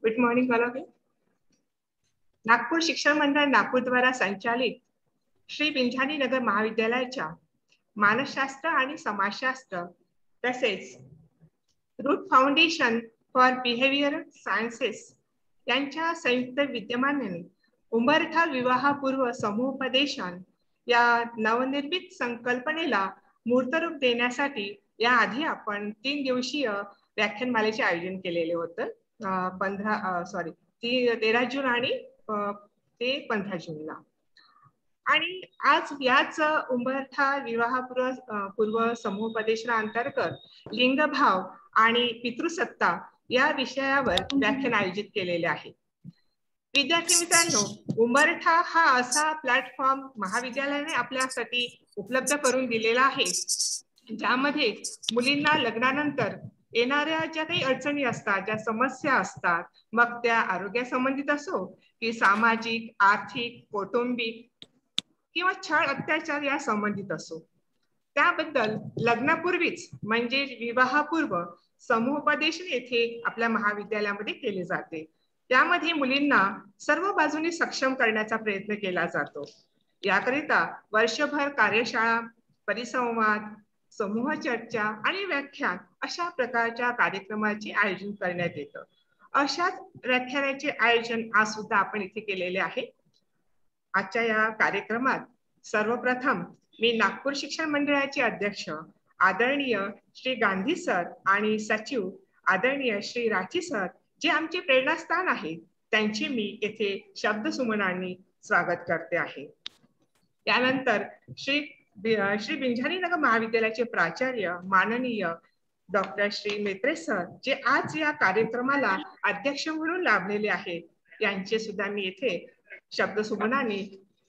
Good morning all of you. Nagpur शिक्षण मंडळ नागपूर द्वारा संचालित श्री पिंजानी नगर महाविद्यालयाच्या मानसशास्त्र आणि समाजशास्त्र तसेच root foundation for behavior sciences यांच्या संयुक्त विद्यमाने उंबरठा विवाहपूर्व समुपदेशन या नवनिर्मित संकल्पनेला मूर्तरूप देण्यासाठी याआधी आपण 3 दिवसीय व्याख्यानमालेचे आयोजन केलेले होतं. 13 जून आणि ते 15 जूनला. आणि आज याच उंबरठा विवाहपूर्व समुपदेशनाअंतर्गत लिंगभाव आणि पितृसत्ता या विषयावर व्याख्यान आयोजित केलेले आहे. विद्यार्थी मित्रांनो, उंबरठा हा असा प्लॅटफॉर्म महाविद्यालयाने आपल्यासाठी उपलब्ध करून दिलेला आहे ज्यामध्ये मुलींना लग्नानंतर येणाऱ्या ज्या काही अडचणी असतात, ज्या समस्या असतात, मग त्या आरोग्यासंबंधित असो की सामाजिक, आर्थिक, कौटुंबिक किंवा छळ अत्याचार या संबंधित असो, त्याबद्दल लग्नापूर्वीच म्हणजे विवाहापूर्व समुपदेशन येथे आपल्या महाविद्यालयामध्ये केले जाते. त्यामध्ये मुलींना सर्व बाजूने सक्षम करण्याचा प्रयत्न केला जातो. याकरिता वर्षभर कार्यशाळा, परिसंवाद, समूह चर्चा आणि व्याख्यान अशा प्रकारच्या कार्यक्रमाचे आयोजन करण्यात येतं. अशाच व्याख्यानाचे आयोजन आज सुद्धा आपण इथे केलेले आहे. आजच्या या कार्यक्रमात सर्वप्रथम मी नागपूर शिक्षण मंडळाचे अध्यक्ष आदरणीय श्री गांधी सर आणि सचिव आदरणीय श्री राठी सर, जे आमचे प्रेरणास्थान आहे, त्यांचे मी येथे शब्दसुमनांनी स्वागत करते आहे. त्यानंतर श्री पिंजानी नगर महाविद्यालयाचे प्राचार्य माननीय डॉक्टर श्री मेत्रे सर, जे आज या कार्यक्रमाला अध्यक्ष म्हणून लाभलेले आहेत, यांचे सुद्धा मी येथे शब्दसुमनांनी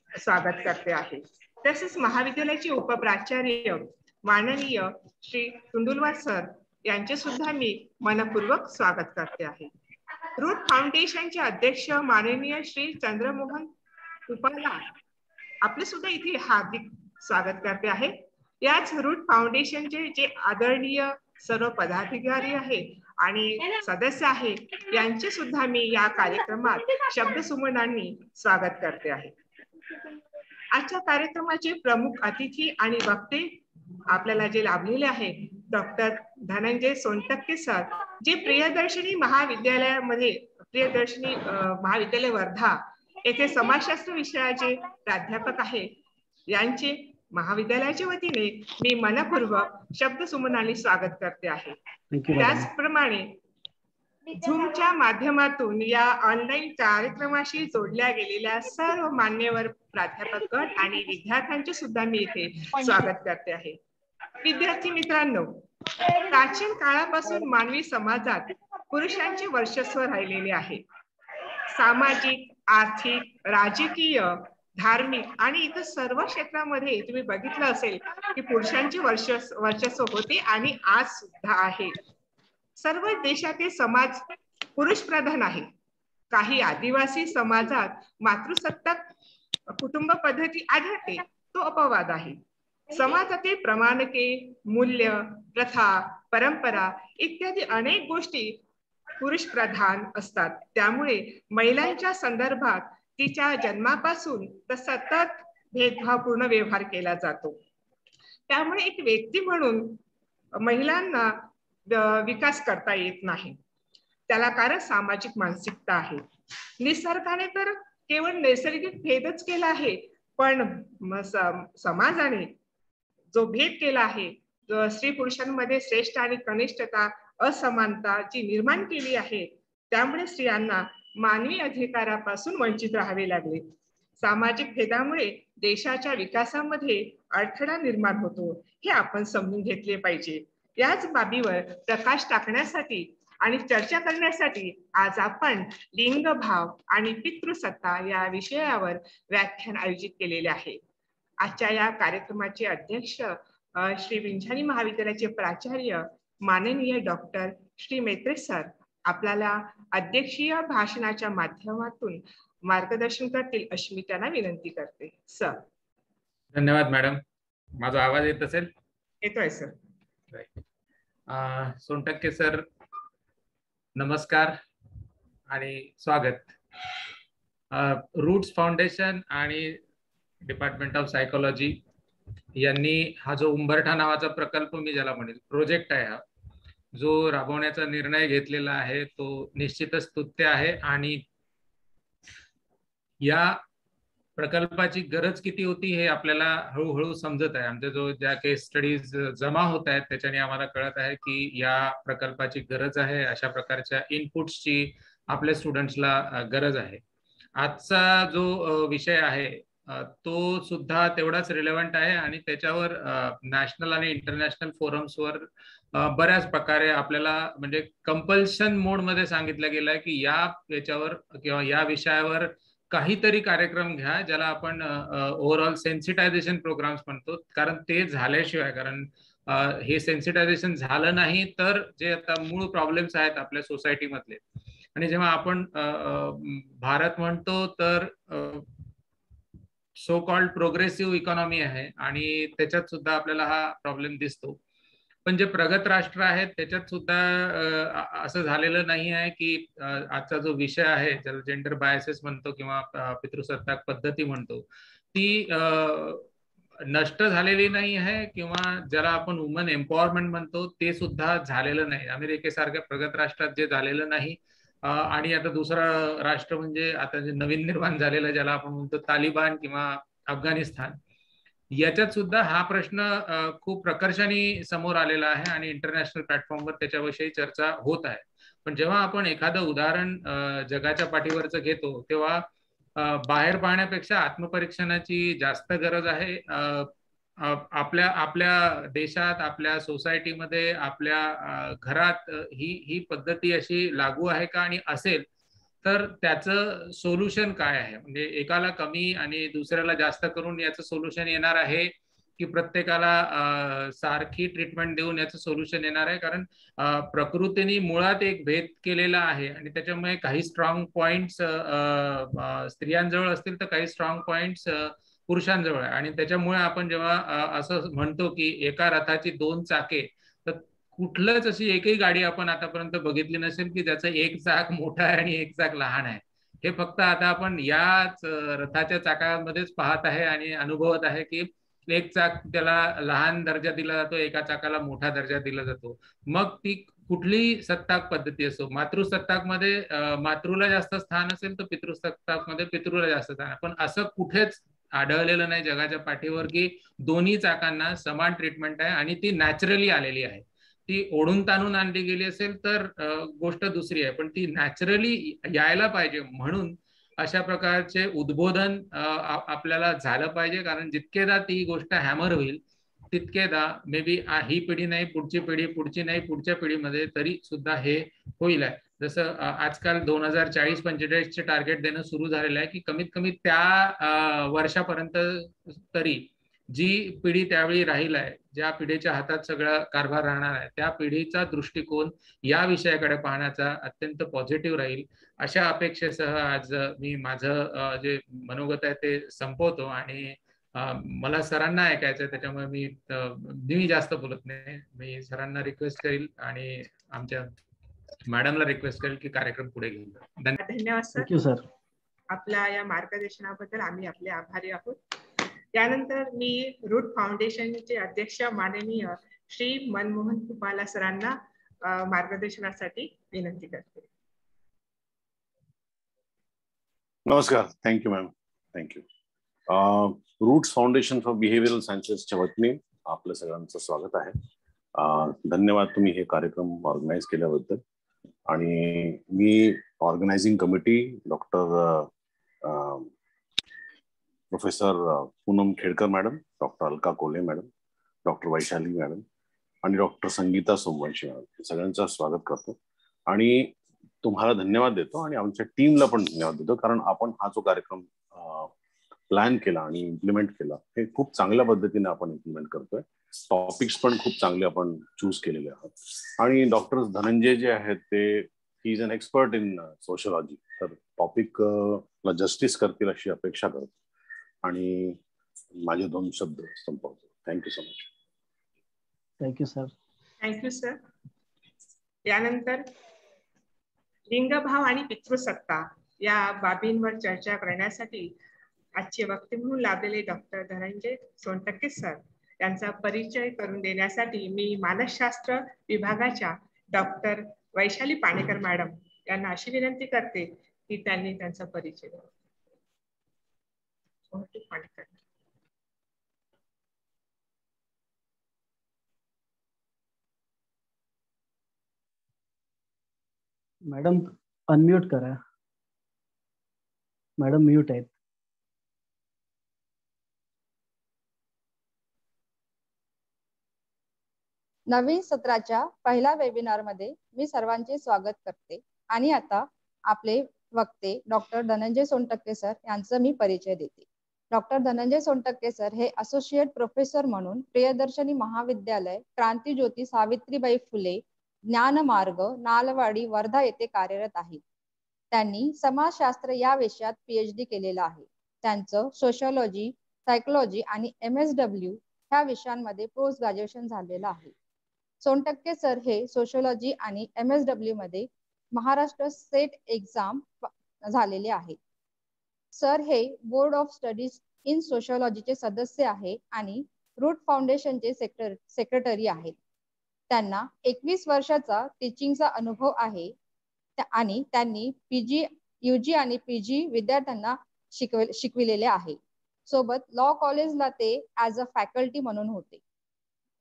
स्वागत करते आहे. तसेच महाविद्यालयाचे उपप्राचार्य माननीय श्री तुंडुलवार सर, यांचे सुद्धा मी मनपूर्वक स्वागत करते आहे. रूट फाउंडेशनचे अध्यक्ष माननीय श्री चंद्रमोहन उपाला, आपले सुद्धा इथे हार्दिक स्वागत करते आहे. याच रूट फाउंडेशनचे जे आदरणीय सर्व पदाधिकारी आहेत आणि सदस्य आहेत, यांचे सुद्धा मी या कार्यक्रमात शब्दसुमनांनी स्वागत करते आहे. आजच्या कार्यक्रमाचे प्रमुख अतिथी आणि वक्ते आपल्याला जे लाभलेले आहेत, डॉक्टर धनंजय सोनटक्के सर, जे प्रियदर्शनी महाविद्यालय वर्धा येथे समाजशास्त्र विषयाचे प्राध्यापक आहे, यांचे महाविद्यालयाच्या वतीने मी मनपूर्वक शब्दसुमनांनी स्वागत करते आहे. त्याचप्रमाणे झूमच्या माध्यमातून या ऑनलाईन कार्यक्रमाशी जोडल्या गेलेल्या सर्व मान्यवर प्राध्यापक गट आणि विद्यार्थ्यांचे सुद्धा मी इथे स्वागत करते आहे. विद्यार्थी मित्रांनो, प्राचीन काळापासून मानवी समाजात पुरुषांचे वर्चस्व राहिलेले आहे. सामाजिक, आर्थिक, राजकीय, धार्मिक आणि इतर सर्व क्षेत्रामध्ये तुम्ही बघितलं असेल की पुरुषांचे वर्चस्व होते आणि आज सुद्धा आहे. सर्व देशातील समाज पुरुष प्रधान आहे. काही आदिवासी समाजात मातृसत्ताक कुटुंब पद्धती आढळते, तो अपवाद आहे. समाजातील प्रमाणके, मूल्य, प्रथा, परंपरा इत्यादी अनेक गोष्टी पुरुष प्रधान असतात. त्यामुळे महिलांच्या संदर्भात तिच्या जन्मापासून तर सतत भेदभावपूर्ण व्यवहार केला जातो. त्यामुळे एक व्यक्ती म्हणून महिलांना विकास करता येत नाही. त्याला कारण सामाजिक मानसिकता आहे. निसर्गाने तर केवळ नैसर्गिक भेदच केला आहे, पण समाजाने जो भेद केला आहे, स्त्री पुरुषांमध्ये श्रेष्ठ आणि कनिष्ठता, असमानता जी निर्माण केली आहे, त्यामुळे स्त्रियांना मानवी अधिकारापासून वंचित राहावे लागले. सामाजिक भेदामुळे देशाच्या विकासामध्ये अडथळा निर्माण होतो, हे आपण समजून घेतले पाहिजे. याच बाबीवर प्रकाश टाकण्यासाठी आणि चर्चा करण्यासाठी आज आपण लिंगभाव आणि पितृसत्ता या विषयावर व्याख्यान आयोजित केलेले आहे. आजच्या या कार्यक्रमाचे अध्यक्ष श्री पिंजानी महाविद्यालयाचे प्राचार्य माननीय डॉक्टर श्री मेत्रे सर आपल्याला अध्यक्षीय भाषणाच्या माध्यमातून मार्गदर्शन करतील अशी मी त्यांना विनंती करते. सर. धन्यवाद मॅडम. माझा आवाज येत असेल? येतोय सर. सोनटक्के सर नमस्कार. आणि स्वागत. रूट्स फाउंडेशन आणि डिपार्टमेंट ऑफ सायकोलॉजी यांनी हा जो उंबरठा नावाचा प्रकल्प, मी ज्याला म्हणेल प्रोजेक्ट आहे, हा जो राबवण्याचा निर्णय घेतलेला आहे तो निश्चितच स्तुत्य आहे. आणि या प्रकल्पाची गरज किती होती हे आपल्याला हळूहळू समजत आहे. आमच्या जो ज्या केस स्टडीज जमा होत आहेत त्याच्याने आम्हाला कळत आहे की या प्रकल्पाची गरज आहे, अशा प्रकारच्या इनपुट्सची आपल्या स्टुडंट्सला गरज आहे. आजचा जो विषय आहे तो सुद्धा तेवढाच रिलेव्हंट आहे आणि त्याच्यावर नॅशनल आणि इंटरनॅशनल फोरम्सवर बऱ्याच प्रकारे आपल्याला म्हणजे कंपल्शन मोडमध्ये सांगितलं गेलं आहे की याच्यावर किंवा या विषयावर काहीतरी कार्यक्रम घ्या, ज्याला आपण ओव्हरऑल सेन्सिटायझेशन प्रोग्राम्स म्हणतो. कारण ते झाल्याशिवाय, कारण हे सेन्सिटायझेशन झालं नाही तर जे आता मूळ प्रॉब्लेम्स आहेत आपल्या सोसायटीमधले, आणि जेव्हा आपण भारत म्हणतो तर सो कॉल्ड प्रोग्रेसिव्ह इकॉनॉमी आहे आणि त्याच्यात सुद्धा आपल्याला हा प्रॉब्लेम दिसतो. पण जे प्रगत राष्ट्र आहेत त्याच्यात सुद्धा असं झालेलं नाही आहे की आजचा जो विषय आहे ज्याला जेंडर बायसेस म्हणतो किंवा पितृसत्ताक पद्धती म्हणतो, ती नष्ट झालेली नाही आहे, किंवा ज्याला आपण वुमन एम्पॉवरमेंट म्हणतो ते सुद्धा झालेलं नाही अमेरिकेसारख्या प्रगत राष्ट्रात, जे झालेलं नाही. आणि आता दुसरं राष्ट्र म्हणजे आता जे नवीन निर्माण झालेलं ज्याला आपण म्हणतो तालिबान किंवा अफगाणिस्तान, याच्यात सुद्धा हा प्रश्न खूप प्रकर्षाने समोर आलेला आहे आणि इंटरनॅशनल प्लॅटफॉर्मवर त्याच्याविषयी चर्चा होत आहे. पण जेव्हा आपण एखादं उदाहरण जगाच्या पाठीवरचं घेतो तेव्हा बाहेर पाहण्यापेक्षा आत्मपरीक्षणाची जास्त गरज आहे. आपल्या देशात, आपल्या सोसायटीमध्ये, आपल्या घरात ही पद्धती अशी लागू आहे का, आणि असेल तर त्याचं सोल्युशन काय आहे. म्हणजे एकाला कमी आणि दुसऱ्याला जास्त करून याचं सोल्युशन येणार आहे की प्रत्येकाला सारखी ट्रीटमेंट देऊन याचं सोल्युशन येणार आहे. कारण प्रकृतीने मुळात एक भेद केलेला आहे आणि त्याच्यामुळे काही स्ट्रॉंग पॉइंट्स स्त्रियांजवळ असतील तर काही स्ट्रॉंग पॉइंट्स पुरुषांजवळ आहे. आणि त्याच्यामुळे आपण जेव्हा असं म्हणतो की एका रथाची दोन चाके, तर कुठलंच अशी एकही गाडी आपण आतापर्यंत बघितली नसेल की ज्याचं एक चाक मोठा आहे आणि एक चाक लहान आहे. हे फक्त आता आपण याच रथाच्या चाकामध्येच पाहत आहे आणि अनुभवत आहे की एक चाक त्याला लहान दर्जा दिला जातो, एका चाकाला मोठा दर्जा दिला जातो. मग ती कुठली सत्ताक पद्धती असो, मातृसत्ताक मध्ये मातृला जास्त स्थान असेल तर पितृसत्ताक मध्ये पितृला जास्त स्थान, पण असं कुठेच आढळलेलं नाही जगाच्या पाठीवर की दोन्ही चाकांना समान ट्रीटमेंट आहे आणि ती नॅचरली आलेली आहे. ती ओढून ताणून आणली गेली असेल तर गोष्ट दुसरी आहे, पण ती नॅचरली यायला पाहिजे. म्हणून अशा प्रकारचे उद्बोधन आपल्याला झालं पाहिजे, कारण जितकेदा ती गोष्ट हॅमर होईल तितकेदा मे बी ही पिढी नाही पुढची पिढी, पुढची नाही पुढच्या पिढीमध्ये तरी सुद्धा हे होईल आहे. जसं आजकाल 2040-45चे टार्गेट देणं सुरू झालेलं आहे की कमीत कमी त्या वर्षापर्यंत तरी जी पिढी त्यावेळी राहील आहे, ज्या पिढीच्या हातात सगळा कारभार राहणार आहे, त्या पिढीचा दृष्टिकोन या विषयाकडे पाहण्याचा अत्यंत पॉझिटिव्ह राहील. अशा अपेक्षेसह आज मी माझं जे मनोगत आहे ते संपवतो आणि मला सरांना ऐकायचं, त्याच्यामुळे मी जास्त बोलत नाही. मी सरांना रिक्वेस्ट करेल आणि आमच्या मॅडमला रिक्वेस्ट करेल की कार्यक्रम पुढे घेऊन जा. धन्यवाद सर. आपल्या या मार्गदर्शनाबद्दल आम्ही आपले आभारी आहोत. त्यानंतर मी रूट फाउंडेशनचे अध्यक्ष माननीय श्री मनमोहन कुपाला सरांना मार्गदर्शनासाठी विनंती करते. नमस्कार. Thank you ma'am. Thank you. Roots foundation for Behavioural सायन्सेसच्या वतीने आपलं सगळ्यांचं स्वागत आहे. धन्यवाद तुम्ही हे कार्यक्रम ऑर्गनाईज केल्याबद्दल. आणि मी organising committee doctor professor Poonam Khedkar madam, doctor Alka Kolhe madam, doctor Vaishali madam आणि डॉक्टर संगीता सोमवंशी मॅडम सगळ्यांचं स्वागत करतो आणि तुम्हाला धन्यवाद देतो आणि आमच्या टीमला पण धन्यवाद देतो, कारण आपण हा जो कार्यक्रम प्लॅन केला आणि इम्प्लिमेंट केला हे खूप चांगल्या पद्धतीने आपण इम्प्लिमेंट करतोय. टॉपिक्स पण खूप चांगले आपण चूज केलेले आहात. आणि डॉक्टर धनंजय जे आहेत ते he is an expert in sociology, तर टॉपिकला जस्टिस करतील अशी अपेक्षा करतो आणि माझे 2 शब्द संपवतो. Thank you so much. Thank you sir. Thank you sir. यानंतर लिंगभाव आणि पितृसत्ता या बाबींवर चर्चा करण्यासाठी आजचे वक्ते म्हणून लाभलेले डॉक्टर धनंजय सोनटक्के सर यांचा परिचय करून देण्यासाठी मी मानसशास्त्र विभागाच्या डॉक्टर वैशाली पाणेकर मॅडम यांना अशी विनंती करते की त्यांनी त्यांचा परिचय द्यावा. पाणेकर. मॅडम अनम्यूट करा. मॅडम म्यूट आहेत. नवीन सत्राच्या पहिल्या वेबिनार मध्ये मी सर्वांचे स्वागत करते आणि आता आपले वक्ते डॉक्टर धनंजय सोनटक्के सर यांचा मी परिचय देते. डॉक्टर धनंजय सोनटक्के सर हे असोसिएट प्रोफेसर म्हणून प्रियदर्शनी महाविद्यालय, क्रांतीज्योती सावित्रीबाई फुले ज्ञानमार्ग, नालवाडी, वर्धा येथे कार्यरत आहेत. त्यांनी समाजशास्त्र या विषयात PhD केलेला आहे. त्यांचं सोशियोलॉजी, सायकोलॉजी आणि MSW ह्या विषयांमध्ये पोस्ट ग्रॅज्युएशन झालेलं आहे. सोनटक्के सर हे सोशियोलॉजी आणि MSW मध्ये महाराष्ट्र स्टेट एक्झाम झालेले आहेत. सर हे बोर्ड ऑफ स्टडीज इन सोशियोलॉजीचे सदस्य आहे आणि रूट फाउंडेशनचे सेक्रेटरी आहेत. त्यांना 21 वर्षाचा टीचिंगचा अनुभव आहे आणि त्यांनी UG आणि PG विद्यार्थ्यांना शिकविलेले आहे. सोबत लॉ कॉलेजला ते ॲज अ फॅकल्टी म्हणून होते.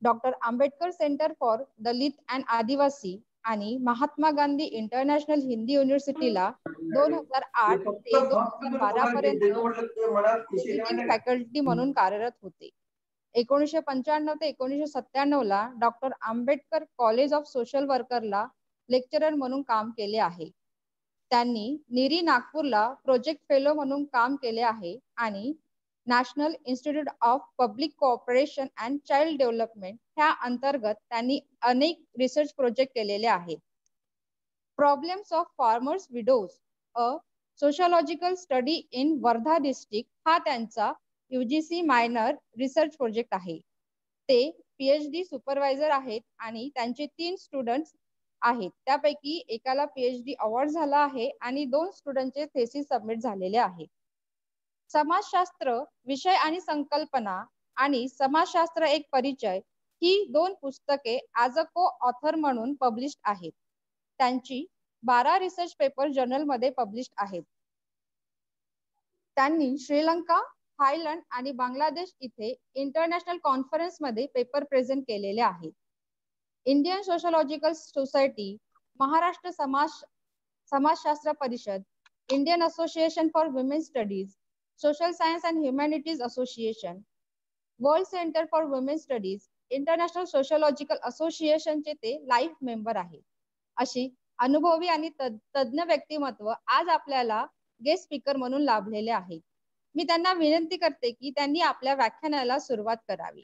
Doctor Ambedkar centre for Dalit and आदिवासी आणि महात्मा गांधी इंटरनॅशनल हिंदी युनिव्हर्सिटीला 2008 ते 2012 पर्यंत फॅकल्टी म्हणून कार्यरत होते. 1995 ते 1997 ला doctor Ambedkar college of social वर्करला लेक्चरर म्हणून काम केले आहे. त्यांनी निरी नागपूरला प्रोजेक्ट फेलो म्हणून काम केले आहे आणि national institute of public cooperation and child development ह्या अंतर्गत त्यांनी अनेक रिसर्च प्रोजेक्ट केलेले आहेत. Problems of farmers widows a sociological study in Wardha district हा त्यांचा UGC मायनर रिसर्च प्रोजेक्ट आहे. ते PhD सुपरवायझर आहेत आणि त्यांचे 3 स्टुडंट्स आहेत. त्यापैकी एकाला PhD अवॉर्ड झाला आहे आणि 2 स्टुडंटचे थेसिस सबमिट झालेले आहेत. समाजशास्त्र विषय आणि संकल्पना आणि समाजशास्त्र एक परिचय ही 2 पुस्तके ॲज अ को ऑथर म्हणून पब्लिश्ड आहेत. त्यांची 12 रिसर्च पेपर जर्नल मध्ये पब्लिश्ड आहेत. त्यांनी श्रीलंका, थायलंड आणि बांगलादेश इथे इंटरनॅशनल कॉन्फरन्स मध्ये पेपर प्रेझेंट केलेले आहेत. इंडियन सोशियोलॉजिकल सोसायटी, महाराष्ट्र समाजशास्त्र परिषद, Indian association for women studies, social science and humanities association, world centre for women studies, international sociological असोसिएशनचे ते लाईफ मेंबर आहेत. अशी अनुभवी आणि तज्ञ व्यक्तिमत्व आज आपल्याला गेस्ट स्पीकर म्हणून लाभलेले आहेत. मी त्यांना विनंती करते की त्यांनी आपल्या व्याख्यानाला सुरुवात करावी.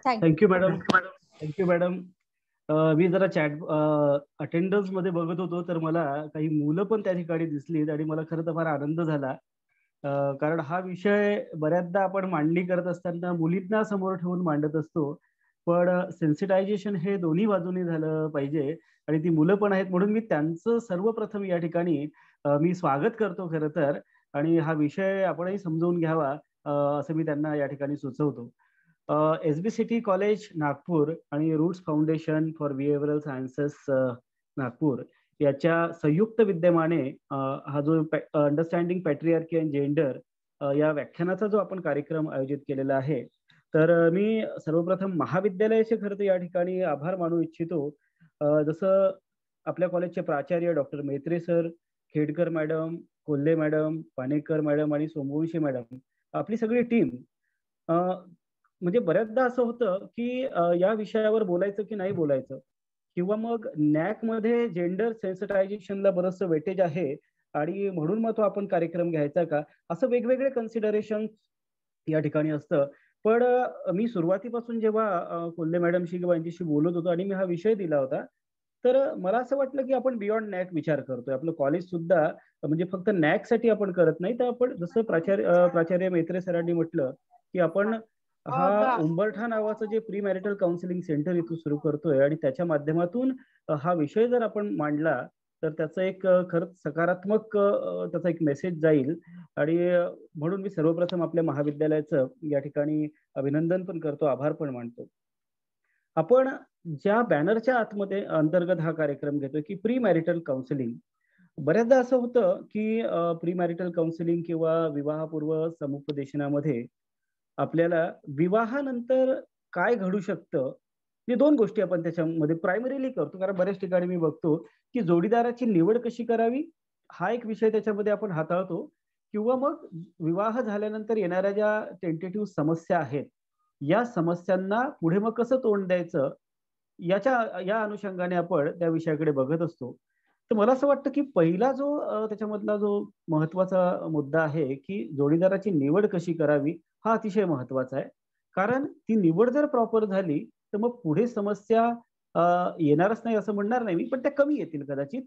Thank you madam. Thank you madam. मी जरा चॅट अटेंडन्स मध्ये बघत होतो तर मला काही मुलं पण त्या ठिकाणी दिसलीत आणि मला खरं तर फार आनंद झाला. कारण हा विषय बऱ्याचदा आपण मांडणी करत असताना मुलींना समोर ठेवून मांडत असतो, पण सेन्सिटायझेशन हे दोन्ही बाजूने झालं पाहिजे आणि ती मुलं पण आहेत म्हणून मी त्यांचं सर्वप्रथम या ठिकाणी मी स्वागत करतो खरं तर. आणि हा विषय आपणही समजून घ्यावा असं मी त्यांना या ठिकाणी सुचवतो. SBCT कॉलेज नागपूर आणि roots foundation for behavioral sciences Nagpur याच्या संयुक्त विद्यमाने हा जो अंडरस्टँडिंग पॅट्रियार्की अँड जेंडर या व्याख्यानाचा जो आपण कार्यक्रम आयोजित केलेला आहे, तर मी सर्वप्रथम महाविद्यालयाचे खरं तर या ठिकाणी आभार मानू इच्छितो. जसं आपल्या कॉलेजचे प्राचार्य doctor Metre sir, Khedkar madam, Kolhe madam, Panekar madam आणि सोमवंशी मॅडम, आपली सगळी टीम, म्हणजे बऱ्याचदा असं होतं की या विषयावर बोलायचं की नाही बोलायचं, किंवा मग नॅक मध्ये जेंडर सेन्सिटायझेशनला बरंचसं वेटेज आहे आणि म्हणून मग तो आपण कार्यक्रम घ्यायचा का, असं वेगवेगळे कन्सिडरेशन या ठिकाणी असतं. पण मी सुरुवातीपासून जेव्हा कोल्हे मॅडमशी किंवा यांच्याशी बोलत होतो आणि मी हा विषय दिला होता, तर मला असं वाटलं की आपण बियॉन्ड नॅक विचार करतोय. आपलं कॉलेज सुद्धा म्हणजे फक्त नॅक साठी आपण करत नाही, तर आपण जसं प्राचार्य मेत्रे सरांनी म्हटलं की आपण हा उंबरठा नावाचं जे प्री मॅरिटल काउन्सिलिंग सेंटर इथं सुरू करतोय आणि त्याच्या माध्यमातून हा विषय जर आपण मांडला तर त्याचं एक खरंच सकारात्मक त्याचा एक मेसेज जाईल. आणि म्हणून मी सर्वप्रथम आपल्या महाविद्यालयाचं या ठिकाणी अभिनंदन पण करतो, आभार पण मानतो. आपण ज्या बॅनरच्या आतमध्ये अंतर्गत हा कार्यक्रम घेतोय की प्री मॅरिटल काउन्सिलिंग, बऱ्याचदा असं होतं की प्री मॅरिटल काउन्सिलिंग किंवा विवाहपूर्व समुपदेशनामध्ये आपल्याला विवाहानंतर काय घडू शकतं, हे दोन गोष्टी आपण त्याच्यामध्ये प्रायमरीली करतो. कारण बऱ्याच ठिकाणी मी बघतो की जोडीदाराची निवड कशी करावी हा एक विषय त्याच्यामध्ये आपण हाताळतो, किंवा मग विवाह झाल्यानंतर येणाऱ्या ज्या टेंटेटिव्ह समस्या आहेत या समस्यांना पुढे मग कसं तोंड द्यायचं या अनुषंगाने आपण त्या विषयाकडे बघत असतो. तर मला असं वाटतं की पहिला जो त्याच्यामधला जो महत्वाचा मुद्दा आहे की जोडीदाराची निवड कशी करावी हा अतिशय महत्वाचा आहे. कारण ती निवड जर प्रॉपर झाली तर मग पुढे समस्या येणारच नाही असं म्हणणार नाही मी, पण त्या कमी येतील कदाचित.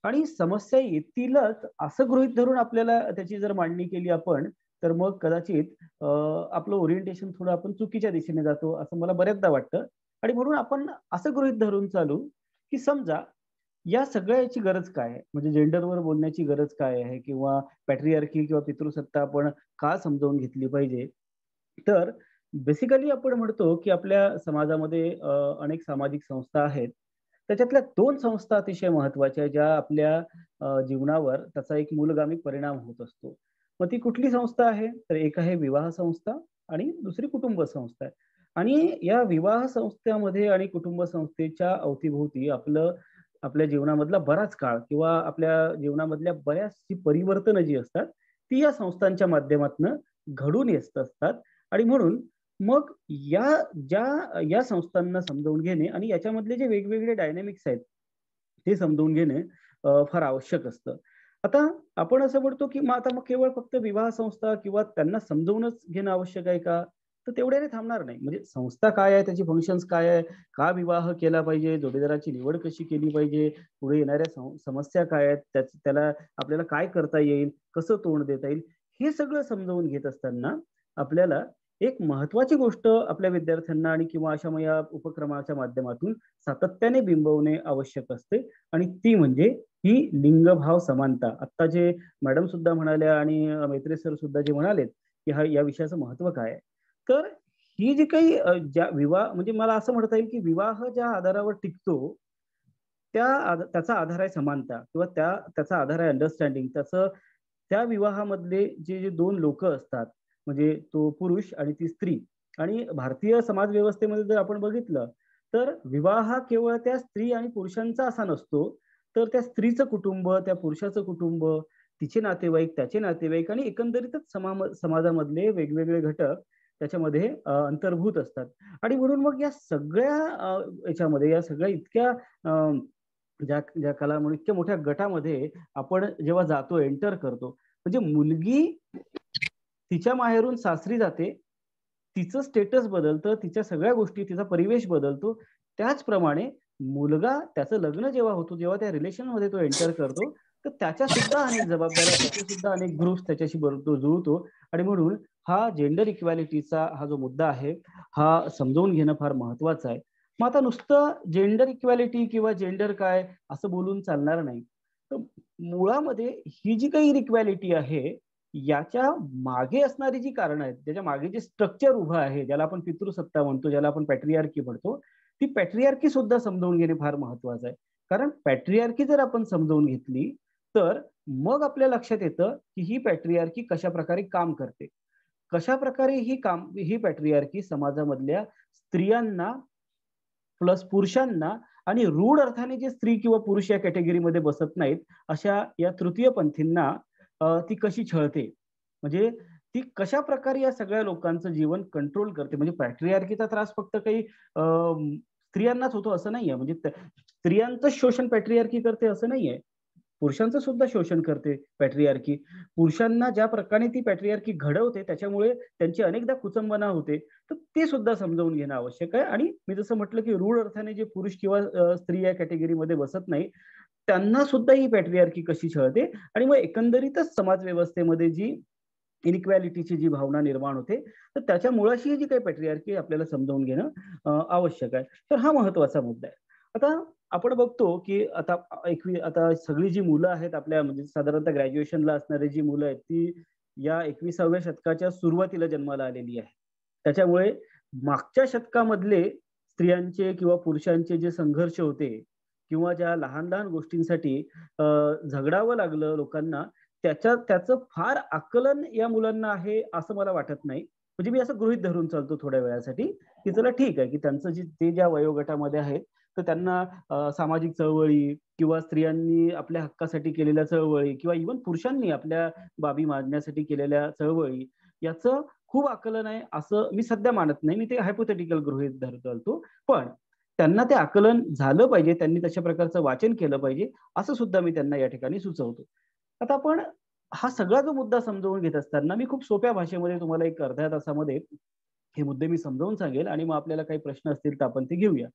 आणि समस्या येतीलच असं गृहीत धरून आपल्याला त्याची जर मांडणी केली आपण, तर मग कदाचित आपलं ओरिएंटेशन थोडं आपण चुकीच्या दिशेने जातो असं मला बऱ्याचदा वाटतं. आणि म्हणून आपण असं गृहीत धरून चालू की समजा या सगळ्याची गरज काय आहे, म्हणजे जेंडरवर बोलण्याची गरज काय आहे, किंवा पॅट्रियार्की किंवा पितृसत्ता आपण का समजावून घेतली पाहिजे. तर बेसिकली आपण म्हणतो की आपल्या समाजामध्ये अनेक सामाजिक संस्था आहेत. त्याच्यातल्या दोन संस्था अतिशय महत्वाच्या ज्या आपल्या जीवनावर त्याचा एक मूलगामी परिणाम होत असतो. मग ती कुठली संस्था आहे, तर एक आहे विवाह संस्था आणि दुसरी कुटुंब संस्था आहे. आणि या विवाह संस्थेमध्ये आणि कुटुंब संस्थेच्या अवतीभोवती आपल्या जीवनामधला बराच काळ किंवा आपल्या जीवनामधल्या बऱ्याचशी परिवर्तन जी असतात ती या संस्थांच्या माध्यमातून घडून येत असतात. आणि म्हणून मग या संस्थांना समजावून घेणे आणि याच्यामधले जे वेगवेगळे डायनॅमिक्स आहेत ते समजावून घेणे फार आवश्यक असतं. आता आपण असं म्हणतो की मग केवळ फक्त विवाह संस्था किंवा त्यांना समजावूनच घेणं आवश्यक आहे का, तर तेवढ्याने थांबणार नाही. म्हणजे संस्था काय आहे, त्याची फंक्शन्स काय आहे, का विवाह केला पाहिजे, जोडीदाराची निवड कशी केली पाहिजे, पुढे येणाऱ्या समस्या काय आहेत, त्याला आपल्याला काय करता येईल, कसं तोंड देता येईल, हे सगळं समजावून घेत असताना आपल्याला एक महत्वाची गोष्ट आपल्या विद्यार्थ्यांना आणि किंवा अशा या उपक्रमाच्या माध्यमातून सातत्याने बिंबवणे आवश्यक असते. आणि ती म्हणजे ही लिंगभाव समानता. आता जे मॅडम सुद्धा म्हणाल्या आणि मैत्रे सर सुद्धा जे म्हणालेत की या विषयाचं महत्व काय आहे, तर ही जी काही ज्या विवाह म्हणजे मला असं म्हणता येईल की विवाह ज्या आधारावर टिकतो त्याचा आधार आहे समानता, किंवा त्याचा आधार आहे अंडरस्टँडिंग. त्या विवाहामधले जे दोन लोक असतात, म्हणजे तो पुरुष आणि ती स्त्री. आणि भारतीय समाज व्यवस्थेमध्ये जर आपण बघितलं तर विवाह हा केवळ त्या स्त्री आणि पुरुषांचा असा नसतो, तर त्या स्त्रीचं कुटुंब, त्या पुरुषाचं कुटुंब, तिचे नातेवाईक, त्याचे नातेवाईक आणि एकंदरीतच समाजामधले वेगवेगळे घटक त्याच्यामध्ये अंतर्भूत असतात. आणि म्हणून मग या सगळ्या याच्यामध्ये या सगळ्या इतक्या ज्या कला म्हणून इतक्या मोठ्या गटामध्ये आपण जेव्हा जातो, एंटर करतो, म्हणजे मुलगी तिच्या माहेरून सासरी जाते, तिचं स्टेटस बदलतं, तिच्या सगळ्या गोष्टी, तिचा परिवेश बदलतो. त्याचप्रमाणे मुलगा त्याचं लग्न जेव्हा होतो, जेव्हा त्या रिलेशन मध्ये तो एंटर करतो, तर त्याच्या सुद्धा अनेक जबाबदाऱ्या, त्याचे सुद्धा अनेक ग्रुप्स त्याच्याशी तो जुळतो. आणि म्हणून हा जेंडर इक्वॅलिटीचा हा जो मुद्दा आहे हा समजावून घेणं फार महत्वाचं आहे. मग आता नुसतं जेंडर इक्वॅलिटी किंवा जेंडर काय असं बोलून चालणार नाही. तर मुळामध्ये ही जी काही इक्वॅलिटी आहे याच्या मागे असणारी जी कारणं आहेत, त्याच्या मागे जे स्ट्रक्चर उभं आहे, ज्याला आपण पितृसत्ता म्हणतो, ज्याला आपण पॅट्रियार्की म्हणतो, ती पॅट्रियार्की सुद्धा समजावून घेणे फार महत्वाचं आहे. कारण पॅट्रियार्की जर आपण समजावून घेतली तर मग आपल्या लक्षात येतं की ही पॅट्रियार्की कशा प्रकारे काम करते, कशा प्रकारे ही पॅट्रियार्की समाजामधल्या स्त्रियांना प्लस पुरुषांना आणि रूढ अर्थाने जे स्त्री किंवा पुरुष या कॅटेगरीमध्ये बसत नाहीत अशा या तृतीय पंथींना ती कशी छळते, म्हणजे ती कशा प्रकारे या सगळ्या लोकांचं जीवन कंट्रोल करते. म्हणजे पॅट्रियार्कीचा त्रास फक्त काही स्त्रियांनाच होतो असं नाहीये, म्हणजे स्त्रियांचं शोषण पॅट्रियार्की करते असं नाहीये, पुरुषांचं सुद्धा शोषण करते पॅट्रियार्की. पुरुषांना ज्या प्रकारे ती पॅट्रियार्की घडवते त्याच्यामुळे त्यांची अनेकदा कुचंबना होते, तर ते सुद्धा समजावून घेणं आवश्यक आहे. आणि मी जसं म्हटलं की रूढ अर्थाने जे पुरुष किंवा स्त्री या कॅटेगरीमध्ये बसत नाही त्यांना सुद्धा ही पॅट्रियार्की कशी छळते, आणि मग एकंदरीतच समाज व्यवस्थेमध्ये जी इनइक्वॅलिटीची जी भावना निर्माण होते, तर त्याच्या मुळाशी जी काही पॅट्रियार्की आपल्याला समजावून घेणं आवश्यक आहे. तर हा महत्वाचा मुद्दा आहे. आता आपण बघतो की आता सगळी जी मुलं आहेत आपल्या, म्हणजे साधारणतः ग्रॅज्युएशनला असणारी जी मुलं आहेत ती या 21व्या शतकाच्या सुरुवातीला जन्माला आलेली आहे. त्याच्यामुळे मागच्या शतकामधले स्त्रियांचे किंवा पुरुषांचे जे संघर्ष होते किंवा ज्या लहान लहान गोष्टींसाठी झगडावं लागलं लोकांना, त्याचं फार आकलन या मुलांना आहे असं मला वाटत नाही. म्हणजे मी असं गृहीत धरून चालतो थोड्या वेळासाठी की चला ठीक आहे की त्यांचं ते ज्या वयोगटामध्ये आहेत तर त्यांना सामाजिक चळवळी किंवा स्त्रियांनी आपल्या हक्कासाठी केलेल्या चळवळी किंवा इव्हन पुरुषांनी आपल्या बाबी मांडण्यासाठी केलेल्या चळवळी याचं खूप आकलन आहे असं मी सध्या मानत नाही. मी ते हायपोथेटिकल गृहीत धरत चालतो. पण त्यांना ते आकलन झालं पाहिजे, त्यांनी तशा प्रकारचं वाचन केलं पाहिजे असं सुद्धा मी त्यांना या ठिकाणी सुचवतो. आता आपण हा सगळा जो मुद्दा समजावून घेत असताना मी खूप सोप्या भाषेमध्ये तुम्हाला एक अर्ध्या तासामध्ये हे मुद्दे मी समजावून सांगेल आणि मग आपल्याला काही प्रश्न असतील तर आपण ते घेऊया.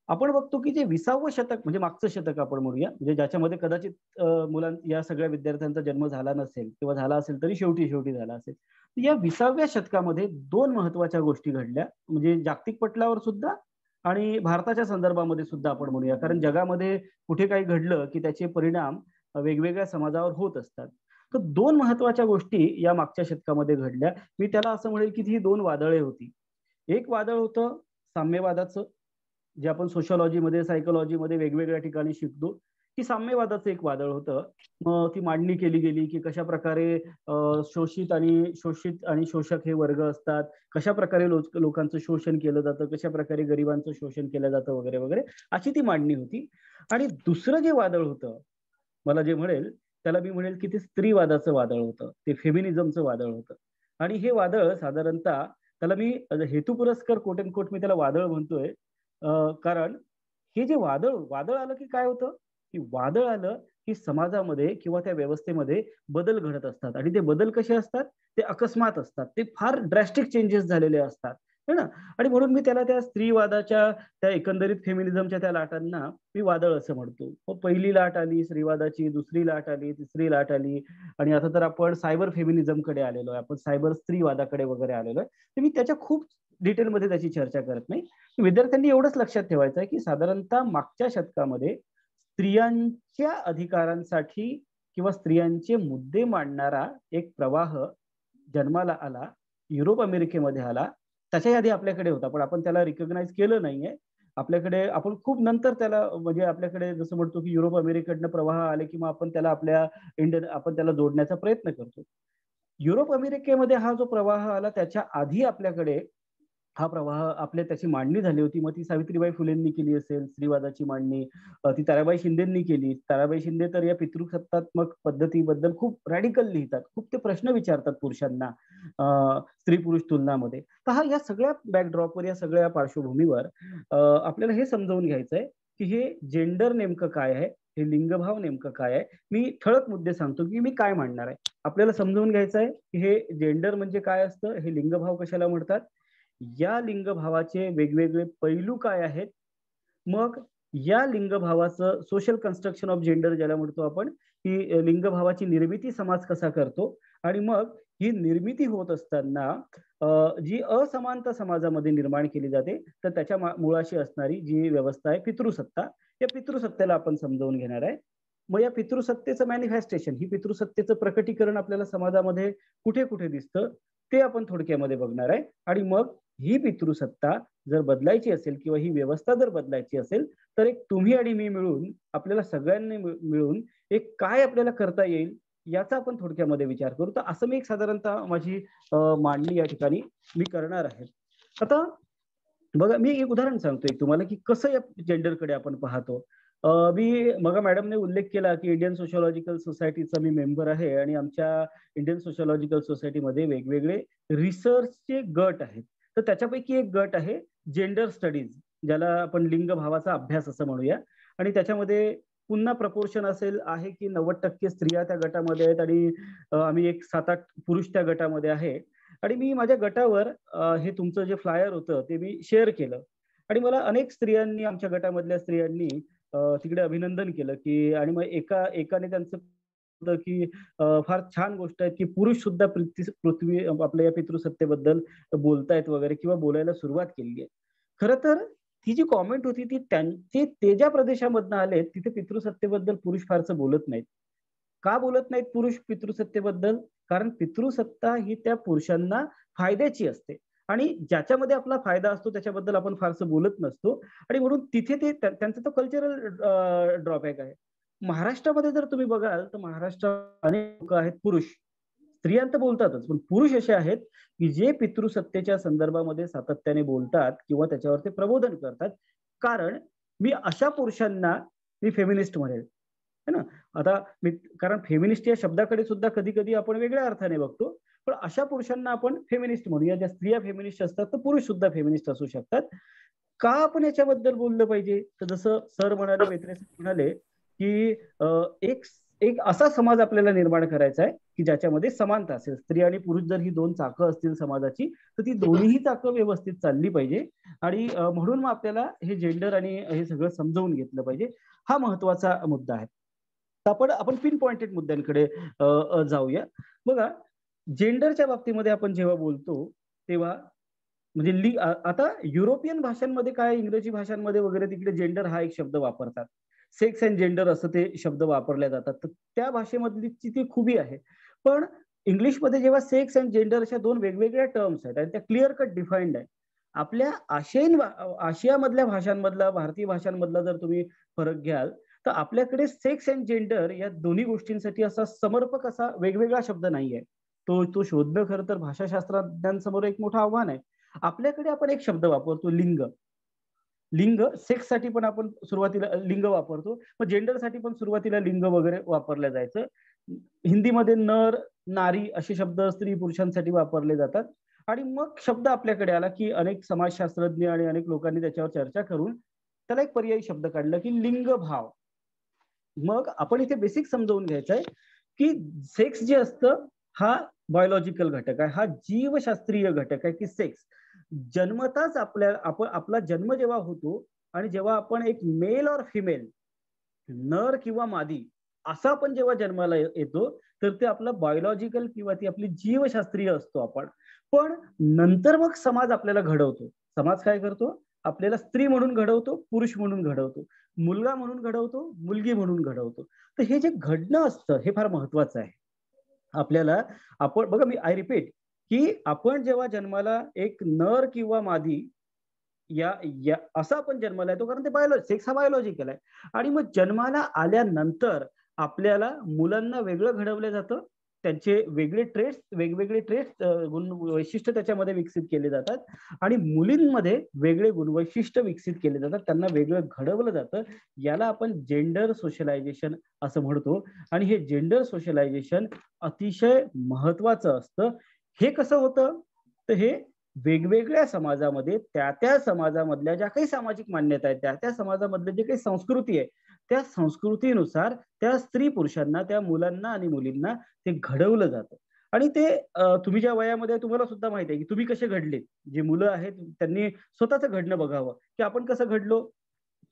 आपण बघतो की जे 20वं शतक म्हणजे मागचं शतक आपण म्हणूया, म्हणजे ज्याच्यामध्ये कदाचित या सगळ्या विद्यार्थ्यांचा जन्म झाला नसेल किंवा झाला असेल तरी शेवटी झाला असेल. या 20व्या शतकामध्ये 2 महत्वाच्या गोष्टी घडल्या, म्हणजे जागतिक पटलावर सुद्धा आणि भारताच्या संदर्भामध्ये सुद्धा आपण म्हणूया, कारण जगामध्ये कुठे काही घडलं की त्याचे परिणाम वेगवेगळ्या समाजावर होत असतात. तर 2 महत्वाच्या गोष्टी या मागच्या शतकामध्ये घडल्या. मी त्याला असं म्हणेल की ही 2 वादळे होती. एक वादळ होतं साम्यवादाचं, जे आपण सोशॉलॉजीमध्ये सायकोलॉजीमध्ये वेगवेगळ्या ठिकाणी शिकतो की साम्यवादाचं एक वादळ होतं. मग ती मांडणी केली गेली की कशा प्रकारे शोषित आणि शोषक हे वर्ग असतात, कशा प्रकारे लोकांचं शोषण केलं जातं, कशा प्रकारे गरिबांचं शोषण केलं जातं वगैरे वगैरे अशी ती मांडणी होती. आणि दुसरं जे वादळ होतं मला जे म्हणेल त्याला मी म्हणेल की ते स्त्रीवादाचं वादळ होतं, ते फेमिनिझमचं वादळ होतं. आणि हे वादळ साधारणतः त्याला मी हेतुपुरस्कर कोट अँड कोट मी त्याला वादळ म्हणतोय, कारण हे जे वादळ आलं की काय होतं की वादळ आलं की समाजामध्ये किंवा त्या व्यवस्थेमध्ये बदल घडत असतात आणि ते बदल कसे असतात, ते अकस्मात असतात, ते फार ड्रॅस्टिक चेंजेस झालेले असतात है ना. आणि म्हणून मी त्याला त्या स्त्रीवादाच्या त्या एकंदरीत फेमिनिझमच्या त्या लाटांना मी वादळ असं म्हणतो. मग पहिली लाट आली स्त्रीवादाची, दुसरी लाट आली, तिसरी लाट आली आणि आता तर आपण सायबर फेमिनिझमकडे आलेलो आहे, आपण सायबर स्त्रीवादाकडे वगैरे आलेलो आहे. तर मी त्याच्या खूप डिटेलमध्ये त्याची चर्चा करत नाही. विद्यार्थ्यांनी एवढंच लक्षात ठेवायचं आहे की साधारणतः मागच्या शतकामध्ये स्त्रियांच्या अधिकारांसाठी किंवा स्त्रियांचे मुद्दे मांडणारा एक प्रवाह जन्माला आला, युरोप अमेरिकेमध्ये आला. त्याच्या आधी आपल्याकडे होता पण आपण त्याला रिकॉग्नाइज केलं नाहीये. आपल्याकडे आपण खूप नंतर त्याला, म्हणजे आपल्याकडे जसं म्हणतो की युरोप अमेरिकेकडनं प्रवाह आले की मग आपण त्याला आपल्या आपण त्याला जोडण्याचा प्रयत्न करतो. युरोप अमेरिकेमध्ये हा जो प्रवाह आला त्याच्या आधी आपल्याकडे हा प्रवाह त्याची मांडणी झाली होती. मग ती सावित्रीबाई फुलेंनी केली असेल स्त्रीवादाची मांडणी, ती ताराबाई शिंदेंनी केली. ताराबाई शिंदे तर या पितृसत्तात्मक पद्धतीबद्दल खूप रॅडिकल लिहितात, खूप ते प्रश्न विचारतात पुरुषांना स्त्री पुरुष तुलनामध्ये. तर या सगळ्या बॅकड्रॉपवर, या सगळ्या पार्श्वभूमीवर आपल्याला हे समजावून घ्यायचं आहे की हे जेंडर नेमकं काय आहे, हे लिंगभाव नेमकं काय आहे. मी ठळक मुद्दे सांगतो की मी काय मांडणार आहे. आपल्याला समजावून घ्यायचं आहे की हे जेंडर म्हणजे काय असतं, हे लिंगभाव कशाला म्हणतात, या लिंगभावाचे वेगवेगळे पैलू काय आहेत, मग या लिंगभावाचं सोशल कन्स्ट्रक्शन ऑफ जेंडर ज्याला म्हणतो आपण, ही लिंगभावाची निर्मिती समाज कसा करतो, आणि मग ही निर्मिती होत असताना जी असमानता समाजामध्ये निर्माण केली जाते तर त्याच्या मुळाशी असणारी जी व्यवस्था आहे पितृसत्ता, या पितृसत्तेला आपण समजावून घेणार आहे. मग या पितृसत्तेचं मॅनिफेस्टेशन, ही पितृसत्तेचं प्रकटीकरण आपल्याला समाजामध्ये कुठे कुठे दिसतं ते आपण थोडक्यामध्ये बघणार आहे. आणि मग ही पितृसत्ता जर बदलायची असेल किंवा ही व्यवस्था जर बदलायची असेल तर एक तुम्ही आणि मी मिळून, आपल्याला सगळ्यांनी मिळून एक काय आपल्याला करता येईल याचा आपण थोडक्यामध्ये विचार करू. तर असं मी एक साधारणतः माझी मांडणी या ठिकाणी मी करणार आहे. आता बघा मी एक उदाहरण सांगतोय तुम्हाला की कसं या जेंडरकडे आपण पाहतो. मी मग मॅडमने उल्लेख केला की इंडियन सोशॉलॉजिकल सोसायटीचा मी मेंबर आहे आणि आमच्या इंडियन सोशॉलॉजिकल सोसायटीमध्ये वेगवेगळे रिसर्चचे गट आहेत. तर त्याच्यापैकी एक गट आहे जेंडर स्टडीज, ज्याला आपण लिंग भावाचा अभ्यास असं म्हणूया. आणि त्याच्यामध्ये पुन्हा प्रपोर्शन आहे की 90% स्त्रिया त्या गटामध्ये आहेत आणि आम्ही एक 7-8 पुरुष त्या गटामध्ये आहे. आणि मी माझ्या गटावर हे तुमचं जे फ्लायर होतं ते मी शेअर केलं आणि मला अनेक स्त्रियांनी, आमच्या गटामधल्या स्त्रियांनी तिकडे अभिनंदन केलं की, आणि मग एकाने त्यांचं की फार छान गोष्ट आहे की पुरुष सुद्धा पृथ्वी आपल्या या पितृसत्तेबद्दल बोलतायत वगैरे किंवा बोलायला सुरुवात केली आहे. खरं तर ती जी कॉमेंट होती ते ज्या प्रदेशामधनं आले तिथे पितृसत्तेबद्दल पुरुष फारसं बोलत नाहीत. का बोलत नाहीत पुरुष पितृसत्तेबद्दल? कारण पितृसत्ता ही त्या पुरुषांना फायद्याची असते आणि ज्याच्यामध्ये आपला फायदा असतो त्याच्याबद्दल आपण फारसं बोलत नसतो आणि म्हणून तिथे ते त्यांचं तो कल्चरल ड्रॉबॅक आहे. महाराष्ट्रामध्ये जर तुम्ही बघाल तर महाराष्ट्रात अनेक लोक आहेत पुरुष, स्त्रिया तर बोलतातच, पण पुरुष असे आहेत की जे पितृसत्तेच्या संदर्भामध्ये सातत्याने बोलतात किंवा त्याच्यावर ते प्रबोधन करतात. कारण मी अशा पुरुषांना मी फेमिनिस्ट म्हणेल, है ना. आता मी कारण फेमिनिस्ट या शब्दाकडे सुद्धा कधी कधी आपण वेगळ्या अर्थाने बघतो, पण अशा पुरुषांना आपण फेमिनिस्ट म्हणूया. ज्या स्त्रिया फेमिनिस्ट असतात तर पुरुष सुद्धा फेमिनिस्ट असू शकतात. का आपण याच्याबद्दल बोललं पाहिजे? तर जसं सर म्हणाले, वेत्रे सर म्हणाले की एक असा समाज आपल्याला निर्माण करायचा आहे की ज्याच्यामध्ये समानता असेल. स्त्री आणि पुरुष जर ही दोन चाकं असतील समाजाची तर ती दोन्हीही चाकं व्यवस्थित चालली पाहिजे आणि म्हणून मग आपल्याला हे जेंडर आणि हे सगळं समजावून घेतलं पाहिजे. हा महत्वाचा मुद्दा आहे. आपण पिन पॉइंटेड मुद्द्यांकडे जाऊया. बघा, जेंडरच्या बाबतीमध्ये आपण जेव्हा बोलतो तेव्हा म्हणजे आता युरोपियन भाषांमध्ये काय, इंग्रजी भाषांमध्ये वगैरे तिकडे जेंडर हा एक शब्द वापरतात. सेक्स अँड जेंडर असं ते शब्द वापरले जातात. तर त्या भाषेमधली ती खूबी आहे. पण इंग्लिशमध्ये जेव्हा सेक्स अँड जेंडर अशा दोन वेगवेगळ्या टर्म्स आहेत आणि त्या क्लिअर कट डिफाईन्ड आहे. आपल्या आशियामधल्या भाषांमधला, भारतीय भाषांमधला जर तुम्ही फरक घ्याल तर आपल्याकडे सेक्स अँड जेंडर या दोन्ही गोष्टींसाठी असा समर्पक असा वेगवेगळा शब्द नाहीये. तो शोधणं खरं तर भाषाशास्त्रज्ञांसमोर एक मोठं आव्हान आहे. आपल्याकडे आपण एक शब्द वापरतो, लिंग. सेक्स साठी पण आपण सुरुवातीला लिंग वापरतो, मग जेंडरसाठी पण सुरुवातीला लिंग वगैरे वापरलं जायचं. हिंदीमध्ये नर, नारी असे शब्द स्त्री पुरुषांसाठी वापरले जातात. आणि मग शब्द आपल्याकडे आला की अनेक समाजशास्त्रज्ञ आणि अनेक लोकांनी त्याच्यावर चर्चा करून त्याला एक पर्यायी शब्द काढला की लिंग भाव. मग आपण इथे बेसिक समजावून घ्यायचं आहे की सेक्स जे असतं हा बायोलॉजिकल घटक आहे, हा जीवशास्त्रीय घटक आहे की सेक्स जन्मताच आपला जन्म जेव्हा होतो आणि जेव्हा आपण एक मेल और फिमेल, नर किंवा मादी असा आपण जेव्हा जन्माला येतो तर ते आपलं बायोलॉजिकल किंवा ती आपली जीवशास्त्रीय असतो आपण. पण नंतर मग समाज आपल्याला घडवतो. समाज काय करतो? आपल्याला स्त्री म्हणून घडवतो, पुरुष म्हणून घडवतो, मुलगा म्हणून घडवतो, मुलगी म्हणून घडवतो. तर हे जे घडणं असतं हे फार महत्वाचं आहे आपल्याला. आपण बघा, आय रिपीट की आपण जेव्हा जन्माला एक नर किंवा मादी या असा आपण जन्माला येतो, कारण ते सेक्स हा बायोलॉजिकल आहे. आणि मग जन्माला आल्यानंतर आपल्याला मुलांना वेगळं घडवलं जातं, त्यांचे वेगवेगळे ट्रेट्स गुण वैशिष्ट्य त्याच्यामध्ये विकसित केले जातात आणि मुलींमध्ये वेगळे गुण वैशिष्ट्य विकसित केले जातात, त्यांना वेगळं घडवलं जातं. याला आपण जेंडर सोशलायझेशन असं म्हणतो. आणि हे जेंडर सोशलायझेशन अतिशय महत्वाचं असतं. हे कसं होतं? तर हे वेगवेगळ्या समाजामध्ये त्या समाजामधल्या ज्या काही सामाजिक मान्यता आहेत, त्या समाजामधले जे काही संस्कृती आहे त्या संस्कृतीनुसार त्या स्त्री पुरुषांना, त्या मुलांना आणि मुलींना ते घडवलं जातं. आणि ते तुम्ही ज्या वयामध्ये तुम्हाला सुद्धा माहिती आहे की तुम्ही कसे घडले. जे मुलं आहेत त्यांनी स्वतःच घडणं बघावं की आपण कसं घडलो.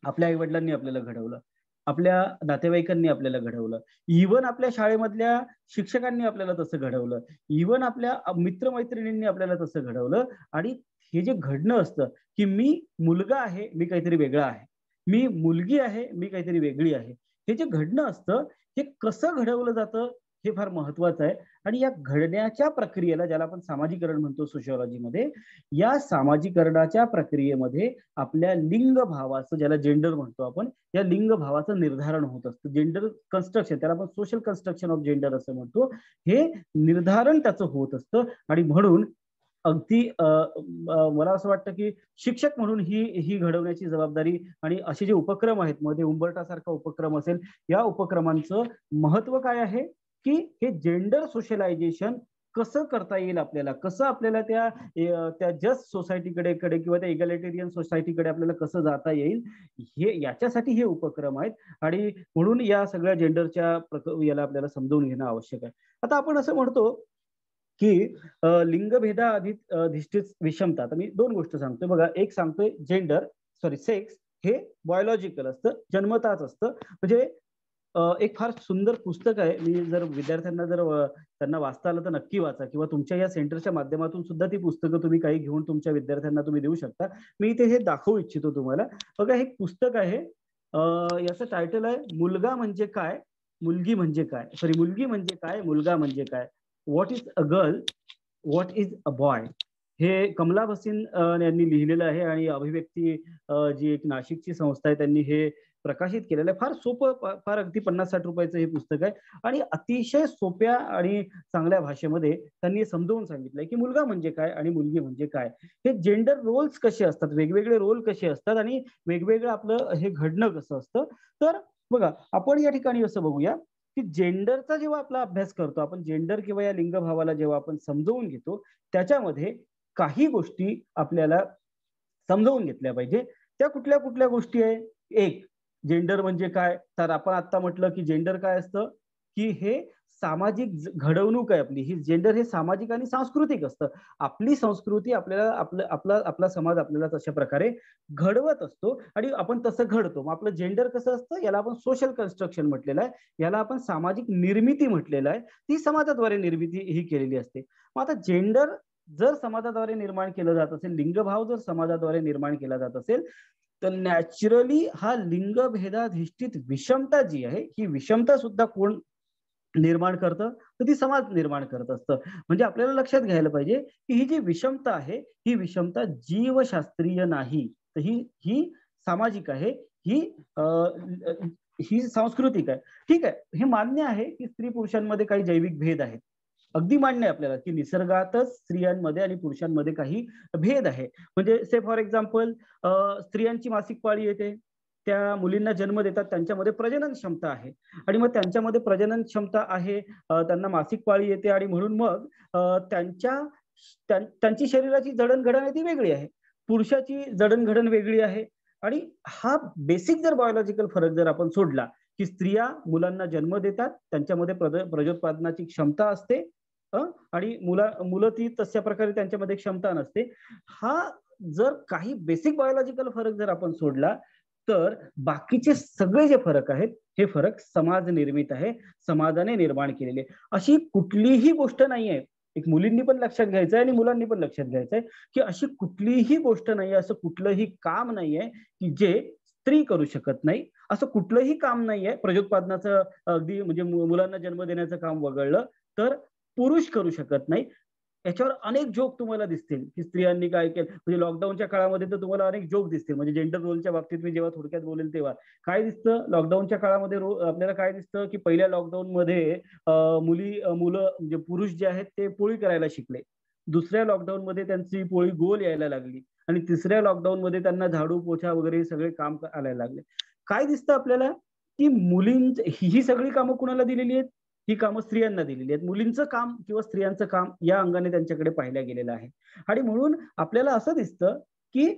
आपल्या आई वडिलांनी आपल्याला घडवलं, आपल्या नातेवाईकांनी आपल्याला घडवलं, इव्हन आपल्या शाळेमधल्या शिक्षकांनी आपल्याला तसं घडवलं, इव्हन आपल्या मित्रमैत्रिणींनी आपल्याला तसं घडवलं. आणि हे जे घडणं असतं की मी मुलगा आहे, मी काहीतरी वेगळा आहे, मी मुलगी आहे, मी काहीतरी वेगळी आहे, हे जे घडणं असतं हे कसं घडवलं जातं हे फार महत्वाचं आहे. आणि या घडण्याच्या प्रक्रियेला, ज्याला आपण सामाजिकरण म्हणतो सोशिओलॉजीमध्ये, या सामाजिकरणाच्या प्रक्रियेमध्ये आपल्या लिंग भावाचं, ज्याला जेंडर म्हणतो आपण, या लिंग भावाचं निर्धारण होत असतं. जेंडर कन्स्ट्रक्शन, त्याला आपण सोशल कन्स्ट्रक्शन ऑफ जेंडर असं म्हणतो. हे निर्धारण त्याचं होत असतं. आणि म्हणून अगदी मला असं वाटतं की शिक्षक म्हणून ही घडवण्याची जबाबदारी आणि असे जे उपक्रम आहेत, मध्ये उंबरठासारखा उपक्रम असेल, या उपक्रमांचं महत्व काय आहे की हे जेंडर सोशलायझेशन कसं करता येईल आपल्याला, कसं आपल्याला त्या जस्ट सोसायटीकडे किंवा त्या इगॅलिटेरियन सोसायटीकडे आपल्याला कसं जाता येईल, हे याच्यासाठी हे उपक्रम आहेत. आणि म्हणून या सगळ्या जेंडरच्या याला आपल्याला समजून घेणं आवश्यक आहे. आता आपण असं म्हणतो की लिंगभेदा अधिष्ठित विषमता. तर मी दोन गोष्ट सांगतोय बघा. एक सांगतोय सेक्स हे बायोलॉजिकल असतं, जन्मताच असतं. म्हणजे एक फार सुंदर पुस्तक आहे. मी जर विद्यार्थ्यांना जर त्यांना वाचता आलं तर नक्की वाचा, किंवा तुमच्या या सेंटरच्या माध्यमातून सुद्धा ती पुस्तकं तुम्ही काही घेऊन तुमच्या विद्यार्थ्यांना तुम्ही देऊ शकता. मी इथे हे दाखवू इच्छितो तुम्हाला. बघा, हे पुस्तक आहे, याचं टायटल आहे मुलगा म्हणजे काय, मुलगी म्हणजे काय, सॉरी मुलगी म्हणजे काय, मुलगा म्हणजे काय, what is a girl, what is a boy. हे कमला भसीन यांनी लिहिलेलं आहे आणि अभिव्यक्ती जी एक नाशिकची संस्था आहे त्यांनी हे प्रकाशित केलेलं आहे. फार सोपं, फार अगदी 50-60 रुपयाचं हे पुस्तक आहे आणि अतिशय सोप्या आणि चांगल्या भाषेमध्ये त्यांनी समजावून सांगितलंय की मुलगा म्हणजे काय आणि मुलगी म्हणजे काय. हे जेंडर रोल्स कसे असतात, वेगवेगळे रोल कसे असतात आणि वेगवेगळं आपलं हे घडणं कसं असतं. तर बघा, आपण या ठिकाणी असं बघूया की जेंडरचा जेव्हा आपला अभ्यास करतो आपण, जेंडर किंवा या लिंगभावाला जेव्हा आपण समजवून घेतो, त्याच्यामध्ये काही गोष्टी आपल्याला समजावून घेतल्या पाहिजे. त्या कुठल्या कुठल्या गोष्टी आहे? एक, जेंडर म्हणजे काय, तर आपण आता म्हटलं की जेंडर काय असतं की हे सामाजिक घडवणूक आहे आपली. ही जेंडर हे सामाजिक आणि सांस्कृतिक असतं. आपली संस्कृती आपल्याला आपला समाज आपल्याला तशा प्रकारे घडवत असतो आणि आपण तसं घडतो. मग आपलं जेंडर कसं असतं, याला आपण सोशल कन्स्ट्रक्शन म्हटलेलं आहे, याला आपण सामाजिक निर्मिती म्हटलेलं आहे. ती समाजाद्वारे निर्मिती ही केलेली असते. मग आता जेंडर जर समाजाद्वारे निर्माण केलं जात असेल, लिंगभाव जर समाजाद्वारे निर्माण केला जात असेल, तर नॅचरली हा लिंगभेदाधिष्ठित विषमता जी आहे, ही विषमता सुद्धा कोण निर्माण करतं, तर ती समाज निर्माण करत असतं. म्हणजे आपल्याला लक्षात घ्यायला पाहिजे की ही जी विषमता आहे, ही विषमता जीवशास्त्रीय नाही, तर ही सामाजिक आहे, ही सांस्कृतिक आहे. ठीक आहे, हे मान्य आहे की स्त्री पुरुषांमध्ये काही जैविक भेद आहेत. अगदी मान्य आहे आपल्याला की निसर्गातच स्त्रियांमध्ये आणि पुरुषांमध्ये काही भेद आहे. म्हणजे से फॉर एक्झाम्पल, स्त्रियांची मासिक पाळी येते, त्या मुलींना जन्म देतात, त्यांच्यामध्ये प्रजनन क्षमता आहे आणि मग त्यांच्यामध्ये प्रजनन क्षमता आहे, त्यांना मासिक पाळी येते आणि म्हणून मग त्यांची शरीराची जडणघडण आहे ती वेगळी आहे, पुरुषाची जडणघडण वेगळी आहे. आणि हा बेसिक जर बायोलॉजिकल फरक जर आपण सोडला की स्त्रिया मुलांना जन्म देतात, त्यांच्यामध्ये प्रजोत्पादनाची क्षमता असते आणि मुलं ती तशा प्रकारे त्यांच्यामध्ये क्षमता नसते, हा जर काही बेसिक बायोलॉजिकल फरक जर आपण सोडला, तर बाकीचे सगळे जे फरक आहेत हे फरक समाज निर्मित आहे, समाजाने निर्माण केलेले. अशी कुठलीही गोष्ट नाहीये, एक मुलींनी पण लक्षात घ्यायचं आहे आणि मुलांनी पण लक्षात घ्यायचंय की अशी कुठलीही गोष्ट नाहीये, असं कुठलंही काम नाहीये की जे स्त्री करू शकत नाही. असं कुठलंही काम नाहीये, प्रजोत्पादनाचं अगदी म्हणजे मुलांना जन्म देण्याचं काम वगळलं तर पुरुष करू शकत नाही. याच्यावर अनेक जोक तुम्हाला दिसतील की स्त्रियांनी काय केलं. म्हणजे लॉकडाऊनच्या काळामध्ये तर तुम्हाला अनेक जोक दिसतील. म्हणजे जेंडर रोलच्या बाबतीत मी जेव्हा थोडक्यात बोलेल तेव्हा काय दिसतं, लॉकडाऊनच्या काळामध्ये आपल्याला काय दिसतं की पहिल्या लॉकडाऊनमध्ये मुलं म्हणजे पुरुष जे आहेत ते पोळी करायला शिकले, दुसऱ्या लॉकडाऊनमध्ये त्यांची पोळी गोल यायला लागली आणि तिसऱ्या लॉकडाऊनमध्ये त्यांना झाडू पोछा वगैरे सगळे काम आणायला लागले. काय दिसतं आपल्याला की ही सगळी कामं कुणाला दिलेली आहेत, ही कामं स्त्रियांना दिलेली आहेत. मुलींचं काम किंवा स्त्रियांचं काम या अंगाने त्यांच्याकडे पाहिलं गेलेलं आहे. आणि म्हणून आपल्याला असं दिसतं की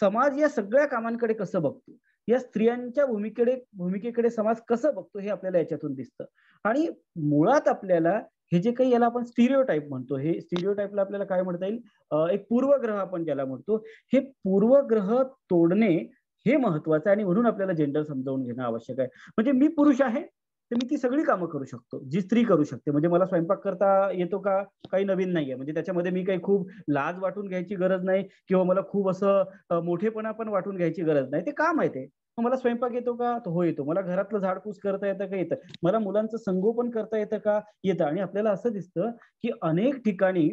समाज या सगळ्या कामांकडे कसं बघतो, या स्त्रियांच्या भूमिकेकडे समाज कसं बघतो हे आपल्याला याच्यातून दिसतं. आणि मुळात आपल्याला हे जे काही याला आपण स्टिरियोटाईप म्हणतो, हे स्टिरियोटाईपला आपल्याला काय म्हणता येईल, एक पूर्वग्रह आपण ज्याला म्हणतो, हे पूर्वग्रह तोडणे हे महत्वाचं आहे आणि म्हणून आपल्याला जेंडर समजावून घेणं आवश्यक आहे. म्हणजे मी पुरुष आहे तर मी ती सगळी कामं करू शकतो जी स्त्री करू शकते. म्हणजे मला स्वयंपाक करता येतो का, काही नवीन नाहीये. म्हणजे त्याच्यामध्ये मी काही खूप लाज वाटून घ्यायची गरज नाही किंवा मला खूप असं मोठेपणा पण वाटून घ्यायची गरज नाही. ते काम आहे ते. मला स्वयंपाक येतो का, तो हो येतो. मला घरातलं झाडपूस करता येतं का, येतं. मला मुलांचं संगोपन करता येतं का, येतं. आणि आपल्याला असं दिसतं की अनेक ठिकाणी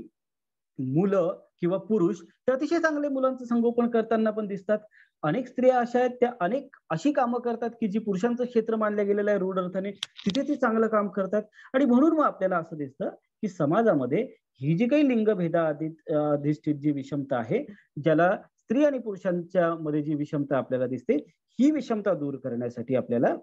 मुलं किंवा पुरुष ते अतिशय चांगले मुलांचं संगोपन करताना पण दिसतात. अनेक स्त्रिया अशा आहेत, त्या अनेक अशी कामं करतात की जी पुरुषांचं क्षेत्र मानलं गेलेलं आहे रूढ अर्थाने, तिथे ती चांगलं काम करतात. आणि म्हणून मग आपल्याला असं दिसतं की समाजामध्ये ही जी काही लिंगभेदा अधिष्ठित जी विषमता आहे, ज्याला स्त्री आणि पुरुषांच्या मध्ये जी विषमता आपल्याला दिसते, ही विषमता दूर करण्यासाठी आपल्याला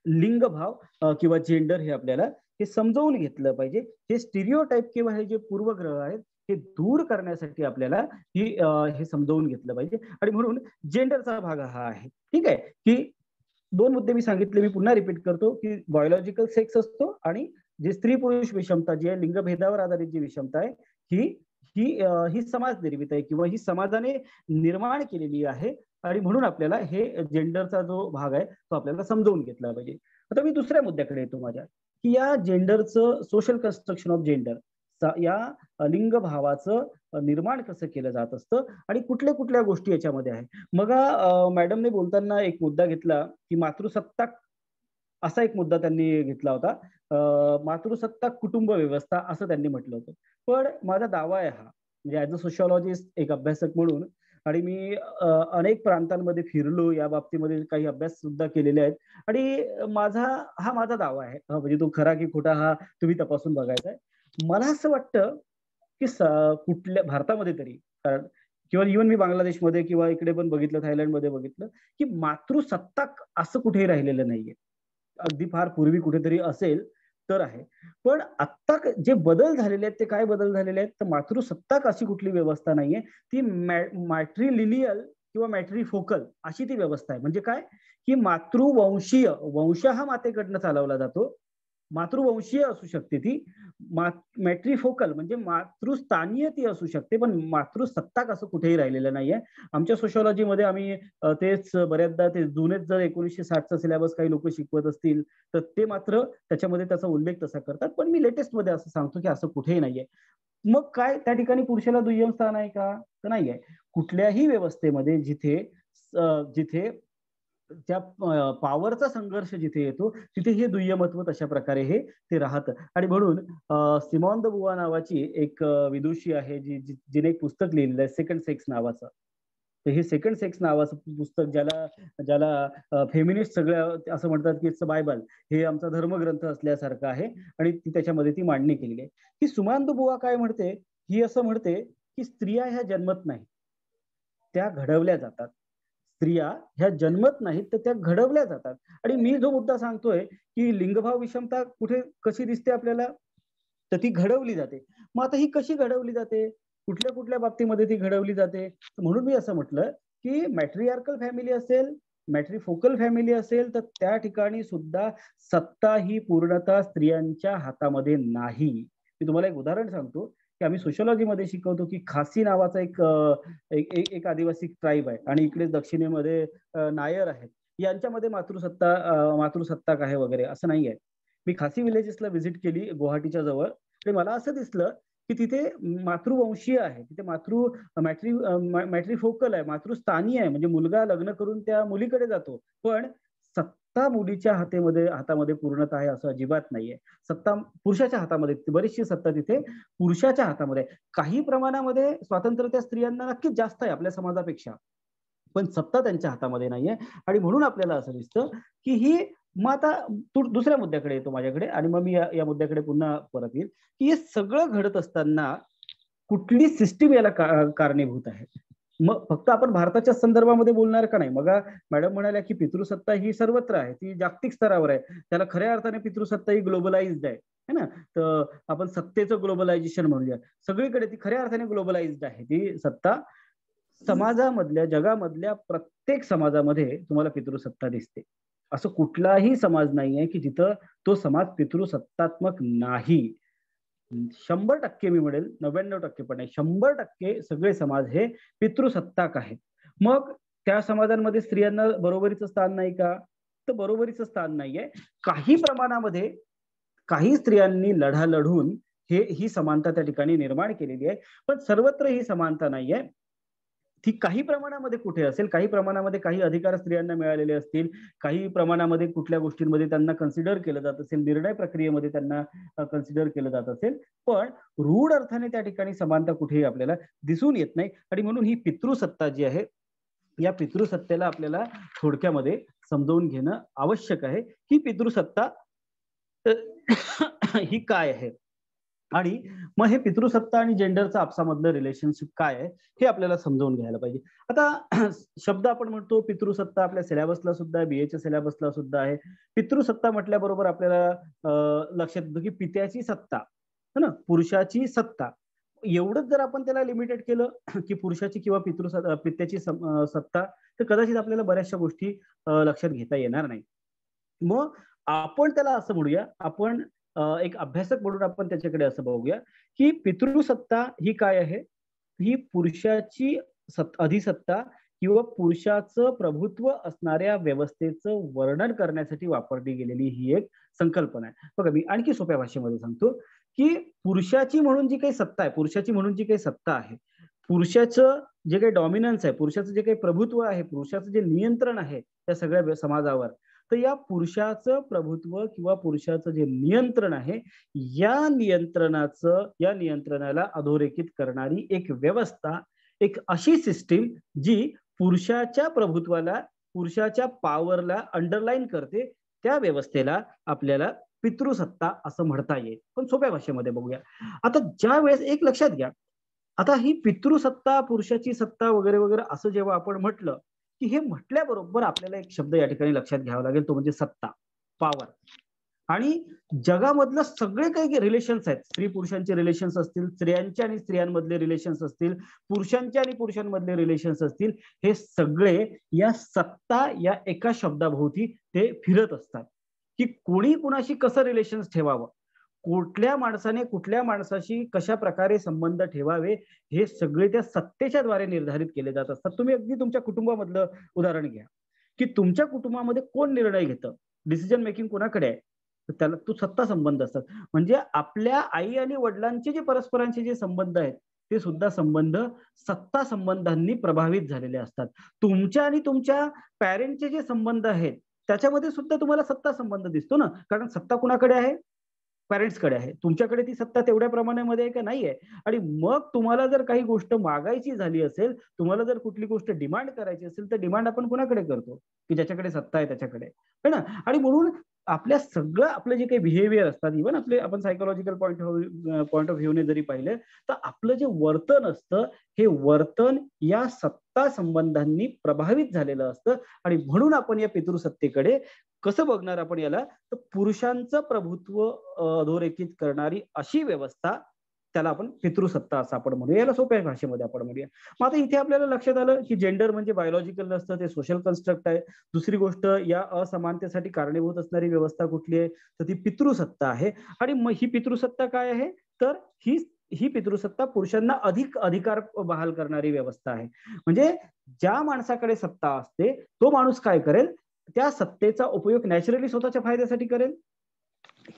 लिंगभाव किंवा जेंडर हे आपल्याला हे समजावून घेतलं पाहिजे. हे स्टिरियोटाईप किंवा हे जे पूर्वग्रह आहेत हे दूर करण्यासाठी आपल्याला हे समजावून घेतलं पाहिजे. आणि म्हणून जेंडरचा भाग हा आहे. ठीक आहे, की 2 मुद्दे मी सांगितले, मी पुन्हा रिपीट करतो की बायोलॉजिकल सेक्स असतो आणि जे स्त्री पुरुष विषमता जी आहे, लिंगभेदावर आधारित जी विषमता आहे, ही समाज निर्मित आहे किंवा ही समाजाने निर्माण केलेली आहे आणि म्हणून आपल्याला हे जेंडरचा जो भाग आहे तो आपल्याला समजवून घेतला पाहिजे. आता मी दुसऱ्या मुद्द्याकडे येतो माझ्या, की या जेंडरचं सोशल कन्स्ट्रक्शन ऑफ जेंडर, या लिंग भावाचं निर्माण कसं केलं जात असतं आणि कुठल्या कुठल्या गोष्टी याच्यामध्ये आहे. मग मॅडमने बोलताना एक मुद्दा घेतला की मातृसत्ताक, असा एक मुद्दा त्यांनी घेतला होता. मातृसत्ताक कुटुंब व्यवस्था असं त्यांनी म्हटलं होतं. पण माझा दावा आहे हा, म्हणजे ऍज अ सोशिओलॉजिस्ट, एक अभ्यासक म्हणून, आणि मी अनेक प्रांतांमध्ये फिरलो, या बाबतीमध्ये काही अभ्यास सुद्धा केलेले आहेत आणि माझा दावा आहे, म्हणजे तो खरा की खोटा हा तुम्ही तपासून बघायचा आहे. मला असं वाटतं की कुठल्या भारतामध्ये तरी, कारण किंवा इव्हन मी बांगलादेशमध्ये किंवा इकडे पण बघितलं, थायलंडमध्ये बघितलं, की मातृसत्ताक असं कुठेही राहिलेलं नाहीये. अगदी फार पूर्वी कुठेतरी असेल तर आहे, पण आत्ता जे बदल झालेले आहेत ते काय बदल झालेले आहेत, तर मातृसत्ताक अशी कुठली व्यवस्था नाहीये. ती मॅट्रिलिनियल किंवा मॅट्रिफोकल अशी ती व्यवस्था आहे. म्हणजे काय, की मातृवंशीय, वंश हा मातेकडनं चालवला जातो, मातृवंशीय असू शकते ती, मॅट्रिफोकल म्हणजे मातृस्थानीय ती असू शकते, पण मातृसत्ताक असं कुठेही राहिलेलं नाहीये. आमच्या सोशिओलॉजीमध्ये आम्ही तेच बऱ्याचदा, ते जुनेच जर 1960चा सिलेबस काही लोक शिकवत असतील तर ते मात्र त्याच्यामध्ये त्याचा उल्लेख तसा करतात, पण मी लेटेस्ट मध्ये असं सांगतो की असं कुठेही नाहीये. मग काय त्या ठिकाणी पुरुषाला दुय्यम स्थान आहे का, तर नाहीये. कुठल्याही व्यवस्थेमध्ये जिथे त्या पॉवरचा संघर्ष जिथे येतो तिथे हे दुय्यमत्व तशा प्रकारे ते राहतं. आणि म्हणून सिमॉन द बुआ नावाची एक विदुषी आहे, जिने एक पुस्तक लिहिलेलं आहे सेकंड सेक्स नावाचं. तर हे सेकंड सेक्स नावाचं पुस्तक, ज्याला फेमिनिस्ट सगळ्या असं म्हणतात की इट्स अ बायबल, हे आमचा धर्मग्रंथ असल्यासारखं आहे, आणि त्याच्यामध्ये ती मांडणी केलेली आहे. ही सिमॉन द बुआ काय म्हणते, ही असं म्हणते की स्त्रिया ह्या जन्मत नाही, त्या घडवल्या जातात. स्त्रिया ह्या जन्मत नाहीत, तर त्या घडवल्या जातात. आणि मी जो मुद्दा सांगतोय की लिंगभाव विषमता कुठे कशी दिसते आपल्याला, तर ती घडवली जाते. मग आता ही कशी घडवली जाते, कुठल्या कुठल्या बाबतीमध्ये ती घडवली जाते, म्हणून मी असं म्हटलं की मॅट्रिआर्कल फॅमिली असेल, मॅट्रिफोकल फॅमिली असेल, तर त्या ठिकाणी सुद्धा सत्ता ही पूर्णतः स्त्रियांच्या हातामध्ये नाही. मी तुम्हाला एक उदाहरण सांगतो की आम्ही सोशिओलॉजीमध्ये शिकवतो की खासी नावाचा एक आदिवासी ट्राईब आहे, आणि इकडे दक्षिणेमध्ये नायर आहेत. यांच्यामध्ये मातृसत्ताक आहे वगैरे असं नाही आहे. मी खासी विलेजेसला व्हिजिट केली गुवाहाटीच्या जवळ, आणि मला असं दिसलं की तिथे मातृवंशीय आहे, तिथे मॅट्रिफोकल आहे, मातृस्थानीय आहे, म्हणजे मुलगा लग्न करून त्या मुलीकडे जातो, पण सत्ता मुलीच्या हातामध्ये पूर्णतः आहे असं अजिबात नाहीये. सत्ता पुरुषाच्या हातामध्ये, बरीचशी सत्ता तिथे पुरुषाच्या हातामध्ये. काही प्रमाणामध्ये स्वातंत्र्य त्या स्त्रियांना नक्कीच जास्त आहे आपल्या समाजापेक्षा, पण सत्ता त्यांच्या हातामध्ये नाहीये. आणि म्हणून आपल्याला असं दिसतं की ही, मग आता दुसऱ्या मुद्द्याकडे येतो माझ्याकडे, आणि मग मी या मुद्द्याकडे पुन्हा परत येईल, की हे सगळं घडत असताना कुठली सिस्टीम याला कारणीभूत आहे. मग फक्त आपण भारताच्या संदर्भामध्ये बोलणार का नाही. मग मॅडम म्हणाल्या की पितृसत्ता ही सर्वत्र आहे, ती जागतिक स्तरावर आहे, त्याला खऱ्या अर्थाने पितृसत्ता ही ग्लोबलाइज्ड आहे ना. तर आपण सत्तेचं ग्लोबलायझेशन म्हणूया, सगळीकडे ती खऱ्या अर्थाने ग्लोबलाइज्ड आहे ती सत्ता. समाजामधल्या, जगामधल्या प्रत्येक समाजामध्ये तुम्हाला पितृसत्ता दिसते. असं कुठलाही समाज नाही आहे की जिथं तो समाज पितृसत्तात्मक नाही. 100% मी म्हणेल, 99% पण नाही, 100% सगळे समाज हे पितृसत्ताक आहेत. मग त्या समाजांमध्ये स्त्रियांना बरोबरीचं स्थान नाही का, तर बरोबरीचं स्थान नाहीये. काही प्रमाणामध्ये काही स्त्रियांनी लढा लढून ही समानता त्या ठिकाणी निर्माण केलेली आहे, पण सर्वत्र ही समानता नाहीये. ती काही प्रमाणामध्ये कुठे असेल, काही प्रमाणामध्ये काही अधिकार स्त्रियांना मिळालेले असतील, काही प्रमाणामध्ये कुठल्या गोष्टींमध्ये त्यांना कन्सिडर केलं जात असेल, निर्णय प्रक्रियेमध्ये त्यांना कन्सिडर केलं जात असेल, पण रूढ अर्थाने त्या ठिकाणी समानता कुठेही आपल्याला दिसून येत नाही. आणि म्हणून ही पितृसत्ता जी आहे, या पितृसत्तेला आपल्याला थोडक्यामध्ये समजावून घेणं आवश्यक आहे. ही पितृसत्ता ही काय आहे, आणि मग हे पितृसत्ता आणि जेंडरचं आपसामधलं रिलेशनशिप काय आहे हे आपल्याला समजावून घ्यायला पाहिजे. आता शब्द आपण म्हणतो पितृसत्ता, आपल्या सिलेबसला सुद्धा, बीएच्या सिलेबसला सुद्धा आहे. पितृसत्ता म्हटल्याबरोबर आपल्याला लक्षात येतं की पित्याची सत्ता, है ना, पुरुषाची सत्ता. एवढंच जर आपण त्याला लिमिटेड केलं की पुरुषाची किंवा पित्याची सत्ता, तर कदाचित आपल्याला बऱ्याचशा गोष्टी लक्षात घेता येणार नाही. मग आपण त्याला असं म्हणूया, आपण एक अभ्यासक म्हणून आपण त्याच्याकडे असं बघूया की पितृसत्ता ही काय आहे. ही पुरुषाची अधिसत्ता किंवा पुरुषाचं प्रभुत्व असणाऱ्या व्यवस्थेचं वर्णन करण्यासाठी वापरली गेलेली ही एक संकल्पना आहे. बघा, मी आणखी सोप्या भाषेमध्ये सांगतो की पुरुषाची म्हणून जी काही सत्ता आहे, पुरुषाची म्हणून जी काही सत्ता आहे, पुरुषाचं जे काही डॉमिनन्स आहे, पुरुषाचं जे काही प्रभुत्व आहे, पुरुषाचं जे नियंत्रण आहे त्या सगळ्या समाजावर, तर या पुरुषाचं प्रभुत्व किंवा पुरुषाचं जे नियंत्रण आहे, या नियंत्रणाला अधोरेखित करणारी एक व्यवस्था, एक अशी सिस्टीम जी पुरुषाच्या प्रभुत्वाला, पुरुषाच्या पॉवरला अंडरलाईन करते, त्या व्यवस्थेला आपल्याला पितृसत्ता असं म्हणता येईल. पण सोप्या भाषेमध्ये बघूया. आता ज्या वेळेस एक लक्षात घ्या, आता ही पितृसत्ता, पुरुषाची सत्ता वगैरे वगैरे असं जेव्हा आपण म्हटलं की हे म्हटल्याबरोबर आपल्याला एक शब्द या ठिकाणी लक्षात घ्यावा लागेल, तो म्हणजे सत्ता, पॉवर. आणि जगामधलं सगळे काही रिलेशन्स आहेत, स्त्री पुरुषांचे रिलेशन्स असतील, स्त्रियांच्या आणि स्त्रियांमधले रिलेशन्स असतील, पुरुषांच्या आणि पुरुषांमधले रिलेशन्स असतील, हे सगळे या सत्ता या एका शब्दाभोवती ते फिरत असतात की कोणी कुणाशी कसं रिलेशन्स ठेवावं, कुठल्या माणसाने कुठल्या माणसाशी कशा प्रकारे संबंध ठेवावे, हे सगळे त्या सत्तेच्या द्वारे निर्धारित केले जात असतात. तुम्ही अगदी तुमच्या कुटुंबामधलं उदाहरण घ्या की तुमच्या कुटुंबामध्ये कोण निर्णय घेतं, डिसिजन मेकिंग कोणाकडे आहे, तर त्याला तो सत्ता संबंध असतात. म्हणजे आपल्या आई आणि वडिलांचे जे परस्परांचे जे संबंध आहेत ते सुद्धा संबंध सत्ता संबंधांनी प्रभावित झालेले असतात. तुमच्या आणि तुमच्या पॅरेंटचे जे संबंध आहेत त्याच्यामध्ये सुद्धा तुम्हाला सत्ता संबंध दिसतो ना, कारण सत्ता कुणाकडे आहे, पॅरेंट्सकडे आहे. तुमच्याकडे ती सत्ता तेवढ्या प्रमाणामध्ये आहे का, नाही आहे. आणि मग तुम्हाला जर काही गोष्ट मागायची झाली असेल, तुम्हाला जर कुठली गोष्ट डिमांड करायची असेल, तर डिमांड आपण कुणाकडे करतो, की ज्याच्याकडे सत्ता आहे त्याच्याकडे, है ना. आणि म्हणून आपल्या सगळं आपलं जे काही बिहेवियर असतात, इव्हन आपले आपण सायकोलॉजिकल पॉइंट ऑफ व्ह्यूने जरी पाहिलं तर आपलं जे वर्तन असतं, हे वर्तन या सत्ता संबंधांनी प्रभावित झालेलं असतं. आणि म्हणून आपण या पितृसत्तेकडे कसं बघणार आपण याला, तर पुरुषांचं प्रभुत्व अधोरेखित करणारी अशी व्यवस्था, त्याला आपण पितृसत्ता असं आपण म्हणूया, याला सोप्या भाषेमध्ये आपण म्हणूया. मग आता इथे आपल्याला लक्षात आलं की जेंडर म्हणजे बायोलॉजिकल नसतं, ते सोशल कन्स्ट्रक्ट आहे. दुसरी गोष्ट, या असमानतेसाठी कारणीभूत असणारी व्यवस्था कुठली आहे, तर ती पितृसत्ता आहे. आणि मग ही पितृसत्ता काय आहे, तर ही पितृसत्ता पुरुषांना अधिक अधिकार बहाल करणारी व्यवस्था आहे. म्हणजे ज्या माणसाकडे सत्ता असते तो माणूस काय करेल, त्या सत्तेचा उपयोग नॅचरली स्वतःच्या फायद्यासाठी करेल.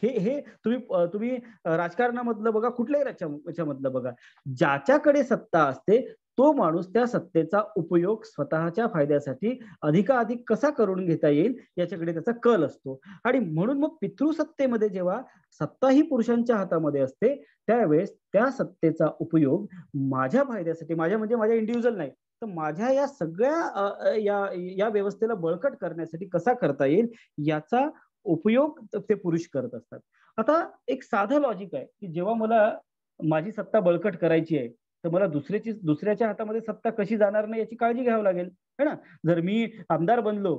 हे तुम्ही राजकारणामधलं बघा, कुठल्याही याच्यामधलं बघा, ज्याच्याकडे सत्ता असते तो माणूस त्या सत्तेचा उपयोग स्वतःच्या फायद्यासाठी अधिकाधिक कसा करून घेता येईल याच्याकडे त्याचा कल असतो. आणि म्हणून मग पितृसत्तेमध्ये जेव्हा सत्ता ही पुरुषांच्या हातामध्ये असते, त्यावेळेस त्या सत्तेचा उपयोग माझ्या फायद्यासाठी, माझ्या म्हणजे माझ्या इंडिव्हिज्युअल नाही, तर माझ्या या सगळ्या या व्यवस्थेला बळकट करण्यासाठी कसा करता येईल याचा उपयोग ते पुरुष करत असतात. आता एक साधं लॉजिक आहे की जेव्हा मला माझी सत्ता बळकट करायची आहे, तर मला दुसऱ्याच्या हातामध्ये सत्ता कशी जाणार नाही याची काळजी घ्यावी लागेल, है ना. जर मी आमदार बनलो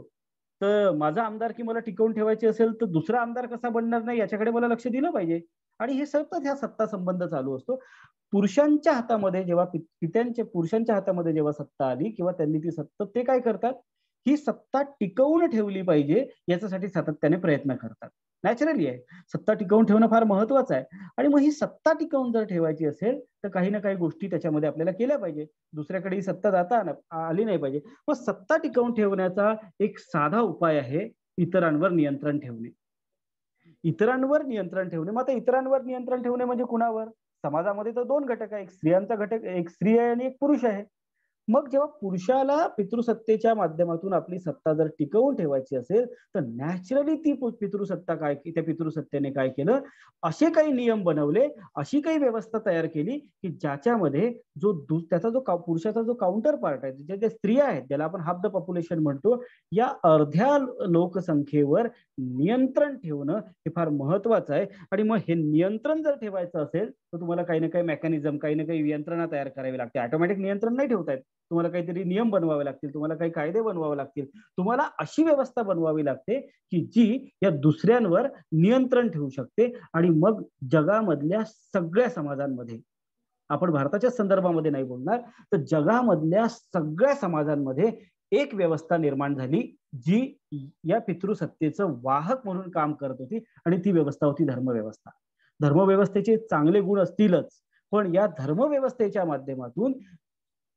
तर माझा आमदारकी मला टिकवून ठेवायची असेल, तर दुसरा आमदार कसा बनणार नाही याच्याकडे मला लक्ष दिलं पाहिजे. आणि हे सतत ह्या सत्ता संबंध चालू असतो. पुरुषांच्या हातामध्ये जेव्हा पुरुषांच्या हातामध्ये जेव्हा सत्ता आली किंवा त्यांनी ती सत्ता, ते काय करतात, ही सत्ता टिकवून ठेवली पाहिजे याच्यासाठी सातत्याने प्रयत्न करतात. नॅचरली आहे, सत्ता टिकवून ठेवणं फार महत्वाचं आहे. आणि मग ही सत्ता टिकवून जर ठेवायची असेल तर काही ना काही गोष्टी त्याच्यामध्ये आपल्याला केल्या पाहिजे. दुसऱ्याकडे ही सत्ता जाता आली नाही पाहिजे. मग सत्ता टिकवून ठेवण्याचा एक साधा उपाय आहे इतरांवर नियंत्रण ठेवणे. इतरांवर नियंत्रण ठेवणे. मग आता इतरांवर नियंत्रण ठेवणे म्हणजे कुणावर, समाजामध्ये तर दोन घटक आहे, एक स्त्रियांचा घटक, एक स्त्री आहे आणि एक पुरुष आहे. मग जेव्हा पुरुषाला पितृसत्तेच्या माध्यमातून आपली सत्ता जर टिकवून ठेवायची असेल, तर नॅचरली ती पितृसत्ता त्या पितृसत्तेने काय केलं, असे काही नियम बनवले, अशी काही व्यवस्था तयार केली की ज्याच्यामध्ये त्याचा जो पुरुषाचा जो काउंटर पार्ट आहे, ज्या स्त्रिया आहेत, ज्याला आपण हाफ द पॉप्युलेशन म्हणतो, या अर्ध्या लोकसंख्येवर नियंत्रण ठेवणं हे फार महत्वाचं आहे. आणि मग हे नियंत्रण जर ठेवायचं असेल तर तुम्हाला काही ना काही मेकॅनिझम, काही ना काही यंत्रणा तयार करावी लागते. ऑटोमॅटिक नियंत्रण नाही ठेवता येत, तुम्हाला काहीतरी नियम बनवावे लागतील, तुम्हाला काही कायदे बनवावे लागतील, तुम्हाला अशी व्यवस्था बनवावी लागते की जी या दुसऱ्यांवर नियंत्रण ठेवू शकते. आणि मग जगामधल्या सगळ्या समाजांमध्ये, आपण भारताच्या संदर्भामध्ये नाही बोलणार, तर जगामधल्या सगळ्या समाजांमध्ये एक व्यवस्था निर्माण झाली जी या पितृसत्तेचं वाहक म्हणून काम करत होती, आणि ती व्यवस्था होती धर्मव्यवस्था. धर्मव्यवस्थेचे चांगले गुण असतीलच, पण या धर्मव्यवस्थेच्या माध्यमातून,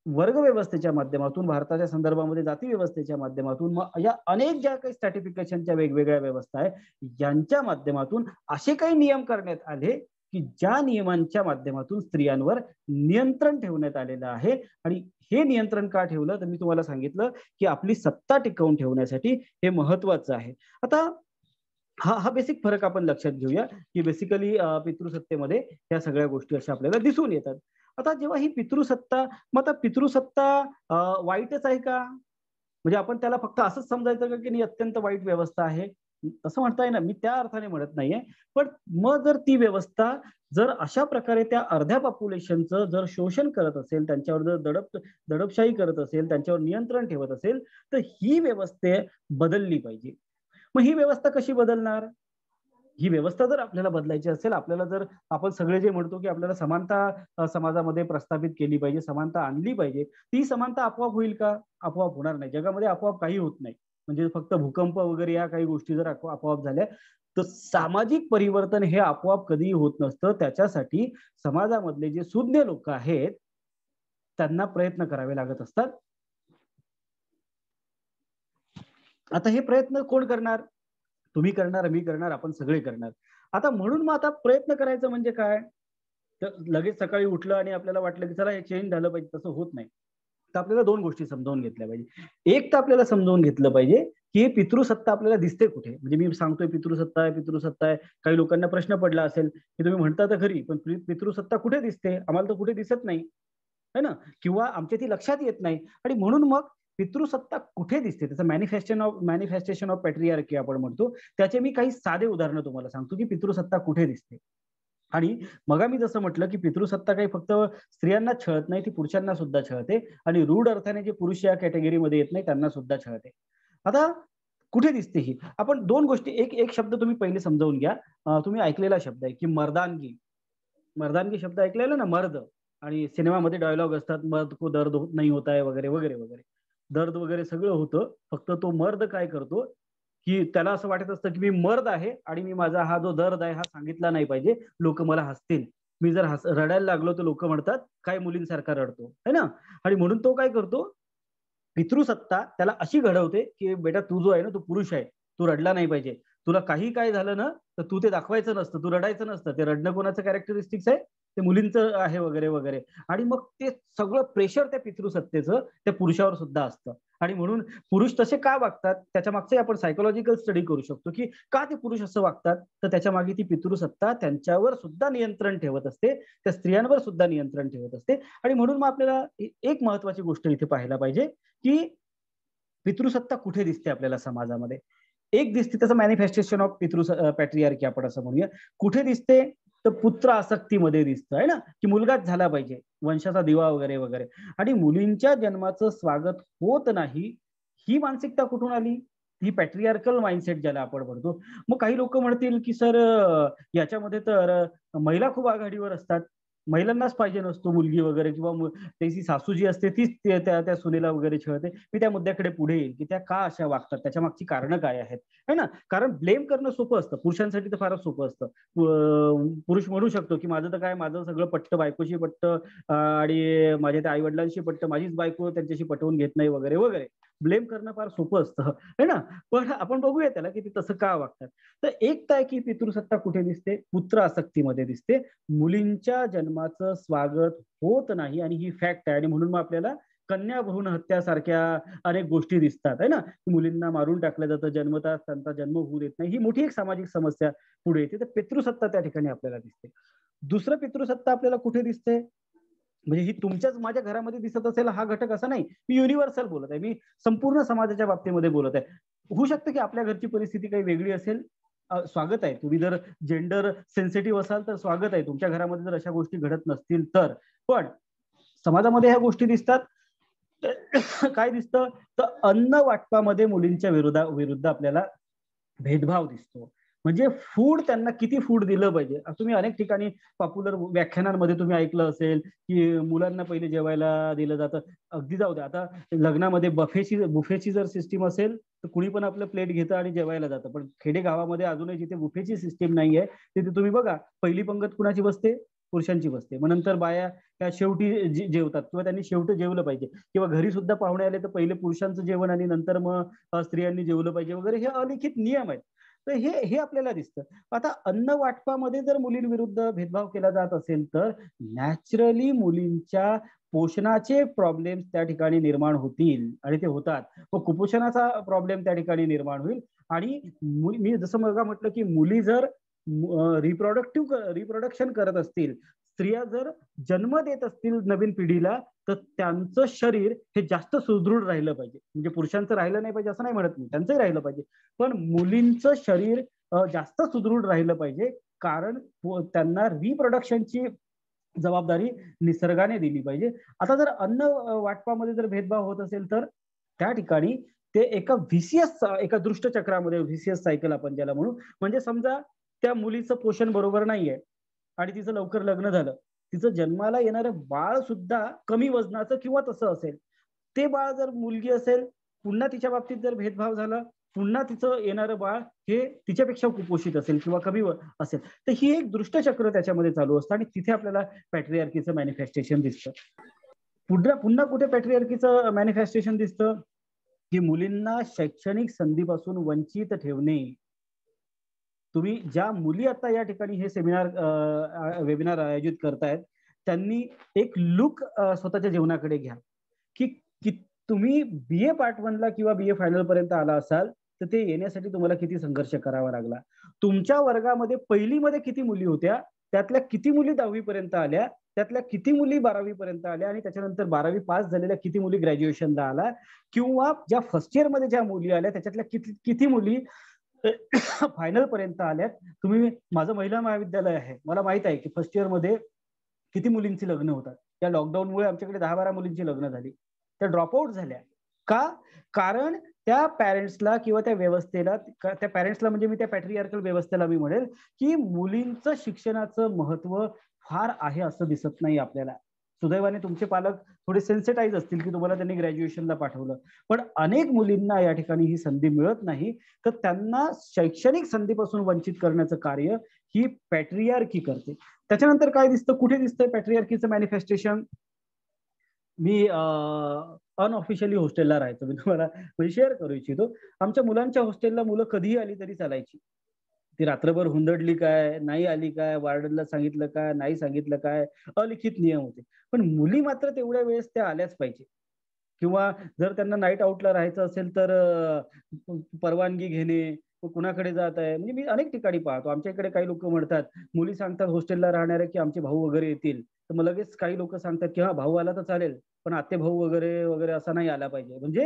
वर्गव्यवस्थेच्या माध्यमातून, भारताच्या संदर्भामध्ये जाती व्यवस्थेच्या माध्यमातून, मग या अनेक ज्या काही स्ट्रॅटिफिकेशनच्या वेगवेगळ्या व्यवस्था आहेत यांच्या माध्यमातून असे काही नियम करण्यात आले की ज्या नियमांच्या माध्यमातून स्त्रियांवर नियंत्रण ठेवण्यात आलेलं आहे. आणि हे नियंत्रण का ठेवलं तर मी तुम्हाला सांगितलं की आपली सत्ता टिकवून ठेवण्यासाठी हे महत्वाचं आहे. आता हा बेसिक फरक आपण लक्षात घेऊया की बेसिकली पितृसत्तेमध्ये या सगळ्या गोष्टी अशा आपल्याला दिसून येतात. आता जेव्हा ही पितृसत्ता, मग आता पितृसत्ता वाईटच आहे का? म्हणजे आपण त्याला फक्त असंच समजायचं का की अत्यंत वाईट व्यवस्था आहे, असं म्हणता येईल ना, मी त्या अर्थाने म्हणत नाहीये. पण मग जर ती व्यवस्था जर अशा प्रकारे त्या अर्ध्या पॉप्युलेशनचं जर शोषण करत असेल, त्यांच्यावर जर दडपशाही करत असेल, त्यांच्यावर नियंत्रण ठेवत असेल, तर ही व्यवस्था बदलली पाहिजे. मग ही व्यवस्था कशी बदलणार? ही व्यवस्था जर आपल्याला बदलायची असेल, आपल्याला जर आपण सगळे जे म्हणतो की आपल्याला समानता समाजामध्ये प्रस्थापित केली पाहिजे, समानता आणली पाहिजे, ती समानता आपोआप होईल का? आपोआप होणार नाही. जगामध्ये आपोआप काही होत नाही. म्हणजे फक्त भूकंप वगैरे या काही गोष्टी जर आपोआप झाल्या तर सामाजिक परिवर्तन हे आपोआप कधीही होत नसतं. त्याच्यासाठी समाजामधले जे सुज्ञ लोक आहेत त्यांना प्रयत्न करावे लागत असतात. आता हे प्रयत्न कोण करणार? तुम्ही करणार, मी करणार, आपण सगळे करणार. आता म्हणून मग आता प्रयत्न करायचं म्हणजे काय? तर लगेच सकाळी उठलं आणि आपल्याला वाटलं की चला हे चेंज झालं पाहिजे, तसं होत नाही. तर आपल्याला दोन गोष्टी समजावून घेतल्या पाहिजे. एक तर आपल्याला समजावून घेतलं पाहिजे की पितृसत्ता आपल्याला दिसते कुठे. म्हणजे मी सांगतोय पितृसत्ता आहे, पितृसत्ता आहे. काही लोकांना प्रश्न पडला असेल की तुम्ही म्हणता तर खरी, पण पितृसत्ता कुठे दिसते? आम्हाला तर कुठे दिसत नाही, है ना? किंवा आमच्या ती लक्षात येत नाही. आणि म्हणून मग पितृसत्ता कुठे दिसते, त्याचं मॅनिफेस्टेशन ऑफ पॅट्रियार्की आपण म्हणतो, त्याचे मी काही साधे उदाहरणं तुम्हाला सांगतो की पितृसत्ता कुठे दिसते. आणि मग मी जसं म्हटलं की पितृसत्ता काही फक्त स्त्रियांना छळत नाही, ती पुरुषांना सुद्धा छळते. आणि रूढ अर्थाने जे पुरुष या कॅटेगरीमध्ये येत नाही त्यांना सुद्धा छळते. आता कुठे दिसते ही? आपण दोन गोष्टी, एक शब्द तुम्ही पहिले समजावून घ्या. तुम्ही ऐकलेला शब्द आहे की मर्दानगी. मर्दानगी शब्द ऐकलेला ना, मर्द. आणि सिनेमामध्ये डायलॉग असतात, मर्द को दर्द नाही होता है वगैरे वगैरे वगैरे. दर्द वगैरे सगळं होतं, फक्त तो मर्द काय करतो की त्याला असं वाटत असतं की मी मर्द आहे आणि मी माझा हा जो दर्द आहे हा सांगितला नाही पाहिजे, लोक मला हसतील. मी जर रडायला लागलो तर लोक म्हणतात काय मुलींसारखा रडतो, है ना? आणि म्हणून तो काय करतो, पितृसत्ता त्याला अशी घडवते की बेटा तू जो आहे ना, तू पुरुष आहे, तू रडला नाही पाहिजे. तुला काही काय झालं ना तर तू ते दाखवायचं नसतं, तू रडायचं नसतं. ते रडणं कोणाचं कॅरेक्टरिस्टिक्स आहे? ते मुलींचं आहे वगैरे वगैरे. आणि मग ते सगळं प्रेशर त्या पितृसत्तेचं त्या पुरुषावर सुद्धा असतं. आणि म्हणून पुरुष तसे का वागतात त्याच्या मागचे आपण सायकोलॉजिकल स्टडी करू शकतो की का ते पुरुष असं वागतात. तर त्याच्या मागे ती पितृसत्ता त्यांच्यावर सुद्धा नियंत्रण ठेवत असते, त्या स्त्रियांवर सुद्धा नियंत्रण ठेवत असते. आणि म्हणून मग आपल्याला एक महत्वाची गोष्ट इथे पाहायला पाहिजे की पितृसत्ता कुठे दिसते आपल्याला समाजामध्ये. एक दिसते त्याचं मॅनिफेस्टेशन ऑफ पॅट्रियार्की आपण असं म्हणूया. कुठे दिसते? तर पुत्र आसक्तीमध्ये दिसतं, आहे ना, की मुलगाच झाला पाहिजे, वंशाचा दिवा वगैरे वगैरे. आणि मुलींच्या जन्माचं स्वागत होत नाही, ही मानसिकता कुठून आली? ही पॅट्रियार्कल माइंडसेट ज्याला आपण म्हणतो. मग काही लोक म्हणतील की सर याच्यामध्ये तर महिला खूप आघाडीवर असतात, महिलांनाच पाहिजे नसतो मुलगी वगैरे, किंवा त्याची सासू जी असते तीच त्या सुनेला वगैरे छळते. मी त्या मुद्द्याकडे पुढे येईल की त्या का अशा वागतात, त्याच्या मागची कारणं काय आहेत, है ना? कारण ब्लेम करणं सोपं असतं, पुरुषांसाठी तर फारच सोपं असतं. पुरुष म्हणू शकतो की माझं तर काय, माझं सगळं पटतं, बायकोशी पटतं आणि माझ्या त्या आई वडिलांशी पटतं, माझीच बायको त्यांच्याशी पटवून घेत नाही वगैरे वगैरे. ब्लेम करणं फार सोपं असतं, है ना? पण आपण बघूया त्याला की ते तसं का वागतात. तर एक तर की पितृसत्ता कुठे दिसते? पुत्र आसक्तीमध्ये दिसते. मुलींच्या जन्माचं स्वागत होत नाही आणि ही फॅक्ट आहे. आणि म्हणून मग आपल्याला कन्या भ्रूण हत्यासारख्या अनेक गोष्टी दिसतात, है ना? मुलींना मारून टाकलं जातं, जन्मताच त्यांचा जन्म होऊ देत नाही. ही मोठी एक सामाजिक समस्या पुढे येते. तर पितृसत्ता त्या ठिकाणी आपल्याला दिसते. दुसरं पितृसत्ता आपल्याला कुठे दिसते? म्हणजे ही तुमच्याच माझ्या घरामध्ये दिसत असेल हा घटक असा नाही, मी युनिव्हर्सल बोलत आहे, मी संपूर्ण समाजाच्या बाबतीमध्ये बोलत आहे. होऊ शकतं की आपल्या घरची परिस्थिती काही वेगळी असेल, स्वागत आहे. तुम्ही जर जेंडर सेन्सिटिव्ह असाल तर स्वागत आहे. तुमच्या घरामध्ये जर अशा गोष्टी घडत नसतील तर. पण समाजामध्ये ह्या गोष्टी दिसतात. काय दिसतं? तर अन्न वाटपामध्ये मुलींच्या विरुद्ध आपल्याला भेदभाव दिसतो. म्हणजे फूड त्यांना किती फूड दिलं पाहिजे. तुम्ही अनेक ठिकाणी पॉप्युलर व्याख्यानांमध्ये तुम्ही ऐकलं असेल की मुलांना पहिले जेवायला दिलं जातं. अगदी जाऊ द्या, आता लग्नामध्ये बुफेची जर सिस्टीम असेल तर कुणी पण आपलं प्लेट घेतं आणि जेवायला जातं. पण खेडेगावामध्ये अजूनही जिथे बुफेची सिस्टीम नाहीये तिथे तुम्ही बघा, पहिली पंगत कुणाची बसते? पुरुषांची बसते. मग नंतर बाया त्या शेवटी जेवतात किंवा त्यांनी शेवटी जेवलं पाहिजे, किंवा घरी सुद्धा पाहुणे आले तर पहिले पुरुषांचं जेवण आणि नंतर मग स्त्रियांनी जेवलं पाहिजे वगैरे, हे अलिखित नियम आहेत. तर हे आपल्याला दिसतं. आता अन्न वाटपामध्ये जर मुलींविरुद्ध भेदभाव केला जात असेल तर नॅचरली मुलींच्या पोषणाचे प्रॉब्लेम त्या ठिकाणी निर्माण होतील आणि ते होतात. व कुपोषणाचा प्रॉब्लेम त्या ठिकाणी निर्माण होईल. आणि मी जसं मग म्हटलं की मुली जर रिप्रोडक्शन करत असतील, स्त्रिया जर जन्म देत असतील नवीन पिढीला, तर त्यांचं शरीर हे जास्त सुदृढ राहिलं पाहिजे. म्हणजे पुरुषांचं राहिलं नाही पाहिजे असं नाही म्हणत मी, त्यांचंही राहिलं पाहिजे, पण मुलींचं शरीर जास्त सुदृढ राहिलं पाहिजे. कारण त्यांना रिप्रोडक्शनची जबाबदारी निसर्गाने दिली पाहिजे. आता जर अन्न वाटपामध्ये जर भेदभाव होत असेल तर त्या ठिकाणी ते एका दृष्ट चक्रामध्ये, व्हीसीएस सायकल आपण ज्याला म्हणू, म्हणजे समजा त्या मुलीचं पोषण बरोबर नाहीये आणि तिचं लवकर लग्न झालं, तिचं जन्माला येणारं बाळ सुद्धा कमी वजनाचं किंवा तसं असेल, ते बाळ जर मुलगी असेल, पुन्हा तिच्या बाबतीत जर भेदभाव झाला, पुन्हा तिचं येणारं बाळ हे तिच्यापेक्षा कुपोषित असेल किंवा कमी असेल, तर ही एक दृष्टचक्र त्याच्यामध्ये चालू असतं आणि तिथे आपल्याला पॅट्रियार्कीचं मॅनिफेस्टेशन दिसतं. पुन्हा कुठे पॅट्रियार्कीचं मॅनिफेस्टेशन दिसतं की मुलींना शैक्षणिक संधीपासून वंचित ठेवणे. तुम्ही ज्या मुली आता या ठिकाणी हे वेबिनार आयोजित करतायत, त्यांनी एक लुक स्वतःच्या जीवनाकडे घ्या की तुम्ही BA पार्ट 1 ला किंवा BA फायनल पर्यंत आला असाल तर ते येण्यासाठी तुम्हाला किती संघर्ष करावा लागला. तुमच्या वर्गामध्ये पहिलीमध्ये किती मुली होत्या, त्यातल्या किती मुली 10वी पर्यंत आल्या, त्यातल्या किती मुली 12वी पर्यंत आल्या आणि त्याच्यानंतर 12वी पास झालेल्या किती मुली ग्रॅज्युएशनला आला, किंवा ज्या फर्स्ट इयर मध्ये ज्या मुली आल्या त्याच्यातल्या किती मुली फायनल पर्यंत आल्यात. तुम्ही, माझं महिला महाविद्यालय आहे, मला माहित आहे की फर्स्ट इयर मध्ये किती मुलींची लग्न होतात. त्या लॉकडाऊनमुळे आमच्याकडे 10-12 मुलींची लग्न झाली, त्या ड्रॉपआउट झाल्या. का? कारण त्या पॅरेंट्सला किंवा त्या व्यवस्थेला, त्या पॅरेंट्सला म्हणजे मी त्या पॅट्रियार्कल व्यवस्थेला मी म्हणेल की मुलींचं शिक्षणाचं महत्व फार आहे असं दिसत नाही आपल्याला. सुदैवाने तुमचे पालक थोडे सेन्सिटाईज असतील की तुम्हाला त्यांनी ग्रॅज्युएशनला पाठवलं, पण अनेक मुलींना या ठिकाणी ही संधी मिळत नाही. तर त्यांना शैक्षणिक संधीपासून वंचित करण्याचं कार्य ही पॅट्रियार्की करते. त्याच्यानंतर काय दिसतं, कुठे दिसतंय पॅट्रियार्कीचं मॅनिफेस्टेशन? मी अनऑफिशियली हॉस्टेलला राहायचो, मी तुम्हाला म्हणजे शेअर करू इच्छितो. आमच्या मुलांच्या हॉस्टेलला मुलं कधीही आली तरी चालायची. ती रात्रभर हुंदडली काय, नाही आली काय, वार्डनला सांगितलं काय, नाही सांगितलं काय, अलिखित नियम होते. पण मुली मात्र तेवढ्या वेळेस त्या आल्याच पाहिजे. किंवा जर त्यांना नाईट आउटला राहायचं असेल तर परवानगी घेणे, कुणाकडे जात आहे. म्हणजे मी अनेक ठिकाणी पाहतो, आमच्या इकडे काही लोक म्हणतात, मुली सांगतात हॉस्टेलला राहणारे की आमचे भाऊ वगैरे येतील, तर मग लगेच काही लोक सांगतात की हा भाऊ आला तर चालेल पण आते भाऊ वगैरे वगैरे असा नाही आला पाहिजे. म्हणजे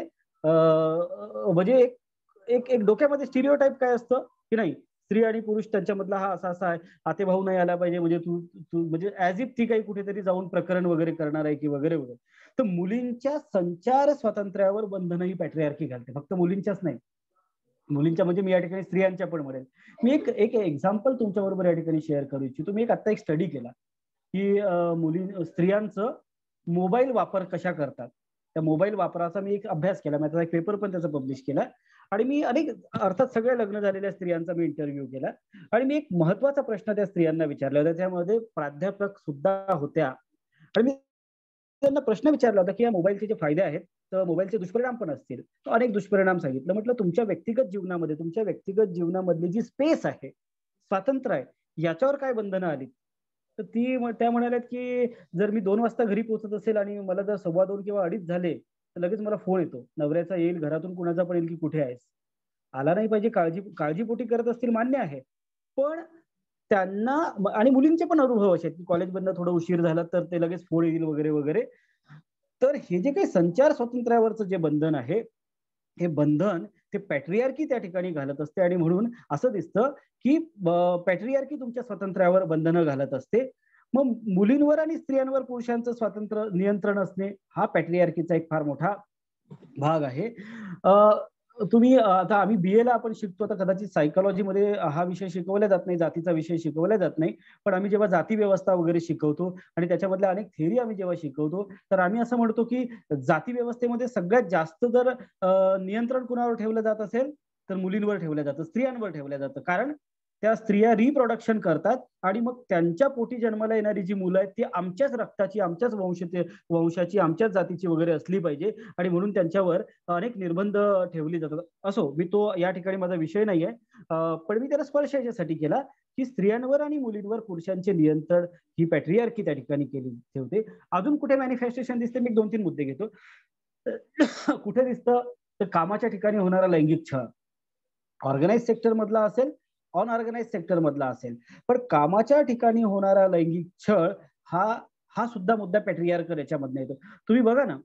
एक डोक्यामध्ये स्टिरियोटाईप काय असतं की नाही, स्त्री आणि पुरुष त्यांच्यामधला हा असा आहे, आते भाऊ नाही आला पाहिजे म्हणजे तू म्हणजे ऍज इफ ती काही कुठेतरी जाऊन प्रकरण वगैरे करणार आहे की वगैरे वगैरे. तर मुलींच्या संचार स्वातंत्र्यावर बंधनं ही पॅट्रियार्की घालते, फक्त मुलींच्याच नाही, मुलींच्या म्हणजे मी या ठिकाणी स्त्रियांच्या पण म्हणेल. मी एक एक्झाम्पल तुमच्या बरोबर या ठिकाणी शेअर करू इच्छितो. मी आता एक स्टडी केला की स्त्रियांचं मोबाईल वापर कशा करतात, त्या मोबाईल वापराचा मी एक अभ्यास केला, मी आता एक पेपर पण त्याचा पब्लिश केला. आणि मी अनेक, अर्थात सगळ्या लग्न झालेल्या स्त्रियांचा मी इंटरव्ह्यू केला आणि मी एक महत्वाचा प्रश्न त्या स्त्रियांना विचारला होता, त्यामध्ये प्राध्यापक सुद्धा होत्या. आणि मी त्यांना प्रश्न विचारला होता की या मोबाईलचे जे फायदे आहेत तर मोबाईलचे दुष्परिणाम पण असतील. तो अनेक दुष्परिणाम सांगितलं. म्हटलं तुमच्या व्यक्तिगत जीवनामध्ये, तुमच्या व्यक्तिगत जीवनामधली जी स्पेस आहे, स्वातंत्र्य आहे, याच्यावर काय बंधनं आली? तर त्या म्हणाल्यात की जर मी 2 वाजता घरी पोहोचत असेल आणि मला जर 2:15 किंवा 2:30 झाले तर लगेच मला फोन येतो, नवऱ्याचा येईल, घरातून कुणाचा पण येईल की कुठे आहेस. आला नाही पाहिजे, काळजीपोटी करत असतील, मान्य आहे. पण त्यांना, आणि मुलींचे पण अनुभव असे आहेत की कॉलेजमधनं थोडं उशीर झाला तर ते लगेच फोन येईल वगैरे वगैरे. तर हे जे काही संचार स्वातंत्र्यावरचं जे बंधन आहे, हे बंधन ते पॅट्रियार्की त्या ठिकाणी घालत असते. आणि म्हणून असं दिसतं की पॅट्रियार्की तुमच्या स्वातंत्र्यावर बंधनं घालत असते. मग मुलींवर आणि स्त्रियांवर पुरुषांचं स्वातंत्र्य नियंत्रण असणे हा पॅट्रियार्कीचा एक फार मोठा भाग आहे. तुम्ही आता आम्ही BA ला आपण शिकतो, आता कदाचित सायकोलॉजीमध्ये हा विषय शिकवला जात नाही, जातीचा विषय शिकवला जात नाही, पण आम्ही जेव्हा जाती व्यवस्था वगैरे शिकवतो आणि त्याच्यामधल्या अनेक थेअरी आम्ही जेव्हा शिकवतो, तर आम्ही असं म्हणतो की जाती व्यवस्थेमध्ये सगळ्यात जास्त जर नियंत्रण कुणावर ठेवलं जात असेल तर मुलींवर ठेवलं जातं, स्त्रियांवर ठेवलं जातं. कारण त्या स्त्रिया रिप्रोडक्शन करतात आणि मग त्यांच्या पोटी जन्माला येणारी जी मुलं आहेत ती आमच्याच रक्ताची, आमच्याच वंशाची, आमच्याच जातीची वगैरे असली पाहिजे आणि म्हणून त्यांच्यावर अनेक निर्बंध ठेवली जातात. असो, मी तो या ठिकाणी माझा विषय नाहीये, पण मी त्याला स्पर्श याच्यासाठी केला की स्त्रियांवर आणि मुलींवर पुरुषांचे नियंत्रण ही पॅट्रियार्की त्या ठिकाणी केली ठेवते. अजून कुठे मॅनिफेस्टेशन दिसते? मी 2-3 मुद्दे घेतो. कुठे दिसतं तर कामाच्या ठिकाणी होणारा लैंगिक छळ, ऑर्गनाइज सेक्टर मधला असेल, अनऑर्गनाइज सेक्टर मधला असेल, पण कामाच्या ठिकाणी होणारा लैंगिक छळ हा सुद्धा मुद्दा पॅट्रियार्कल याच्यामधनं येतो. तुम्ही बघा ना,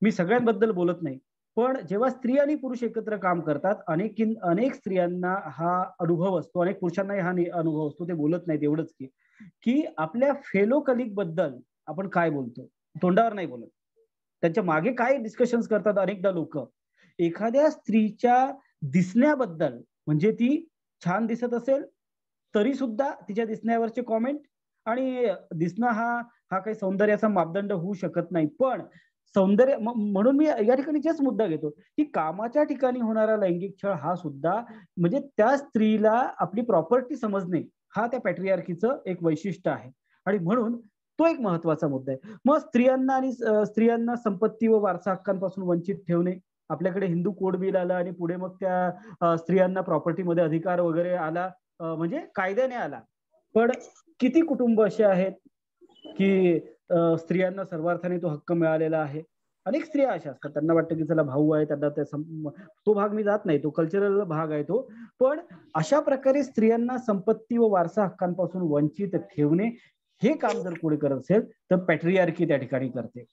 मी सगळ्यांबद्दल बोलत नाही, पण जेव्हा स्त्री आणि पुरुष एकत्र काम करतात, अनेक स्त्रियांना हा अनुभव असतो, अनेक पुरुषांनाही हा अनुभव असतो, ते बोलत नाहीत. एवढंच की आपल्या फेलो कलिग बद्दल आपण काय बोलतो, तोंडावर नाही बोलत, त्यांच्या मागे काय डिस्कशन्स करतात अनेकदा लोक. एखाद्या स्त्रीच्या दिसण्याबद्दल, म्हणजे ती छान दिसत असेल तरी सुद्धा तिच्या दिसण्यावरचे कॉमेंट, आणि दिसणं हा काही सौंदर्याचा मापदंड होऊ शकत नाही, पण सौंदर्य म्हणून मी या ठिकाणी जेच मुद्दा घेतो की कामाच्या ठिकाणी होणारा लैंगिक छळ हा सुद्धा म्हणजे त्या स्त्रीला आपली प्रॉपर्टी समजणे हा त्या पॅट्रियार्कीचं एक वैशिष्ट्य आहे आणि म्हणून तो एक महत्वाचा मुद्दा आहे. मग स्त्रियांना संपत्ती व वारसा हक्कांपासून वंचित ठेवणे, आपल्याकडे हिंदू कोड बिल आला आणि पुढे मग त्या स्त्रियांना प्रॉपर्टीमध्ये अधिकार वगैरे आला, म्हणजे कायद्याने आला. पण किती कुटुंब असे आहेत की स्त्रियांना सर्वार्थाने तो हक्क मिळालेला आहे? अनेक स्त्रिया अशा असतात, त्यांना वाटतं की चला भाऊ आहे, त्यांना तो भाग मी जात नाही, तो कल्चरल भाग आहे तो. पण अशा प्रकारे स्त्रियांना संपत्ती व वारसा हक्कांपासून वंचित ठेवणे हे काम जर कोणी करत असेल तर पॅट्रियार्की त्या ठिकाणी करते.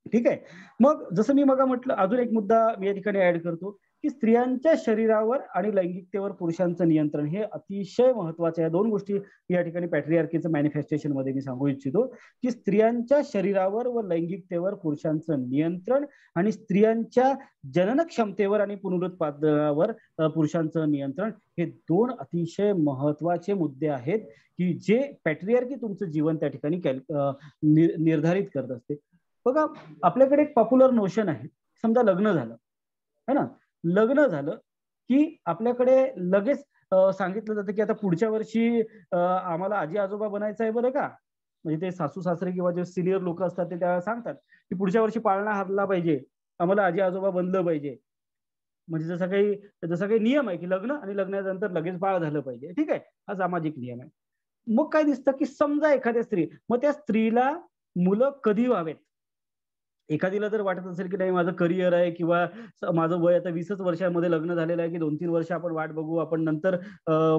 ठीक आहे. मग जसं मी मग म्हटलं, अजून एक मुद्दा मी या ठिकाणी ऍड करतो की स्त्रियांच्या शरीरावर आणि लैंगिकतेवर पुरुषांचं नियंत्रण हे अतिशय महत्वाचं आहे. 2 गोष्टी या ठिकाणी पॅट्रियार्कीचं मॅनिफेस्टेशन मध्ये मी सांगू इच्छितो की स्त्रियांच्या शरीरावर व लैंगिकतेवर पुरुषांचं नियंत्रण आणि स्त्रियांच्या जनन क्षमतेवर आणि पुनरुत्पादनावर पुरुषांचं नियंत्रण, हे 2 अतिशय महत्वाचे मुद्दे आहेत की जे पॅट्रियार्की तुमचं जीवन त्या ठिकाणी निर्धारित करत असते. बघा, आपल्याकडे एक पॉप्युलर नोशन आहे, समजा लग्न झालं है ना, लग्न झालं की आपल्याकडे लगेच सांगितलं जातं की आता पुढच्या वर्षी आम्हाला आजी आजोबा बनायचं आहे बरं का. म्हणजे ते सासू सासरे किंवा जे सिनियर लोक असतात ते त्या सांगतात की पुढच्या वर्षी पाळणा हरला पाहिजे, आम्हाला आजी आजोबा बनलं पाहिजे. म्हणजे जसा काही नियम आहे की लग्न आणि लग्नानंतर लगेच बाळ झालं पाहिजे. ठीक आहे, हा सामाजिक नियम आहे. मग काय दिसतं की समजा एखाद्या स्त्री, मग त्या स्त्रीला मुलं कधी व्हावेत, एखादीला जर वाटत असेल की नाही माझं करिअर आहे किंवा माझं वय आता 20च वर्षांमध्ये लग्न झालेलं आहे की 2-3 वर्ष आपण वाट बघू, आपण नंतर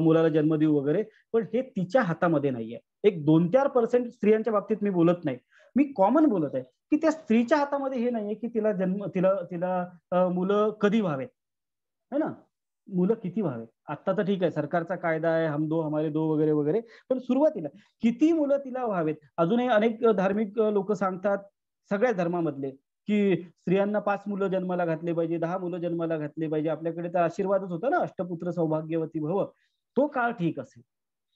मुलाला जन्म देऊ वगैरे, पण हे तिच्या हातामध्ये नाहीये. एक 2-4% स्त्रियांच्या बाबतीत मी बोलत नाही, मी कॉमन बोलत आहे की त्या स्त्रीच्या हातामध्ये हे नाहीये की तिला मुलं कधी व्हावेत, है ना, मुलं किती व्हावेत. आता तर ठीक आहे, सरकारचा कायदा आहे, हम दो हमारे दो वगैरे वगैरे, पण सुरुवातीला किती मुलं तिला व्हावेत. अजूनही अनेक धार्मिक लोक सांगतात, सगळ्या धर्मामधले, की स्त्रियांना 5 मुलं जन्माला घातले पाहिजे, 10 मुलं जन्माला घातले पाहिजे. आपल्याकडे तर आशीर्वादच होता ना, अष्टपुत्र सौभाग्यवती भव. तो काळ ठीक असेल,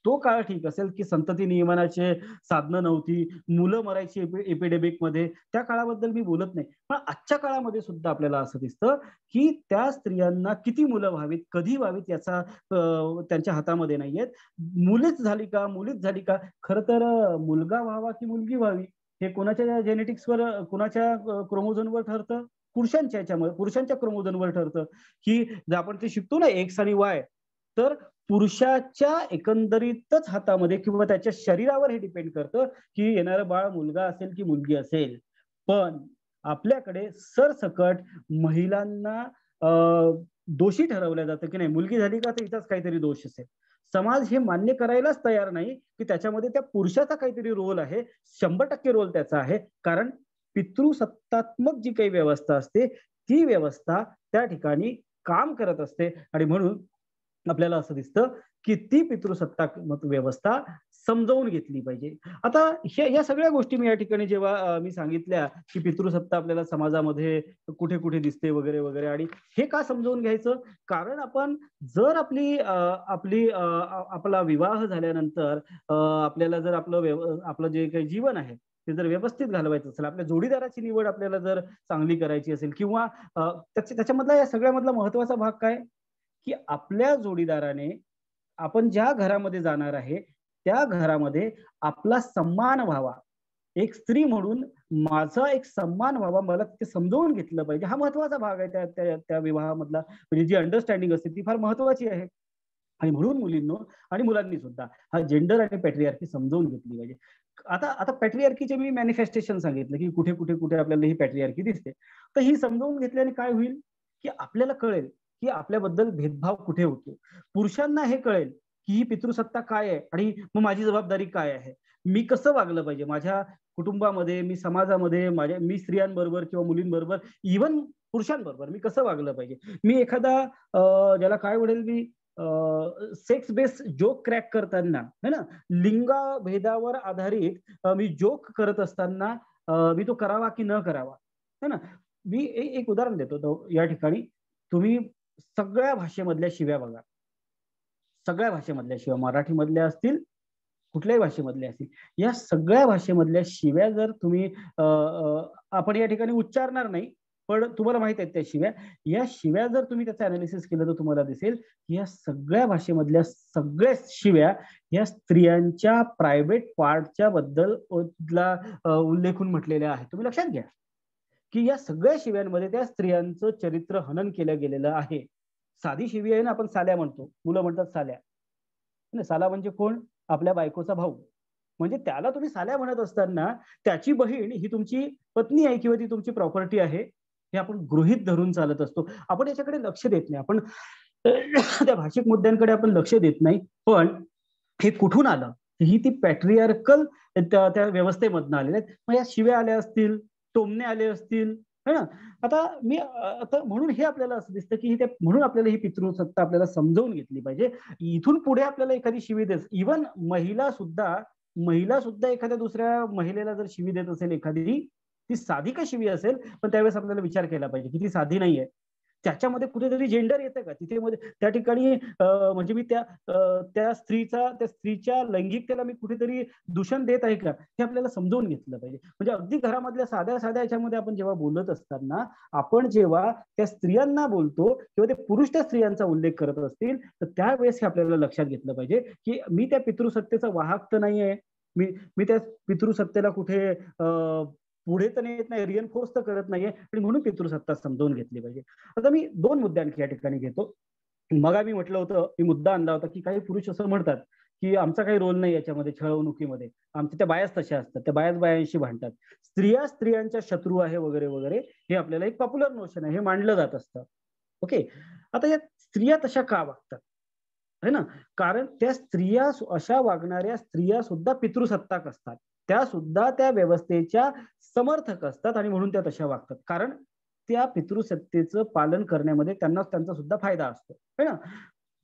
तो काळ ठीक असेल की संतती नियमनाचे साधनं नव्हती, मुलं मरायची एपिडेमिक मध्ये, त्या काळाबद्दल मी बोलत नाही. पण आजच्या काळामध्ये सुद्धा आपल्याला असं दिसतं की त्या स्त्रियांना किती मुलं व्हावीत, कधी व्हावीत याचा त्यांच्या हातामध्ये नाहीयेत. मुलीच झाली का, मुलीच झाली का, खरं तर मुलगा व्हावा की मुलगी व्हावी हे कोणाच्या जेनेटिक्सवर, कोणाच्या क्रोमोझोमवर ठरतं? पुरुषांच्या याच्यामध्ये, पुरुषांच्या क्रोमोझोमवर ठरतं. की जर आपण ते शिकतो ना एक्स आणि वाय, तर पुरुषाच्या एकंदरीतच हातामध्ये किंवा त्याच्या शरीरावर हे डिपेंड करतं की येणारं बाळ मुलगा असेल की मुलगी असेल. पण आपल्याकडे सरसकट महिलांना दोषी ठरवलं जातं की नाही, मुलगी झाली का तर इथंच काहीतरी दोष असेल. समाज हे मान्य करायलाच तयार नाही की त्याच्यामध्ये त्या पुरुषाचा काहीतरी रोल आहे, 100% रोल त्याचा आहे. कारण पितृसत्तात्मक जी काही व्यवस्था असते ती व्यवस्था त्या ठिकाणी काम करत असते आणि म्हणून आपल्याला असं दिसतं की ती पितृसत्ताक व्यवस्था समजावून घेतली पाहिजे. आता या सगळ्या गोष्टी मी या ठिकाणी जेव्हा मी सांगितल्या की पितृसत्ता आपल्याला समाजामध्ये कुठे कुठे दिसते वगैरे वगैरे, आणि हे का समजावून घ्यायचं, कारण आपण जर आपला विवाह झाल्यानंतर आपल्याला जर आपलं जे काही जीवन आहे ते जर व्यवस्थित घालवायचं असेल, आपल्या जोडीदाराची निवड आपल्याला जर चांगली करायची असेल, किंवा त्याच्यामधला या सगळ्यामधला महत्वाचा भाग काय की आपल्या जोडीदाराने आपण ज्या घरामध्ये जाणार आहे त्या घरामध्ये आपला सन्मान व्हावा, एक स्त्री म्हणून माझा एक सन्मान व्हावा, मला ते समजावून घेतलं पाहिजे. हा महत्वाचा भाग आहे त्या विवाहामधला. म्हणजे जी अंडरस्टँडिंग असते ती फार महत्वाची आहे. आणि म्हणून मुलींनो आणि मुलांनी सुद्धा हा जेंडर आणि पॅट्रियार्की समजावून घेतली पाहिजे. आता पॅट्रियार्कीचे मी मॅनिफेस्टेशन सांगितलं की कुठे कुठे कुठे आपल्याला ही पॅट्रियार्की दिसते. तर ही समजावून घेतल्याने काय होईल की आपल्याला कळेल की आपल्याबद्दल भेदभाव कुठे होतो. पुरुषांना हे कळेल की ही पितृसत्ता काय आहे आणि मग माझी जबाबदारी काय आहे, मी कसं वागलं पाहिजे माझ्या कुटुंबामध्ये, मी समाजामध्ये, मी स्त्रियांबरोबर किंवा मुलींबरोबर, इव्हन पुरुषांबरोबर मी कसं वागलं पाहिजे. मी एखादा ज्याला काय म्हणेल मी सेक्स बेस्ड जोक क्रॅक करताना है ना, लिंगभेदावर आधारित मी जोक करत असताना मी तो करावा की न करावा है ना. मी एक उदाहरण देतो या ठिकाणी. तुम्ही सगळ्या भाषेमधल्या शिव्या बघा, सगळ्या भाषेमधल्या शिव्या, मराठीमधल्या असतील कुठल्याही भाषेमधल्या असतील, या सगळ्या भाषेमधल्या शिव्या जर तुम्ही आपण या ठिकाणी उच्चारणार नाही पण तुम्हाला माहित आहेत त्या शिव्या, या शिव्या जर तुम्ही त्याचं अनालिसिस केलं तर तुम्हाला दिसेल की या सगळ्या भाषेमधल्या सगळ्या शिव्या या स्त्रियांच्या प्रायव्हेट पार्टच्या बद्दल उल्लेखून म्हटलेल्या आहेत. तुम्ही लक्षात घ्या की या सगळ्या शिव्यांमध्ये त्या स्त्रियांचं चरित्र हनन केलं गेलेलं आहे. साधी शिवी आहे ना, आपण साल्या म्हणतो, मुलं म्हणतात साल्या. साला म्हणजे कोण, आपल्या बायकोचा भाऊ. म्हणजे त्याला तुम्ही साल्या म्हणत असताना त्याची बहीण ही तुमची पत्नी आहे किंवा ती तुमची प्रॉपर्टी आहे हे आपण गृहीत धरून चालत असतो. आपण याच्याकडे लक्ष देत नाही, आपण त्या भाषिक मुद्द्यांकडे आपण लक्ष देत नाही. पण हे कुठून आलं, ही ती पॅट्रियार्कल त्या व्यवस्थेमधनं आलेल्या आहेत. मग या शिव्या आल्या असतील, टोमणे आले असतील है ना. आता म्हणून हे आपल्याला असं दिसतं की म्हणून आपल्याला ही पितृसत्ता आपल्याला समजावून घेतली पाहिजे. इथून पुढे आपल्याला एखादी शिवी देत, इव्हन महिला सुद्धा एखाद्या दुसऱ्या महिलेला जर शिवी देत असेल एखादी, ती साधी का शिवी असेल पण त्यावेळेस आपल्याला विचार केला पाहिजे की ती साधी नाहीये, त्याच्यामध्ये कुठेतरी जेंडर येतं का तिथे मध्ये, त्या ठिकाणी म्हणजे मी त्या स्त्रीच्या लैंगिकतेला मी कुठेतरी दूषण देत आहे का, हे आपल्याला समजावून घेतलं पाहिजे. म्हणजे अगदी घरामधल्या साध्या याच्यामध्ये आपण जेव्हा बोलत असताना, आपण जेव्हा त्या स्त्रियांना बोलतो किंवा ते पुरुष त्या स्त्रियांचा उल्लेख करत असतील तर त्यावेळेस हे आपल्याला लक्षात घेतलं पाहिजे की मी त्या पितृसत्तेचा वाहक तर नाहीये, मी त्या पितृसत्तेला कुठे पुढे तर येत नाही, रिएनफोर्स तर करत नाहीये, आणि म्हणून पितृसत्ता समजावून घेतली पाहिजे. आता मी 2 मुद्दे आणखी या ठिकाणी घेतो. मग मी म्हटलं होतं, मी मुद्दा आणला होता की काही पुरुष असं म्हणतात की आमचा काही रोल नाही याच्यामध्ये, छळवणुकीमध्ये, आमच्या त्या बायाच तशा असतात, त्या बायांशी भांडतात, स्त्रियांच्या शत्रू आहे वगैरे वगैरे, हे आपल्याला एक पॉप्युलर नोशन आहे, हे मांडलं जात असतं. ओके, आता या स्त्रिया तशा का वागतात है ना, कारण त्या स्त्रिया, अशा वागणाऱ्या स्त्रिया सुद्धा पितृसत्ताक असतात, त्या सुद्धा त्या व्यवस्थेच्या समर्थक असतात आणि म्हणून त्या तशा वागतात, कारण त्या पितृसत्तेचं पालन करण्यामध्ये त्यांचा सुद्धा फायदा असतो है ना.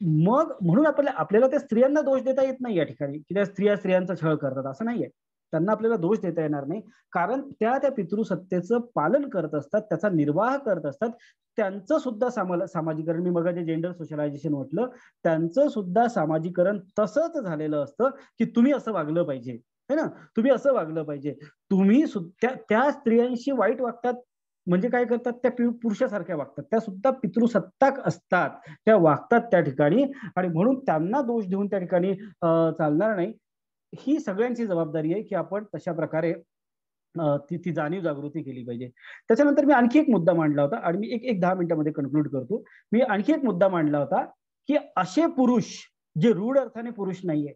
मग म्हणून आपल्याला त्या स्त्रियांना दोष देता येत नाही या ठिकाणी की त्या स्त्रियांचा छळ करतात, असं नाहीये. त्यांना आपल्याला दोष देता येणार नाही, कारण त्या पितृसत्तेचं पालन करत असतात, त्याचा निर्वाह करत असतात, त्यांचं सुद्धा सामाजिकरण, मी मग जे जेंडर सोशलायझेशन म्हटलं, त्यांचं सुद्धा सामाजिकरण तसंच झालेलं असतं की तुम्ही असं वागलं पाहिजे है ना, तुम्ही असं वागलं पाहिजे. तुम्ही त्या स्त्रियांशी वाईट वागतात म्हणजे काय करतात, त्या पुरुषासारख्या वागतात, त्या सुद्धा पितृसत्ताक असतात, त्या वागतात त्या ठिकाणी, आणि म्हणून त्यांना दोष देऊन त्या ठिकाणी चालणार नाही. ही सगळ्यांची जबाबदारी आहे की आपण तशा प्रकारे ती जाणीव जागृती केली पाहिजे. त्याच्यानंतर मी आणखी एक मुद्दा मांडला होता, आणि मी एक 10 मिनिटांमध्ये कन्क्लूड करतो. मी आणखी एक मुद्दा मांडला होता की असे पुरुष जे रूढ अर्थाने पुरुष नाहीये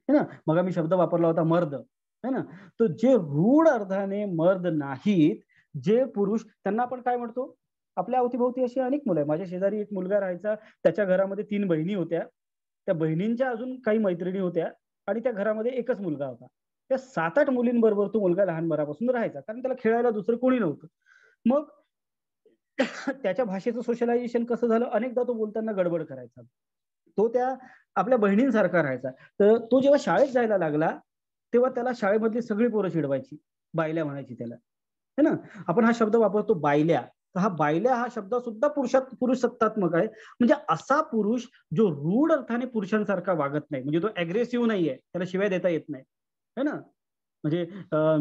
है ना, मग मी शब्द वापरला होता मर्द है ना, तर जे रूढ अर्थाने मर्द नाहीत, जे पुरुष, त्यांना आपण काय म्हणतो, आपल्या अवतीभोवती अशी अनेक मुलं आहे. माझ्या शेजारी एक मुलगा राहायचा, त्याच्या घरामध्ये 3 बहिणी होत्या, त्या बहिणींच्या अजून काही मैत्रिणी होत्या, आणि त्या घरामध्ये एकच मुलगा होता. त्या 7-8 मुलींबरोबर तो मुलगा लहानपणापासून राहायचा, कारण त्याला खेळायला दुसरं कोणी नव्हतं. मग त्याच्या भाषेचं सोशलायझेशन कसं झालं, अनेकदा तो बोलताना गडबड करायचा, तो त्या आपल्या बहिणींसारखा राहायचा. तर तो जेव्हा शाळेत जायला लागला तेव्हा त्याला शाळेमधली सगळी पोरं चिडवायची, बायल्या म्हणायची त्याला, है ना. आपण हा शब्द वापरतो बायल्या, तर हा बायल्या हा शब्द सुद्धा पुरुष सत्तात्मक आहे. म्हणजे असा पुरुष जो रूढ अर्थाने पुरुषांसारखा वागत नाही, म्हणजे तो अग्रेसिव्ह नाहीये, त्याला शिवाय देता येत नाही, है ना. म्हणजे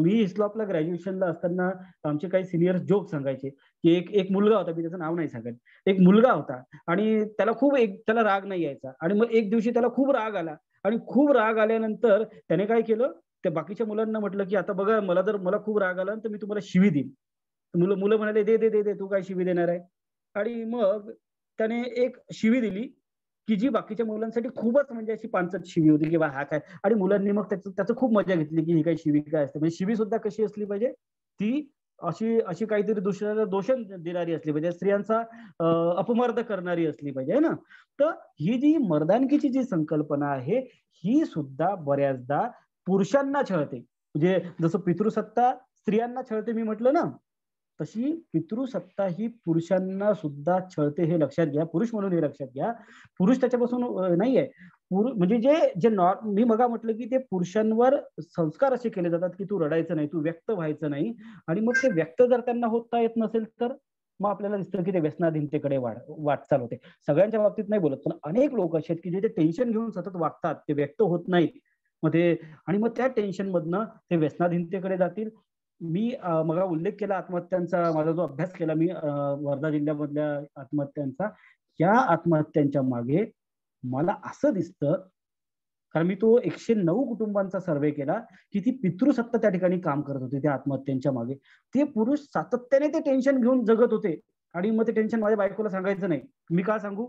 मी हिस्लॉपला ग्रॅज्युएशनला असताना आमचे काही सिनियर्स जोक सांगायचे की एक मुलगा होता, मी त्याचं नाव नाही सांगत, एक मुलगा होता आणि त्याला राग नाही यायचा, आणि मग एक दिवशी त्याला खूप राग आला, आणि खूप राग आल्यानंतर त्याने काय केलं, त्या बाकीच्या मुलांना म्हटलं की आता बघा, मला खूप राग आला तर मी तुम्हाला शिवी देईन. मुलं म्हणाले दे दे दे दे, तू काय शिवी देणार आहे. आणि मग त्याने एक शिवी दिली की जी बाकीच्या मुलांसाठी खूपच म्हणजे अशी पांचट शिवी होती की बा हा काय, आणि मुलांनी मग त्याचं खूप मजा घेतली की ही काय शिवी काय असते. म्हणजे शिवी सुद्धा कशी असली पाहिजे, ती अशी अशी काहीतरी दुसऱ्याला दोषण देणारी असली पाहिजे, स्त्रियांचा अपमर्द करणारी असली पाहिजे, है ना. तर ही जी मर्दानकीची जी संकल्पना आहे ही सुद्धा बऱ्याचदा पुरुषांना छळते. म्हणजे जसं पितृसत्ता स्त्रियांना छळते मी म्हटलं ना, तशी पितृसत्ता ही पुरुषांना सुद्धा छळते, हे लक्षात घ्या. पुरुष म्हणून हे लक्षात घ्या, पुरुष त्याच्यापासून नाहीये. म्हणजे जे मी मगा म्हटलं की ते पुरुषांवर संस्कार असे केले जातात की तू रडायचं नाही, तू व्यक्त व्हायचं नाही, आणि मग ते व्यक्त जर त्यांना होता येत नसेल तर मग आपल्याला दिसतं की ते व्यसनाधीनतेकडे वाटचाल होते. सगळ्यांच्या बाबतीत नाही बोलत, पण अनेक लोक असे आहेत की जे टेन्शन घेऊन सतत वागतात, ते व्यक्त होत नाहीत मग ते, आणि मग त्या टेन्शन मधनं ते व्यसनाधीनतेकडे जातील. मी मग उल्लेख केला आत्महत्यांचा, माझा जो अभ्यास केला मी वर्धा जिल्ह्यामधल्या आत्महत्यांचा, या आत्महत्यांच्या मागे मला असं दिसतं, कारण मी तो 109 कुटुंबांचा सर्वे केला की ती पितृसत्ता त्या ठिकाणी काम करत होती त्या आत्महत्यांच्या मागे. ते पुरुष सातत्याने ते टेन्शन घेऊन जगत होते, आणि मग ते टेन्शन माझ्या बायकोला सांगायचं नाही. मी का सांगू,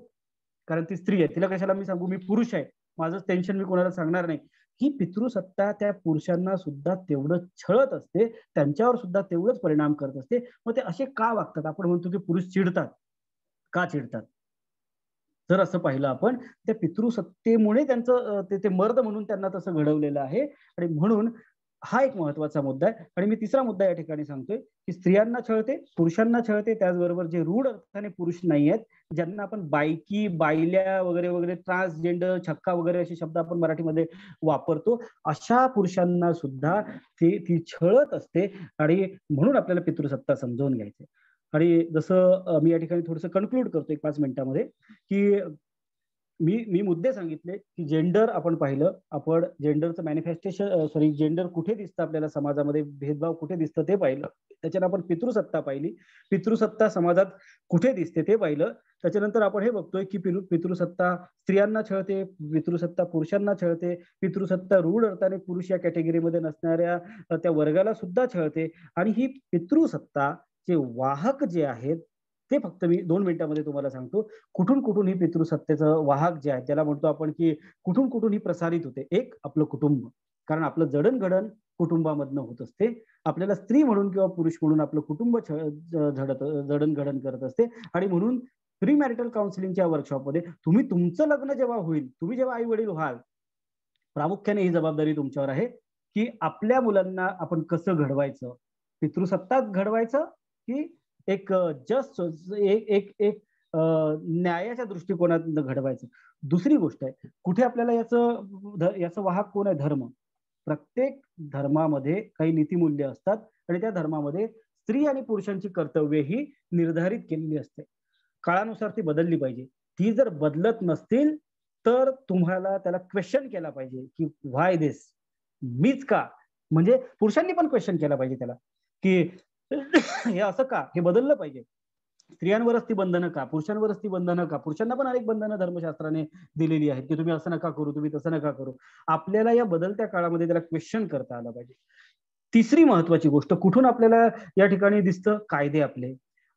कारण ती स्त्री आहे, तिला कशाला मी सांगू, मी पुरुष आहे, माझं टेन्शन मी कोणाला सांगणार नाही. ही पितृसत्ता त्या पुरुषांना सुद्धा तेवढं छळत असते, त्यांच्यावर सुद्धा तेवढंच परिणाम करत असते. मग ते असे का वागतात, आपण म्हणतो की पुरुष चिडतात, का चिडतात, जर असं पाहिलं आपण त्या पितृसत्तेमुळे त्यांचं ते मर्द म्हणून त्यांना तसं घडवलेलं आहे. आणि म्हणून हा एक महत्वाचा मुद्दा आहे. आणि मी तिसरा मुद्दा या ठिकाणी सांगतोय की स्त्रियांना छळते, पुरुषांना छळते, त्याचबरोबर जे रूढ अर्थाने पुरुष नाही आहेत, ज्यांना आपण बायकी, बायल्या वगैरे वगैरे, ट्रान्सजेंडर, छक्का वगैरे असे शब्द आपण मराठीमध्ये वापरतो, अशा पुरुषांना सुद्धा ती छळत असते. आणि म्हणून आपल्याला पितृसत्ता समजावून घ्यायचे. आणि जसं मी या ठिकाणी थोडंसं कन्क्लूड करतो 1-5 मिनिटांमध्ये, की मी मुद्दे सांगितले की जेंडर आपण पाहिलं, आपण जेंडरचं मॅनिफेस्टेशन, जेंडर कुठे दिसतं आपल्याला समाजामध्ये, भेदभाव कुठे दिसतं ते पाहिलं. त्याच्यानंतर आपण पितृसत्ता पाहिली, पितृसत्ता समाजात कुठे दिसते ते पाहिलं. त्याच्यानंतर आपण हे बघतोय की पितृसत्ता स्त्रियांना छळते, पितृसत्ता पुरुषांना छळते, पितृसत्ता रूढ अर्थाने पुरुष या कॅटेगरीमध्ये नसणाऱ्या त्या वर्गाला सुद्धा छळते. आणि ही पितृसत्ता चे वाहक जे आहेत ते फक्त मी 2 मिनिटांमध्ये तुम्हाला सांगतो, कुठून कुठून ही पितृसत्तेचं वाहक जे आहे त्याला म्हणतो आपण की कुठून कुठून ही प्रसारित होते. एक, आपलं कुटुंब, कारण आपलं जडणघडण कुटुंबामधनं होत असते. आपल्याला स्त्री म्हणून किंवा पुरुष म्हणून आपलं कुटुंब जडणघडण करत असते. आणि म्हणून प्री मॅरिटल काउन्सिलिंगच्या वर्कशॉपमध्ये तुम्ही तुमचं लग्न जेव्हा होईल, तुम्ही जेव्हा आई वडील व्हाल, प्रामुख्याने ही जबाबदारी तुमच्यावर आहे की आपल्या मुलांना आपण कसं घडवायचं, पितृसत्ताच घडवायचं की एक जस्ट एक एक न्यायाच्या दृष्टिकोनातून घडवायचं. दुसरी गोष्ट आहे, कुठे आपल्याला याचं वाहक कोण आहे, धर्म. प्रत्येक धर्मामध्ये काही नीतिमूल्य असतात, आणि त्या धर्मामध्ये स्त्री आणि पुरुषांची कर्तव्य ही निर्धारित केलेली असते. काळानुसार ती बदलली पाहिजे. ती जर बदलत नसतील तर तुम्हाला त्याला क्वेश्चन केला पाहिजे की व्हाय दिस, मीच का. म्हणजे पुरुषांनी पण क्वेश्चन केला पाहिजे त्याला की हे असं का, हे बदललं पाहिजे. स्त्रियांवरच ती बंधनं का, पुरुषांवरच ती बंधनं का. पुरुषांना पण अनेक बंधनं धर्मशास्त्राने दिलेली आहेत की तुम्ही असं नका करू, तुम्ही तसं नका करू. आपल्याला या बदलत्या काळामध्ये त्याला क्वेश्चन करता आलं पाहिजे. तिसरी महत्वाची गोष्ट कुठून आपल्याला या ठिकाणी दिसतं, कायदे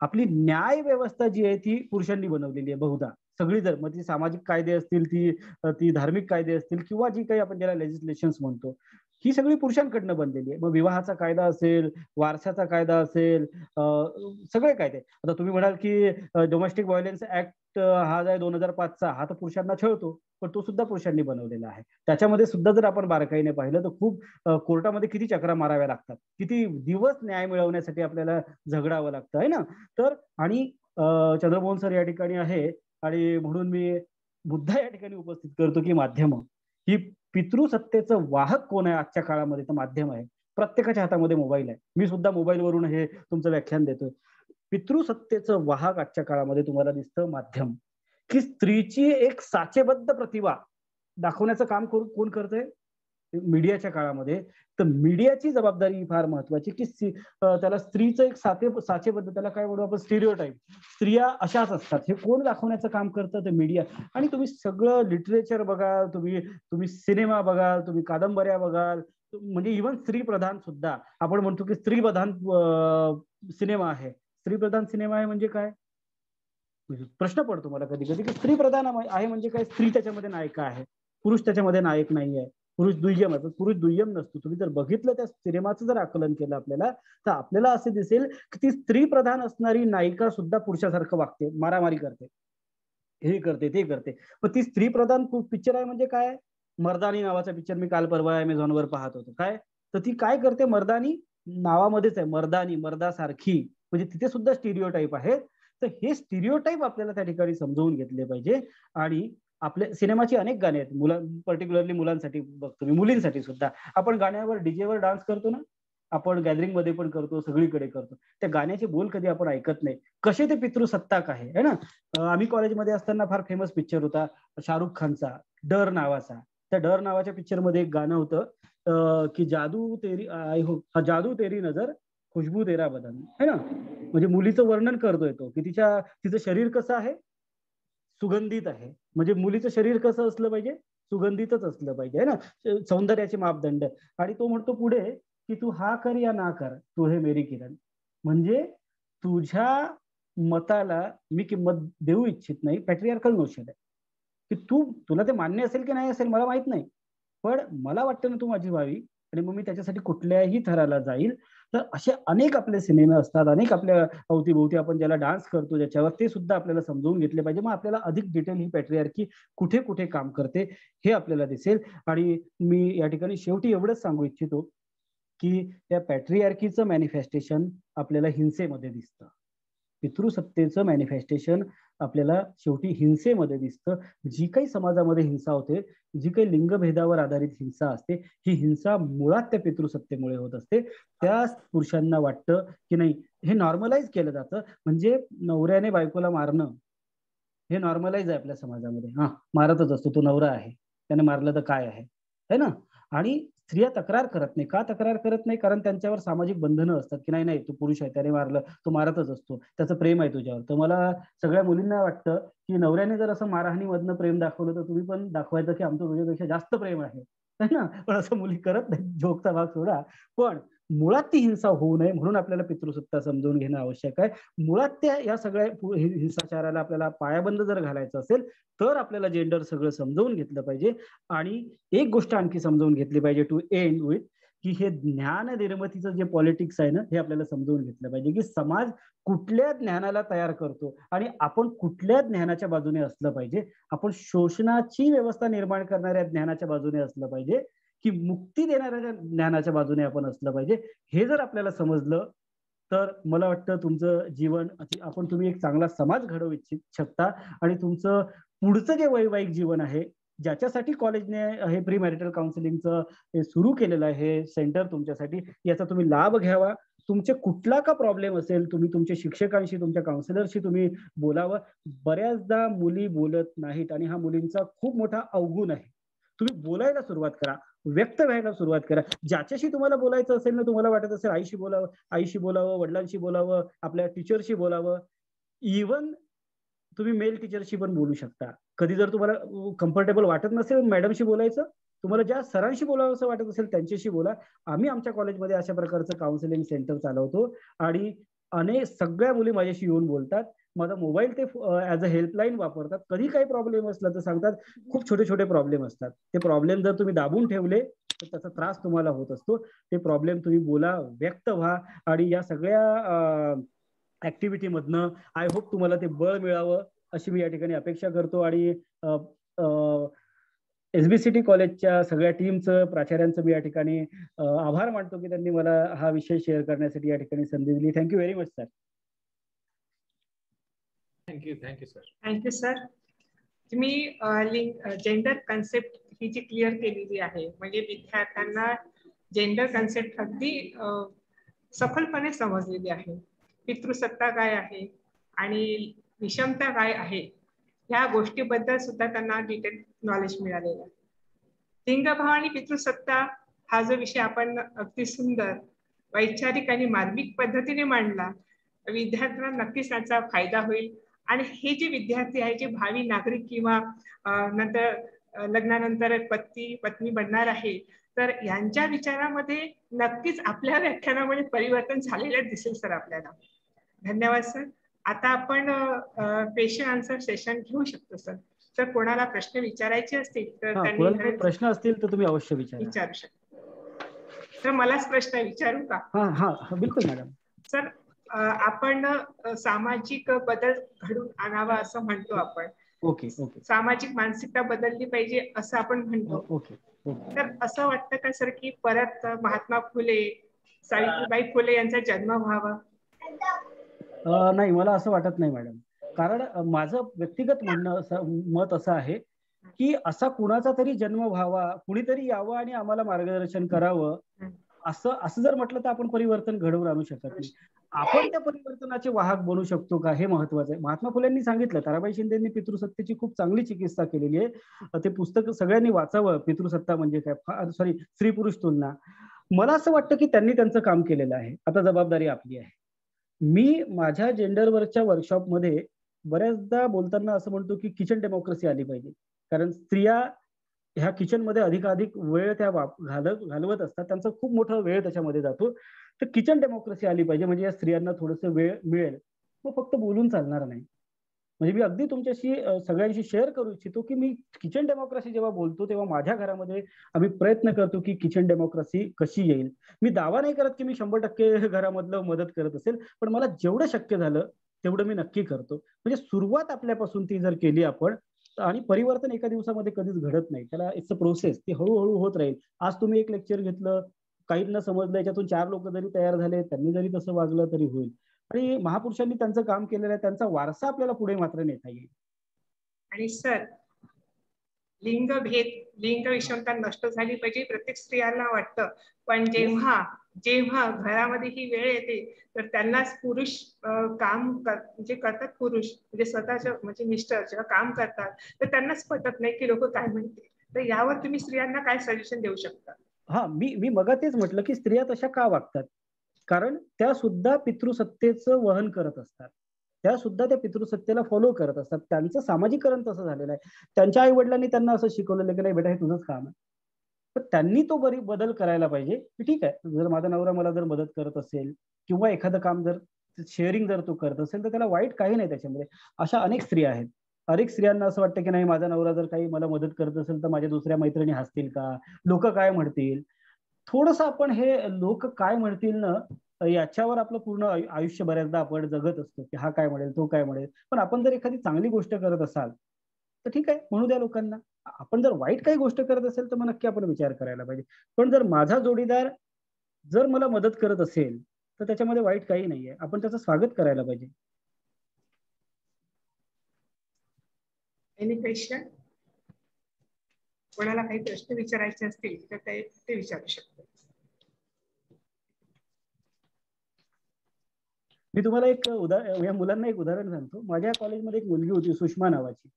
आपली न्याय व्यवस्था जी आहे ती पुरुषांनी बनवलेली आहे बहुधा. सगळी जर मग ती सामाजिक कायदे असतील, ती धार्मिक कायदे असतील, किंवा जी काही आपण ज्याला लेजिस्लेशन्स म्हणतो, ही सगळी पुरुषांकडनं बनलेली आहे. मग विवाहाचा कायदा असेल, वारशाचा कायदा असेल, सगळे कायदे. आता तुम्ही म्हणाल की डोमेस्टिक व्हायलन्स ऍक्ट हा जो 2005चा, हा तर पुरुषांना छळतो, पण तो सुद्धा पुरुषांनी बनवलेला आहे. त्याच्यामध्ये सुद्धा जर आपण बारकाईने पाहिलं तर खूप कोर्टामध्ये किती चक्रा माराव्या लागतात, किती दिवस न्याय मिळवण्यासाठी आपल्याला झगडावं लागतं, आहे ना. तर आणि चंद्रमोहन सर या ठिकाणी आहे आणि म्हणून मी मुद्दा या ठिकाणी उपस्थित करतो की माध्यम ही पितृसत्तेचं वाहक कोण आहे आजच्या काळामध्ये, तर माध्यम आहे. प्रत्येकाच्या हातामध्ये मोबाईल आहे. मी सुद्धा मोबाईलवरून हे तुमचं व्याख्यान देतोय. पितृसत्तेचं वाहक आजच्या काळामध्ये तुम्हाला दिसतं माध्यम, की स्त्रीची एक साचेबद्ध प्रतिभा दाखवण्याचं काम कोण करतंय मीडियाच्या काळामध्ये. तर मीडियाची जबाबदारी फार महत्वाची, की त्याला स्त्रीचं एक साचेबद्ध, त्याला काय म्हणू आपण, स्टिरियोटाईप, स्त्रिया अशाच असतात, हे कोण दाखवण्याचं काम करतं, ते मीडिया. आणि तुम्ही सगळं लिटरेचर बघाल, तुम्ही सिनेमा बघाल, तुम्ही कादंबऱ्या बघाल, म्हणजे इव्हन स्त्री प्रधान सुद्धा आपण म्हणतो की स्त्री प्रधान सिनेमा आहे. स्त्री प्रधान सिनेमा आहे म्हणजे काय, प्रश्न पडतो मला कधी कधी की स्त्री प्रधान आहे म्हणजे काय. स्त्री त्याच्यामध्ये नायिका आहे, पुरुष त्याच्यामध्ये नायक नाही आहे, पुरुष दुय्यम आहे. पुरुष दुय्यम नसतो. तुम्ही जर बघितलं त्या सिनेमाचं जर आकलन केलं आपल्याला, तर आपल्याला असे दिसेल की ती स्त्री प्रधान असणारी नायिका सुद्धा पुरुषासारखं वागते, मारामारी करते, हे करते ते करते. पण ती स्त्री प्रधान पिक्चर आहे म्हणजे काय. मर्दानी नावाचा पिक्चर मी काल परवा अमेझॉनवर पाहत होतो. काय तर ती काय करते, मर्दानी नावामध्येच आहे मर्दानी, मर्दासारखी, म्हणजे तिथे सुद्धा स्टिरियोटाईप आहे. तर हे स्टिरियोटाईप आपल्याला त्या ठिकाणी समजवून घेतले पाहिजे. आणि आपल्या सिनेमाची अनेक गाणी आहेत, पर्टिक्युलरली मुलांसाठी बघतो मी, मुलींसाठी सुद्धा. आपण गाण्यावर डीजेवर डान्स करतो ना, आपण गॅदरिंग मध्ये पण करतो, सगळीकडे करतो. त्या गाण्याचे बोल कधी आपण ऐकत नाही, कसे ते पितृसत्ताक आहे ना. आम्ही कॉलेजमध्ये असताना फार फेमस पिक्चर होता शाहरुख खानचा, डर नावाचा. त्या डर नावाच्या पिक्चर मध्ये एक गाणं होतं की जादू तेरी जादू तेरी नजर, खुशबू तेरा बदन, है ना. म्हणजे मुलीचं वर्णन करतोय तो, की तिचं शरीर कसं आहे, सुगंधित आहे. म्हणजे मुलीचं शरीर कसं असलं पाहिजे, सुगंधितच असलं पाहिजे, है ना, सौंदर्याचे मापदंड. आणि तो म्हणतो पुढे की तू हा कर या ना कर, तू हे मेरी किरण. म्हणजे तुझ्या मताला मी किंमत देऊ इच्छित नाही, पॅट्रियार्कल नोशन आहे, की तुला ते मान्य असेल की नाही असेल मला माहित नाही, पण मला वाटतं ना तू माझी व्हावी, आणि मग मी त्याच्यासाठी कुठल्याही थराला जाईल. तर असे अनेक आपले सिनेमे असतात, अनेक आपल्या अवतीभोवती आपण ज्याला डान्स करतो ज्याच्यावर, ते सुद्धा आपल्याला समजून घेतले पाहिजे. मग आपल्याला अधिक डिटेल ही पॅट्रियार्की कुठे कुठे काम करते हे आपल्याला दिसेल. आणि मी या ठिकाणी शेवटी एवढंच सांगू इच्छितो की त्या पॅट्रियार्कीचं मॅनिफेस्टेशन आपल्याला हिंसेमध्ये दिसतं, पितृसत्तेचं मॅनिफेस्टेशन आपल्याला शेवटी हिंसेमध्ये दिसतं. जी काही समाजामध्ये हिंसा होते, जी काही लिंगभेदावर आधारित हिंसा असते, ही हिंसा मुळात त्या पितृसत्तेमुळे होत असते. त्या पुरुषांना वाटतं की नाही, हे नॉर्मलाइज केलं जातं, म्हणजे नवऱ्याने बायकोला मारणं हे नॉर्मलाइज आहे आपल्या समाजामध्ये. हा, मारतच असतो, तो नवरा आहे, त्याने मारलं तर काय आहे ना. आणि स्त्रिया तक्रार करत नाही. का तक्रार करत नाही, कारण त्यांच्यावर सामाजिक बंधनं असतात की नाही तो पुरुष आहे, त्याने मारलं, तो मारतच असतो, त्याचं प्रेम आहे तुझ्यावर. तर मला सगळ्या मुलींना वाटतं की नवऱ्याने जर असं मारहाणीमधनं प्रेम दाखवलं तर तुम्ही पण दाखवायचं की आमचं तुझ्यापेक्षा जास्त प्रेम आहे ना. पण असं मुली करत नाही, जोकचा भाग सोडा. पण मुळात ती हिंसा होऊ नये म्हणून आपल्याला पितृसत्ता समजून घेणं आवश्यक आहे. मुळात त्या या सगळ्या हिंसाचाराला आपल्याला पायाबंद जर घालायचं असेल तर आपल्याला जेंडर सगळं समजवून घेतलं पाहिजे. आणि एक गोष्ट आणखी समजवून घेतली पाहिजे टू एंड विथ, की हे ज्ञान निर्मितीचं जे पॉलिटिक्स आहे ना, हे आपल्याला समजवून घेतलं पाहिजे की समाज कुठल्या ज्ञानाला तयार करतो आणि आपण कुठल्या ज्ञानाच्या बाजूने असलं पाहिजे. आपण शोषणाची व्यवस्था निर्माण करणाऱ्या ज्ञानाच्या बाजूने असलं पाहिजे की मुक्ती देणाऱ्या ज्ञानाच्या बाजूने आपण असलं पाहिजे. हे जर आपल्याला समजलं तर मला वाटतं तुमचं जीवन तुम्ही एक चांगला समाज घडवू इच्छित शकता. आणि तुमचं पुढचं जे वैवाहिक जीवन आहे, ज्याच्यासाठी कॉलेजने हे प्री मॅरिटल काउन्सिलिंगचं सुरू केलेलं आहे सेंटर तुमच्यासाठी, याचा तुम्ही लाभ घ्यावा. तुमचे कुठला का प्रॉब्लेम असेल, तुम्ही तुमच्या शिक्षकांशी, तुमच्या काउन्सिलरशी तुम्ही बोलावं. बऱ्याचदा मुली बोलत नाहीत आणि हा मुलींचा खूप मोठा अवगुण आहे. तुम्ही बोलायला सुरुवात करा, व्यक्त व्हायला सुरुवात करा. ज्याच्याशी तुम्हाला बोलायचं असेल ना, तुम्हाला वाटत असेल आईशी बोलावं, वडिलांशी बोलावं, आपल्या टीचरशी बोलावं, इव्हन तुम्ही मेल टीचरशी पण बोलू शकता. कधी जर तुम्हाला कम्फर्टेबल वाटत नसेल मॅडमशी बोलायचं, तुम्हाला ज्या सरांशी बोलावं असं वाटत असेल त्यांच्याशी बोला. आम्ही आमच्या कॉलेजमध्ये अशा प्रकारचं काउन्सिलिंग सेंटर चालवतो आणि सगळ्या मुली माझ्याशी येऊन बोलतात. माझा मोबाईल ते ऍज अ हेल्पलाईन वापरतात. कधी काही प्रॉब्लेम असला तर सांगतात. खूप छोटे छोटे प्रॉब्लेम असतात, ते प्रॉब्लेम जर तुम्ही दाबून ठेवले तर त्याचा त्रास तुम्हाला होत असतो. ते प्रॉब्लेम तुम्ही बोला, व्यक्त व्हा. आणि या सगळ्या ऍक्टिव्हिटी मधनं आय होप तुम्हाला ते बळ मिळावं अशी मी या ठिकाणी अपेक्षा करतो. आणि एसबीसीटी कॉलेजच्या सगळ्या टीमचं, प्राचार्यांचं मी या ठिकाणी आभार मानतो की त्यांनी मला हा विषय शेअर करण्यासाठी या ठिकाणी संधी दिली. Thank you very much sir. Thank you sir. Thank you sir. तुम्ही जेंडर कन्सेप्ट ही जी क्लिअर केलेली आहे, म्हणजे विद्यार्थ्यांना जेंडर कन्सेप्ट अगदी सफलपणे समजलेली आहे. पितृसत्ता काय आहे आणि विषमता काय आहे या गोष्टीबद्दल सुद्धा त्यांना डिटेल नॉलेज मिळालेलं आहे. लिंगभाव आणि पितृसत्ता हा जो विषय आपण अगदी सुंदर वैचारिक आणि मार्मिक पद्धतीने मांडला, विद्यार्थ्यांना नक्कीच त्याचा फायदा होईल. आणि हे जे विद्यार्थी आहे, जे भावी नागरिक किंवा नंतर लग्नानंतर पत्नी बनणार आहे, तर यांच्या विचारामध्ये नक्कीच आपल्या व्याख्यानामुळे परिवर्तन झालेलं दिसेल सर आपल्याला. धन्यवाद सर. आता आपण क्वेश्चन आन्सर सेशन घेऊ शकतो सर. तर कोणाला प्रश्न विचारायचे असतील तर त्यांनी प्रश्न असतील तर तुम्ही अवश्य विचारू शकता. तर मलाच प्रश्न विचारू का? हा बिलकुल मॅडम. सर, आपण सामाजिक बदल घडून आणावा असं म्हणतो आपण. ओके. सामाजिक मानसिकता बदलली पाहिजे असं आपण म्हणतो. ओके. तर असं वाटतं का सर की परत महात्मा फुले, सावित्रीबाई फुले यांचा जन्म व्हावा? नाही, मला असं वाटत नाही मॅडम. कारण माझं व्यक्तिगत मत असं आहे की असा कुणाचा तरी जन्म व्हावा, कुणीतरी यावं आणि आम्हाला मार्गदर्शन करावं, असं जर म्हटलं तर आपण परिवर्तन घडवून आणू शकत नाही. आपण त्या परिवर्तनाचे वाहक बनू शकतो का, हे महत्वाचं आहे. महात्मा फुलेंनी सांगितलं, ताराबाई शिंदेंनी पितृसत्तेची खूप चांगली चिकित्सा केलेली आहे. ते पुस्तक सगळ्यांनी वाचावं, पितृसत्ता म्हणजे काय, सॉरी, स्त्री पुरुष तुलना. मला असं वाटतं की त्यांनी त्यांचं काम केलेलं आहे. आता जबाबदारी आपली आहे. मी माझ्या जेंडरवरच्या वर्कशॉपमध्ये बऱ्याचदा बोलताना असं म्हणतो की किचन डेमोक्रेसी आली पाहिजे. कारण स्त्रिया ह्या किचनमध्ये अधिकाधिक वेळ त्या घालवत असतात, त्यांचा खूप मोठा वेळ त्याच्यामध्ये जातो. तर किचन डेमोक्रेसी आली पाहिजे, म्हणजे या स्त्रियांना थोडंसं वेळ मिळेल. मग फक्त बोलून चालणार नाही. म्हणजे मी अगदी तुमच्याशी सगळ्यांशी शेअर करू इच्छितो की मी किचन डेमोक्रेसी जेव्हा बोलतो तेव्हा माझ्या घरामध्ये आम्ही प्रयत्न करतो की किचन डेमोक्रेसी कशी येईल. मी दावा नाही करत की मी 100% घरामधलं मदत करत असेल, पण मला जेवढं शक्य झालं तेवढं मी नक्की करतो. म्हणजे सुरुवात आपल्यापासून ती जर केली आपण, आणि परिवर्तन एका दिवसामध्ये कधीच घडत नाही. त्याला इट्स अ प्रोसेस, ती हळूहळू होत राहील. आज तुम्ही एक लेक्चर घेतलं, काहींना समजलं, याच्यातून 4 लोक जरी तयार झाले, त्यांनी जरी तसं वागलं तरी होईल. आणि महापुरुषांनी त्यांचं काम केलेलं आहे, त्यांचा वारसा आपल्याला पुढे मात्र नेता येईल. आणि सर, लिंगभेद, लिंग विषमता नष्ट झाली पाहिजे प्रत्येक स्त्रियांना वाटतं, पण जेव्हा घरामध्ये ही वेळ येते तर त्यांनाच पुरुष काम म्हणजे करतात. पुरुष म्हणजे स्वतःच्या म्हणजे मिस्टर जेव्हा काम करतात तर त्यांनाच पटत नाही की लोक काय म्हणते. तर यावर तुम्ही स्त्रियांना काय सजेशन देऊ शकता? हा, मी मग तेच म्हटलं की स्त्रिया तशा का वागतात, कारण त्या सुद्धा पितृसत्तेचं वहन करत असतात. त्या सुद्धा त्या पितृसत्तेला फॉलो करत असतात. त्यांचं सामाजिकरण तसं झालेलं आहे. त्यांच्या आई वडिलांनी त्यांना असं शिकवलेलं की नाही बेटा, हे तुझंच काम आहे. तर त्यांनी तो बदल करायला पाहिजे की ठीक आहे, जर माझा नवरा मला जर मदत करत असेल किंवा एखादं काम जर शेअरिंग जर तो करत असेल तर त्याला वाईट काही नाही त्याच्यामध्ये. अशा अनेक स्त्रिया आहेत. अनेक स्त्रियांना असं वाटतं की नाही, माझा नवरा जर काही मला मदत करत असेल तर माझ्या दुसऱ्या मैत्रिणी हसतील का, लोक काय म्हणतील. थोडंसं आपण हे लोक काय म्हणतील ना, याच्यावर आपलं पूर्ण आयुष्य बऱ्याचदा आपण जगत असतो की हा काय म्हणेल, तो काय म्हणेल. पण आपण जर एखादी चांगली गोष्ट करत असाल तर ठीक आहे, म्हणू द्या लोकांना. आपण जर वाईट काही गोष्ट करत असेल तर मग नक्की आपण विचार करायला पाहिजे. पण जर माझा जोडीदार जर मला मदत करत असेल तर त्याच्यामध्ये वाईट काही नाहीये, आपण त्याचं स्वागत करायला पाहिजे. Any question? कोणाला काही प्रश्न विचारायचे असतील तर ते विचारू शकतो. मी तुम्हाला एक या मुलांना एक उदाहरण सांगतो. माझ्या कॉलेजमध्ये एक मुलगी होती सुषमा नावाची.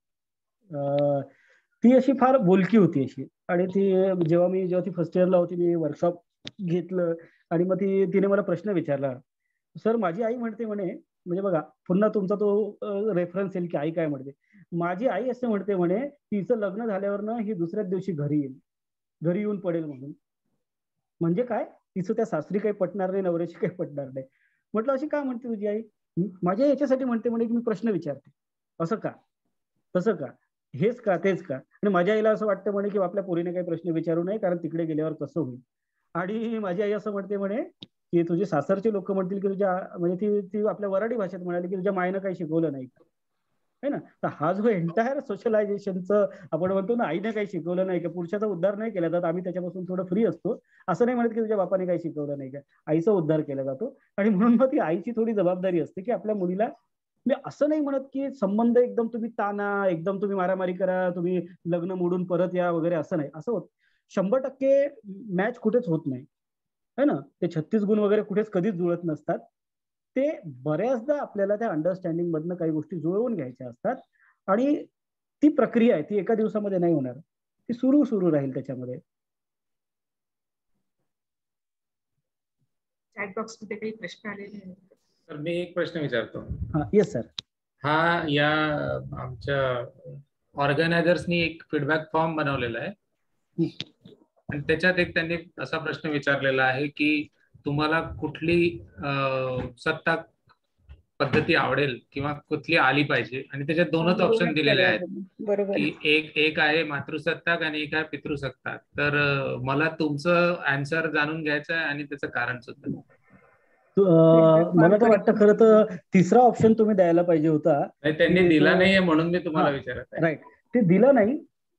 ती अशी फार बोलकी होती अशी, आणि जेव्हा ती फर्स्ट इयरला होती, मी वर्कशॉप घेतलं आणि मग तिने मला प्रश्न विचारला, सर माझी आई म्हणते म्हणे, म्हणजे बघा पुन्हा तुमचा तो रेफरन्स येईल की आई काय म्हणते. माझी आई असं म्हणते म्हणे, तिचं लग्न झाल्यावर ना ही दुसऱ्याच दिवशी घरी येऊन पडेल म्हणून. म्हणजे काय, तिचं त्या सासरी काही पटणार नाही, नवऱ्याची काही पटणार नाही. म्हटलं अशी का म्हणते तुझी आई? माझ्या याच्यासाठी म्हणते म्हणे की मी प्रश्न विचारते, असं का, तसं का, हेच का, तेच का. आणि माझ्या आईला असं वाटतं म्हणे की आपल्या पोरीने काही प्रश्न विचारू नये, कारण तिकडे गेल्यावर कसं होईल. आणि माझी आई असं म्हणते म्हणे की तुझे सासरचे लोक म्हणतील की तुझ्या, म्हणजे ती आपल्या वराडी भाषेत म्हणाली की तुझ्या मायनं काही शिकवलं नाही का, है ना. तर हा जो एंटायर सोशलायझेशनचं आपण म्हणतो ना, आईने काही शिकवलं नाही का, पुरुषाचा उद्धार नाही केला जात, आम्ही त्याच्यापासून थोडं फ्री असतो. असं नाही म्हणत की तुझ्या बापाने काही शिकवलं नाही का, आईचा उद्धार केला जातो. आणि म्हणून मग ती आईची थोडी जबाबदारी असते की आपल्या मुलीला मी असं नाही म्हणत की संबंध एकदम तुम्ही ताना, एकदम तुम्ही मारामारी करा, तुम्ही लग्न मोडून परत या वगैरे, असं नाही. असं होत 100% मॅच कुठेच होत नाही है ना. ते 36 गुण वगैरे कुठेच कधीच जुळत नसतात. ते बऱ्याचदा आपल्याला त्या अंडरस्टँडिंग मधनं काही गोष्टी जुळवून घ्यायच्या असतात आणि ती प्रक्रिया आहे, ती एका दिवसामध्ये नाही होणार, ती सुरू राहील त्याच्यामध्ये. चॅट बॉक्स मध्ये काही प्रश्न आलेले आहेत? तर मी एक प्रश्न विचारतो. Yes sir. हा या आमच्या ऑर्गनायझर्सनी एक फीडबॅक फॉर्म बनवलेला आहे आणि त्याच्यात एक त्यांनी असा प्रश्न विचारलेला आहे की तुम्हाला कुठली सत्ता पद्धती आवडेल किंवा कुठली आली पाहिजे, आणि त्याच्यात दोनच ऑप्शन दिलेले आहेत की एक आहे मातृसत्ताक आणि एक आहे पितृसत्ताक. तर मला तुमचं आन्सर जाणून घ्यायचं आहे आणि त्याचं कारण सुद्धा. मला तर वाटतं खरं तर तिसरा ऑप्शन तुम्ही द्यायला पाहिजे होता. त्यांनी दिला नाहीये म्हणून मी तुम्हाला विचारत आहे. राईट, ते दिलं नाही.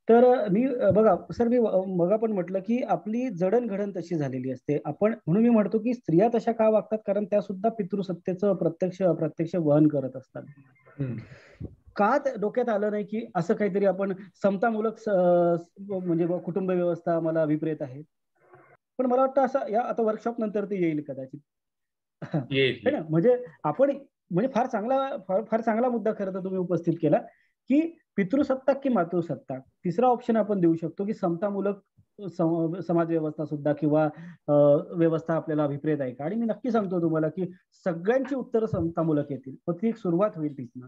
तर मी बघा सर, मी मग पण म्हटलं की आपली जडणघडण तशी झालेली असते. आपण म्हणून मी म्हणतो की स्त्रिया तशा का वागतात, कारण त्या सुद्धा पितृसत्तेचं प्रत्यक्ष अप्रत्यक्ष वहन करत असतात. का डोक्यात आलं नाही की असं काहीतरी आपण समतामूलक म्हणजे कुटुंब व्यवस्था मला अभिप्रेत आहे. पण मला वाटतं असं या आता वर्कशॉप नंतर ते येईल कदाचित है ना. म्हणजे आपण म्हणजे फार चांगला मुद्दा खरं तर तुम्ही उपस्थित केला की पितृसत्ताक की मातृसत्ताक. तिसरा ऑप्शन आपण देऊ शकतो की समतामूलक समाज व्यवस्था सुद्धा किंवा व्यवस्था आपल्याला अभिप्रेत आहे का. आणि मी नक्की सांगतो तुम्हाला की सगळ्यांची उत्तरं समतामूलक येतील, पण ती एक सुरुवात होईल तिथनं.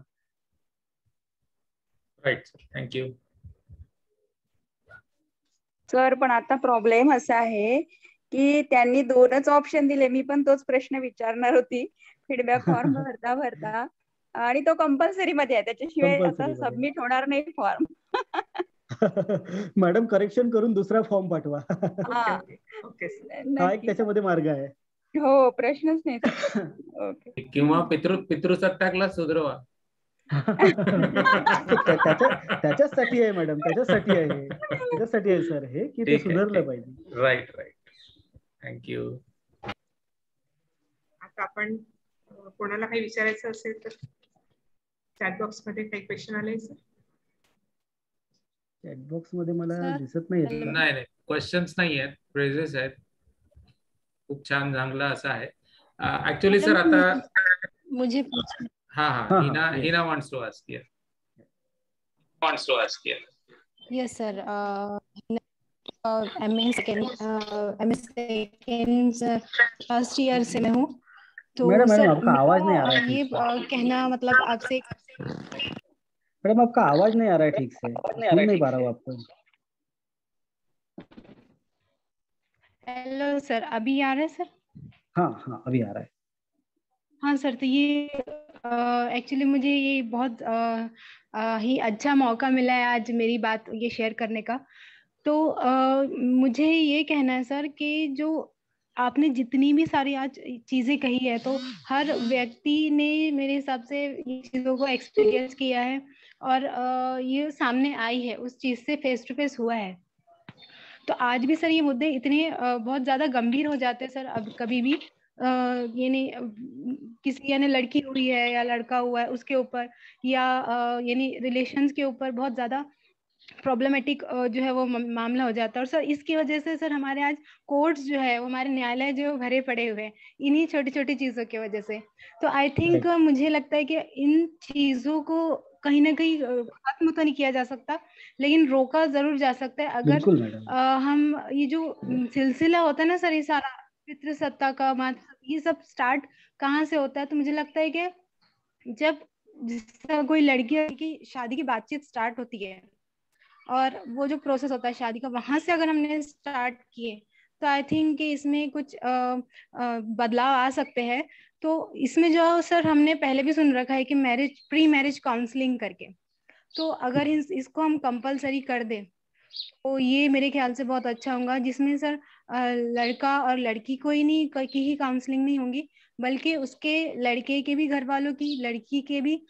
Right, thank you sir. पण आता प्रॉब्लेम असा आहे की त्यांनी दोनच ऑप्शन दिले. मी पण तोच प्रश्न विचारणार होती. फीडबॅक फॉर्म भरता आणि तो कंपल्सरी मध्ये आहे, त्याच्याशिवाय आता सबमिट होणार नाही फॉर्म. मॅडम करेक्शन करून दुसरा फॉर्म पाठवा. ओके, हा एक त्याच्यामध्ये मार्ग आहे. हो, प्रश्नच नाही. ओके. किंवा पितृसत्ताकला सुधरवा. त्याच्यासाठी आहे मॅडम, त्याच्यासाठी आहे सर हे की ते सुधारलं पाहिजे. Right, thank you. आता आपण कोणाला काही विचारायचं असेल तर चॅट बॉक्स मध्ये काही क्वेश्चन आले सर? चॅट बॉक्स मध्ये मला दिसत नाही. नाही क्वेश्चन्स नाही आहेत, प्रेजेस आहेत. खूप छान, चांगला असं आहे ऍक्च्युअली सर. आता मुझे Hina wants to ask. Yes sir. MA second first year से मैं हूँ. तो मैडम आपका आवाज नहीं आ रहा है. ये कहना मतलब आपसे. मैडम आपका आवाज नहीं आ रहा है ठीक से, सुन नहीं पा रहा हूँ आपको. हेलो सर, अभी आ रहा है सर? हाँ अभी आ रहा है. हाँ सर, तो ये एक्चुअली मुझे ये बहुत ही अच्छा मौका मिला है आज मेरी बात ये शेयर करने का. तो मुझे ये कहना है सर कि जो आपने जितनी भी सारी आज चीज़ें कही है, तो हर व्यक्ति ने मेरे हिसाब से ये चीज़ों को एक्सपीरियंस किया है और ये सामने आई है, उस चीज़ से फेस टू फेस हुआ है. तो आज भी सर ये मुद्दे इतने बहुत ज़्यादा गंभीर हो जाते हैं सर. अब कभी भी यानी किसी यानी लड़की हुई है या लड़का हुआ है उसके ऊपर, या यानी रिलेशंस के ऊपर बहुत ज़्यादा प्रॉब्लमेटिक जो है वो मामला हो जाता है. और सर इसकी वजह से सर हमारे आज कोर्ट्स जो है वो, हमारे न्यायालय जो भरे पड़े हुए हैं इन्हीं छोटी छोटी चीज़ों की वजह से. तो आई थिंक मुझे लगता है कि इन चीज़ों को कहीं ना कहीं खत्म तो नहीं किया जा सकता, लेकिन रोका जरूर जा सकता है अगर हम ये जो सिलसिला होता है ना सर, ये सारा पितृसत्ता का ये सब स्टार्ट कहाँ से होता है. तो मुझे लगता है कि जब कोई लड़की की शादी की बातचीत स्टार्ट होती है और वो जो प्रोसेस होता है शादी का, वहां से अगर हमने स्टार्ट किए तो आई थिंक कि इसमें कुछ बदलाव आ सकते हैं. तो इसमें जो सर हमने पहले भी सुन रखा है कि प्री मैरिज काउंसलिंग करके, तो अगर इसको हम कंपलसरी कर दें तो ये मेरे ख्याल से बहुत अच्छा होगा, जिसमें सर लड़का और लड़की कोई नहीं की ही काउंसलिंग नहीं होगी, बल्कि उसके लड़के के भी घर वालों की, लड़की के भी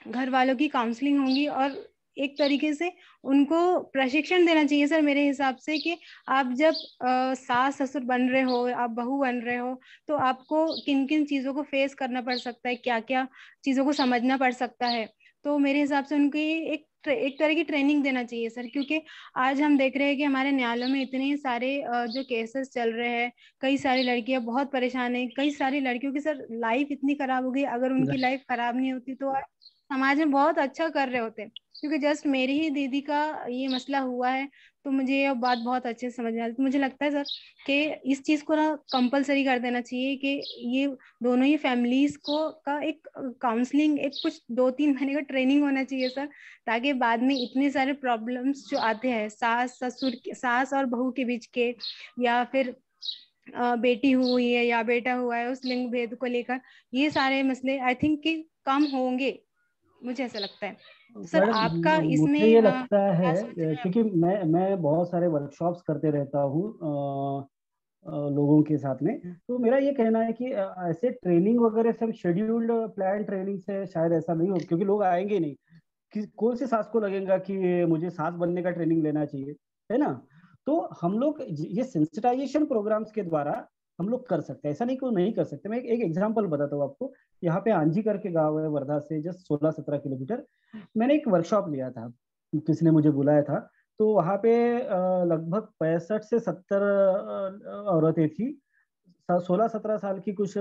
घर वालों की काउंसलिंग होंगी. और एक तरीके से उनको प्रशिक्षण देना चाहिए सर मेरे हिसाब से, कि आप जब सास ससुर बन रहे हो, आप बहू बन रहे हो, तो आपको किन किन चीजों को फेस करना पड़ सकता है, क्या क्या चीजों को समझना पड़ सकता है। तो मेरे हिसाब से उनको एक तरह की ट्रेनिंग देना चाहिए सर, क्योंकि आज हम देख रहे हैं कि हमारे न्यायालयों में इतने सारे जो केसेस चल रहे हैं, कई सारी लड़कियां बहुत परेशान है, कई सारी लड़कियों की सर लाइफ इतनी खराब हो गई। अगर उनकी लाइफ खराब नहीं होती तो समाज में बहुत अच्छा कर रहे होते। क्योंकि जस्ट मेरी ही दीदी का ये मसला हुआ है, तो मुझे ये बात बहुत अच्छे से समझ में आती। तो मुझे लगता है सर कि इस चीज को ना कंपलसरी कर देना चाहिए कि ये दोनों ही फैमिलीज को का एक काउंसलिंग, एक कुछ 2-3 महीने का ट्रेनिंग होना चाहिए सर, ताकि बाद में इतने सारे प्रॉब्लम्स जो आते हैं सास और बहू के बीच के, या फिर बेटी हुई है या बेटा हुआ है उस लिंग भेद को लेकर, ये सारे मसले आई थिंक कि कम होंगे, मुझे ऐसा लगता है। सर आपका इसमें मुझे ये लगता है क्योंकि मैं बहुत सारे वर्कशॉप्स करते रहता हूँ लोगों के साथ में, तो मेरा ये कहना है कि ऐसे ट्रेनिंग वगैरह सब शेड्यूल्ड प्लान ट्रेनिंग से शायद ऐसा नहीं हो, क्योंकि लोग आएंगे नहीं कि कौन सी सास को लगेगा कि मुझे सास बनने का ट्रेनिंग लेना चाहिए, है ना। तो हम लोग ये सेंसिटाइजेशन प्रोग्राम्स के द्वारा हम लोग कर सकते हैं, ऐसा नहीं कि नहीं कर सकते। मैं एक एग्जांपल बताता हूँ आपको। यहाँ पे आंजी करके गांव है वर्धा से जस्ट 16-17 किलोमीटर। मैंने एक वर्कशॉप लिया था, किसी ने मुझे बुलाया था, तो वहाँ पे लगभग 65 से 70 औरतें थी, 16-17 साल की कुछ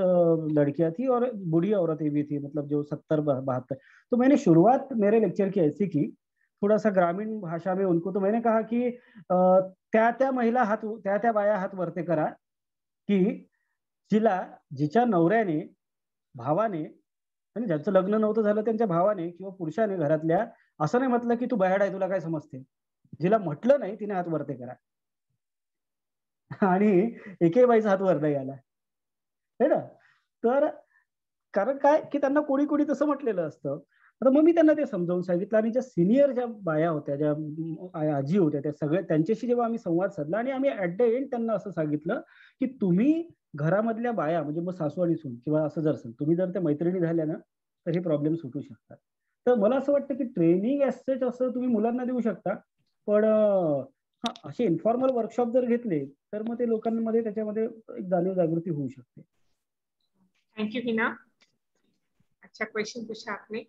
लड़कियां थी और बूढ़ी औरतें भी थी, मतलब जो 70-72। तो मैंने शुरुआत मेरे लेक्चर की ऐसी की, थोड़ा सा ग्रामीण भाषा में उनको, तो मैंने कहा कि त्या महिला हात, त्या बाया हात वरते करा, की जिच्या नवऱ्याने, भावाने, आणि ज्यांचं लग्न नव्हतं झालं त्यांच्या भावाने किंवा पुरुषाने घरातल्या असं नाही म्हटलं की तू बॅड आहे, तुला काय समजते, जिला म्हटलं नाही तिने हात वरते करा, आणि एकही बाईचा हात वर नाही आला, है ना. तर कारण काय की त्यांना कोणी कोणी तसं म्हटलेलं असतं. आता मग मी त्यांना ते समजावून सांगितलं, आणि ज्या सिनियर ज्या बाया होत्या, ज्या आजी होत्या, त्या सगळ्या त्यांच्याशी जेव्हा आम्ही संवाद साधला, आणि आम्ही ऍट द एंड त्यांना असं सांगितलं की तुम्ही घरामधल्या बाया, म्हणजे मग सासू आणि सून किंवा असं जर असेल, तुम्ही जर त्या मैत्रिणी झाल्या ना तर हे प्रॉब्लेम सुटू शकतात. तर मला असं वाटतं की ट्रेनिंग ऍज असं तुम्ही मुलांना देऊ शकता, पण हा असे इन्फॉर्मल वर्कशॉप जर घेतले तर मग ते लोकांमध्ये त्याच्यामध्ये एक जाणीव जागृती होऊ शकते. थैंक यू हिना, अच्छा क्वेश्चन पूछा आपने.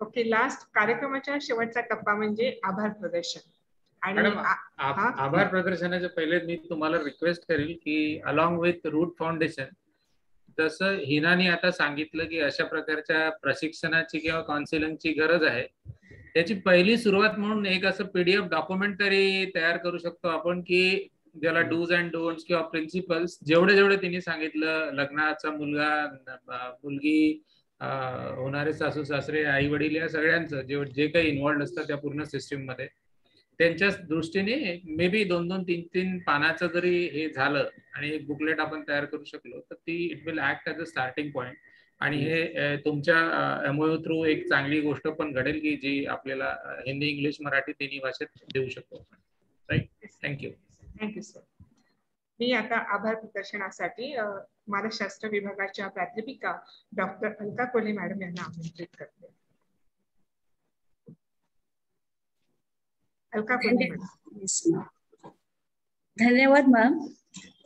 ओके, लास्ट कार्यक्रमाच्या शेवटचा टप्पा म्हणजे आभार प्रदर्शन. आणि आभार प्रदर्शनाच्या पहिले मी तुम्हाला रिक्वेस्ट करेल की अलॉंग विथ रूट फाउंडेशन, जसं हिनाने आता सांगितलं की अशा प्रकारच्या प्रशिक्षणाची किंवा काउन्सिलिंगची गरज आहे, त्याची पहिली सुरुवात म्हणून एक असं PDF डॉक्युमेंट तरी तयार करू शकतो आपण की ज्याला डूज अँड डोंट्स किंवा प्रिन्सिपल्स जेवढे तिने सांगितलं, लग्नाचा मुलगी, होणारे सासू सासरे, आई वडील, या सगळ्यांचं जे काही इन्व्हॉल्ड असतं त्या पूर्ण सिस्टीम मध्ये, त्यांच्या दृष्टीने मे बी 2-3 पानाचं जरी हे झालं आणि एक बुकलेट आपण तयार करू शकलो तर ती it will act as a starting point. आणि हे तुमच्या MOU थ्रू एक चांगली गोष्ट पण घडेल की जी आपल्याला हिंदी, इंग्लिश, मराठी तिन्ही भाषेत देऊ शकतो. Right, thank you. Thank you sir. मी आता आभार प्रदर्शनासाठी मानसशास्त्र विभागाच्या प्राध्यापिका डॉक्टर अलका कोल्हे मॅडम यांना आमंत्रित करते. अलका कोल्हे मॅडम. धन्यवाद मॅम.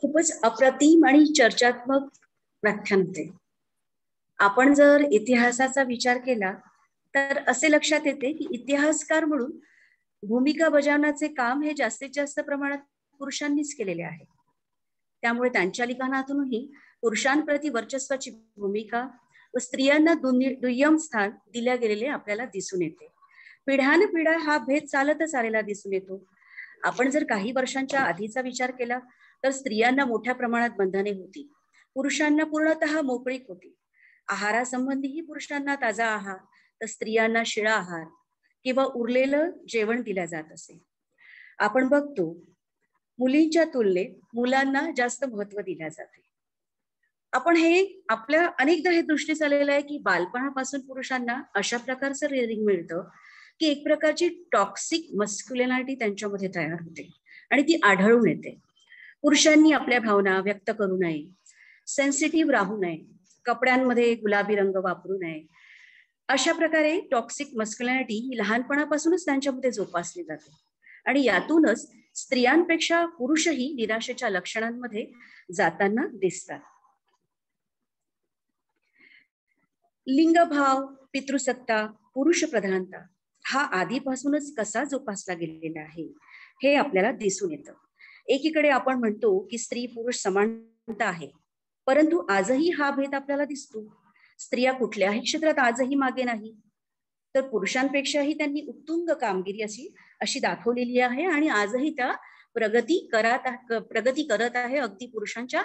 खूपच अप्रतिम आणि चर्चात्मक व्याख्यान होते. आपण जर इतिहासाचा विचार केला तर असे लक्षात येते की इतिहासकार म्हणून भूमिका बजावण्याचे काम हे जास्तीत जास्त प्रमाणात पुरुषांनीच केलेले आहे. त्यामुळे त्यांच्या लिखाणातूनही पुरुषांप्रती वर्चस्वाची भूमिका व स्त्रियांना दुय्यम स्थान दिल्या गेलेले आपल्याला दिसून येते. पिढ्यानपिढ्या हा भेद चालतच आलेला दिसून येतो. आपण जर काही वर्षांच्या आधीचा विचार केला तर स्त्रियांना मोठ्या प्रमाणात बंधने होती, पुरुषांना पूर्णतः मोकळीक होती. आहारासंबंधीही पुरुषांना ताजा आहार तर स्त्रियांना शिळा आहार किंवा उरलेलं जेवण दिल्या जात असे. आपण बघतो मुलींच्या तुलनेत मुलांना जास्त महत्व दिल्या जाते. आपण हे आपल्या अनेकदा हे दृष्टीस आलेलं आहे की बालपणापासून पुरुषांना अशा प्रकारचं रेअरिंग मिळतं की एक प्रकारची टॉक्सिक मस्क्युलिनिटी त्यांच्यामध्ये तयार होते आणि ती आढळून येते. पुरुषांनी आपल्या भावना व्यक्त करू नये, सेन्सिटिव्ह राहू नये, कपड्यांमध्ये गुलाबी रंग वापरू नये, अशा प्रकारे टॉक्सिक मस्क्युलिनिटी ही लहानपणापासूनच त्यांच्यामध्ये जोपासली जाते आणि यातूनच स्त्रियांपेक्षा पुरुषही निराशेच्या लक्षणांमध्ये जाताना दिसतात. लिंगभाव, पितृसत्ता, पुरुष प्रधानता हा आधीपासूनच कसा जोपासला गेलेला आहे हे आपल्याला दिसून येतं. एकीकडे आपण म्हणतो की स्त्री पुरुष समानता आहे, परंतु आजही हा भेद आपल्याला दिसतो. स्त्रिया कुठल्याही क्षेत्रात आजही मागे नाही, तर पुरुषांपेक्षाही त्यांनी उत्तुंग कामगिरी अशी दाखवलेली आहे आणि आजही त्या प्रगती करत आहे अगदी पुरुषांच्या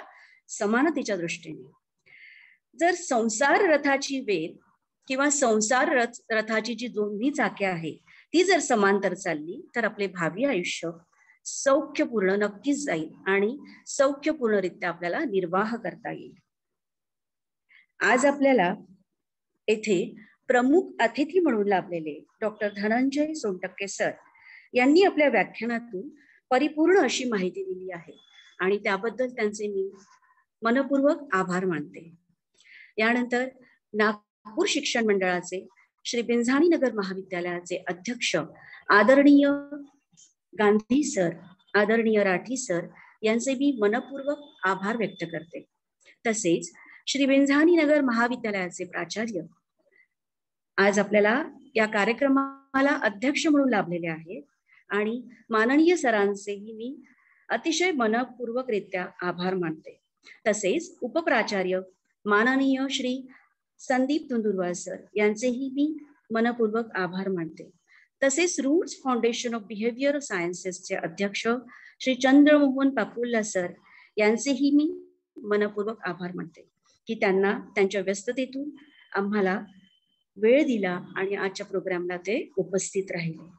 समानतेच्या दृष्टीने. जर संसार रथाची वेल किंवा संसार रथाची जी दोन्ही चाके आहे ती जर समांतर चालली तर आपले भावी आयुष्य सौख्यपूर्ण नक्कीच जाईल आणि सौख्यपूर्णरित्या आपल्याला निर्वाह करता येईल. आज आपल्याला येथे प्रमुख अतिथी म्हणून लाभलेले डॉक्टर धनंजय सोनटक्के सर यांनी आपल्या व्याख्यानातून परिपूर्ण अशी माहिती दिली आहे आणि त्याबद्दल त्यांचे मी मनपूर्वक आभार मानते. यानंतर नागपूर शिक्षण मंडळाचे श्री बिंझानी नगर महाविद्यालयाचे अध्यक्ष आदरणीय गांधी सर, आदरणीय राठी सर यांचे मी मनपूर्वक आभार व्यक्त करते. तसेच श्री बिंझानी नगर महाविद्यालयाचे प्राचार्य आज आपल्याला या कार्यक्रमाला अध्यक्ष म्हणून लाभलेले आहेत आणि माननीय सरांचेही मी अतिशय मनपूर्वकरित्या आभार मानते. तसेच उपप्राचार्य माननीय श्री संदीप तुंदुरवार सर यांचेही मी मनपूर्वक आभार मानते. तसेच रूट्स फाउंडेशन ऑफ बिहेवियर सायन्सेसचे अध्यक्ष श्री चंद्रमोहन पापुल्ला सर यांचेही मी मनपूर्वक आभार मानते की त्यांना त्यांच्या व्यस्ततेतून आम्हाला वेळ दिला आणि आजच्या प्रोग्रामला ते उपस्थित राहिले.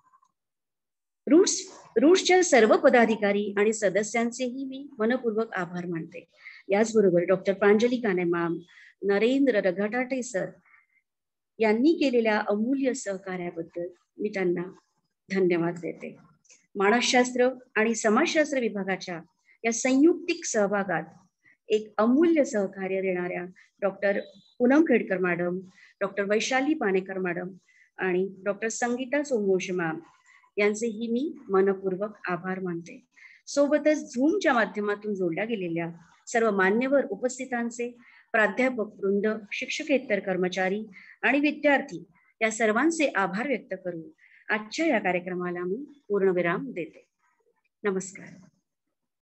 रूट्सच्या सर्व पदाधिकारी आणि सदस्यांचेही मी मनपूर्वक आभार मानते. याचबरोबर डॉक्टर प्रांजली काने मॅम, नरेंद्र रघाटाटे सर यांनी केलेल्या अमूल्य सहकार्याबद्दल मी त्यांना धन्यवाद देते. मानसशास्त्र आणि समाजशास्त्र विभागाच्या या संयुक्तिक सहभागात एक अमूल्य सहकार्य देणाऱ्या doctor Poonam Khedkar madam, doctor Vaishali Panekar madam आणि डॉक्टर संगीता सोमवंशी मॅम यांचेही मी मनपूर्वक आभार मानते. सोबतच झूमच्या माध्यमातून जोडल्या गेलेल्या सर्व मान्यवर उपस्थितांचे, प्राध्यापक वृंद, शिक्षकेतर कर्मचारी आणि विद्यार्थी या सर्वांचे आभार व्यक्त करून आजच्या या कार्यक्रमाला मी पूर्णविराम देते. नमस्कार.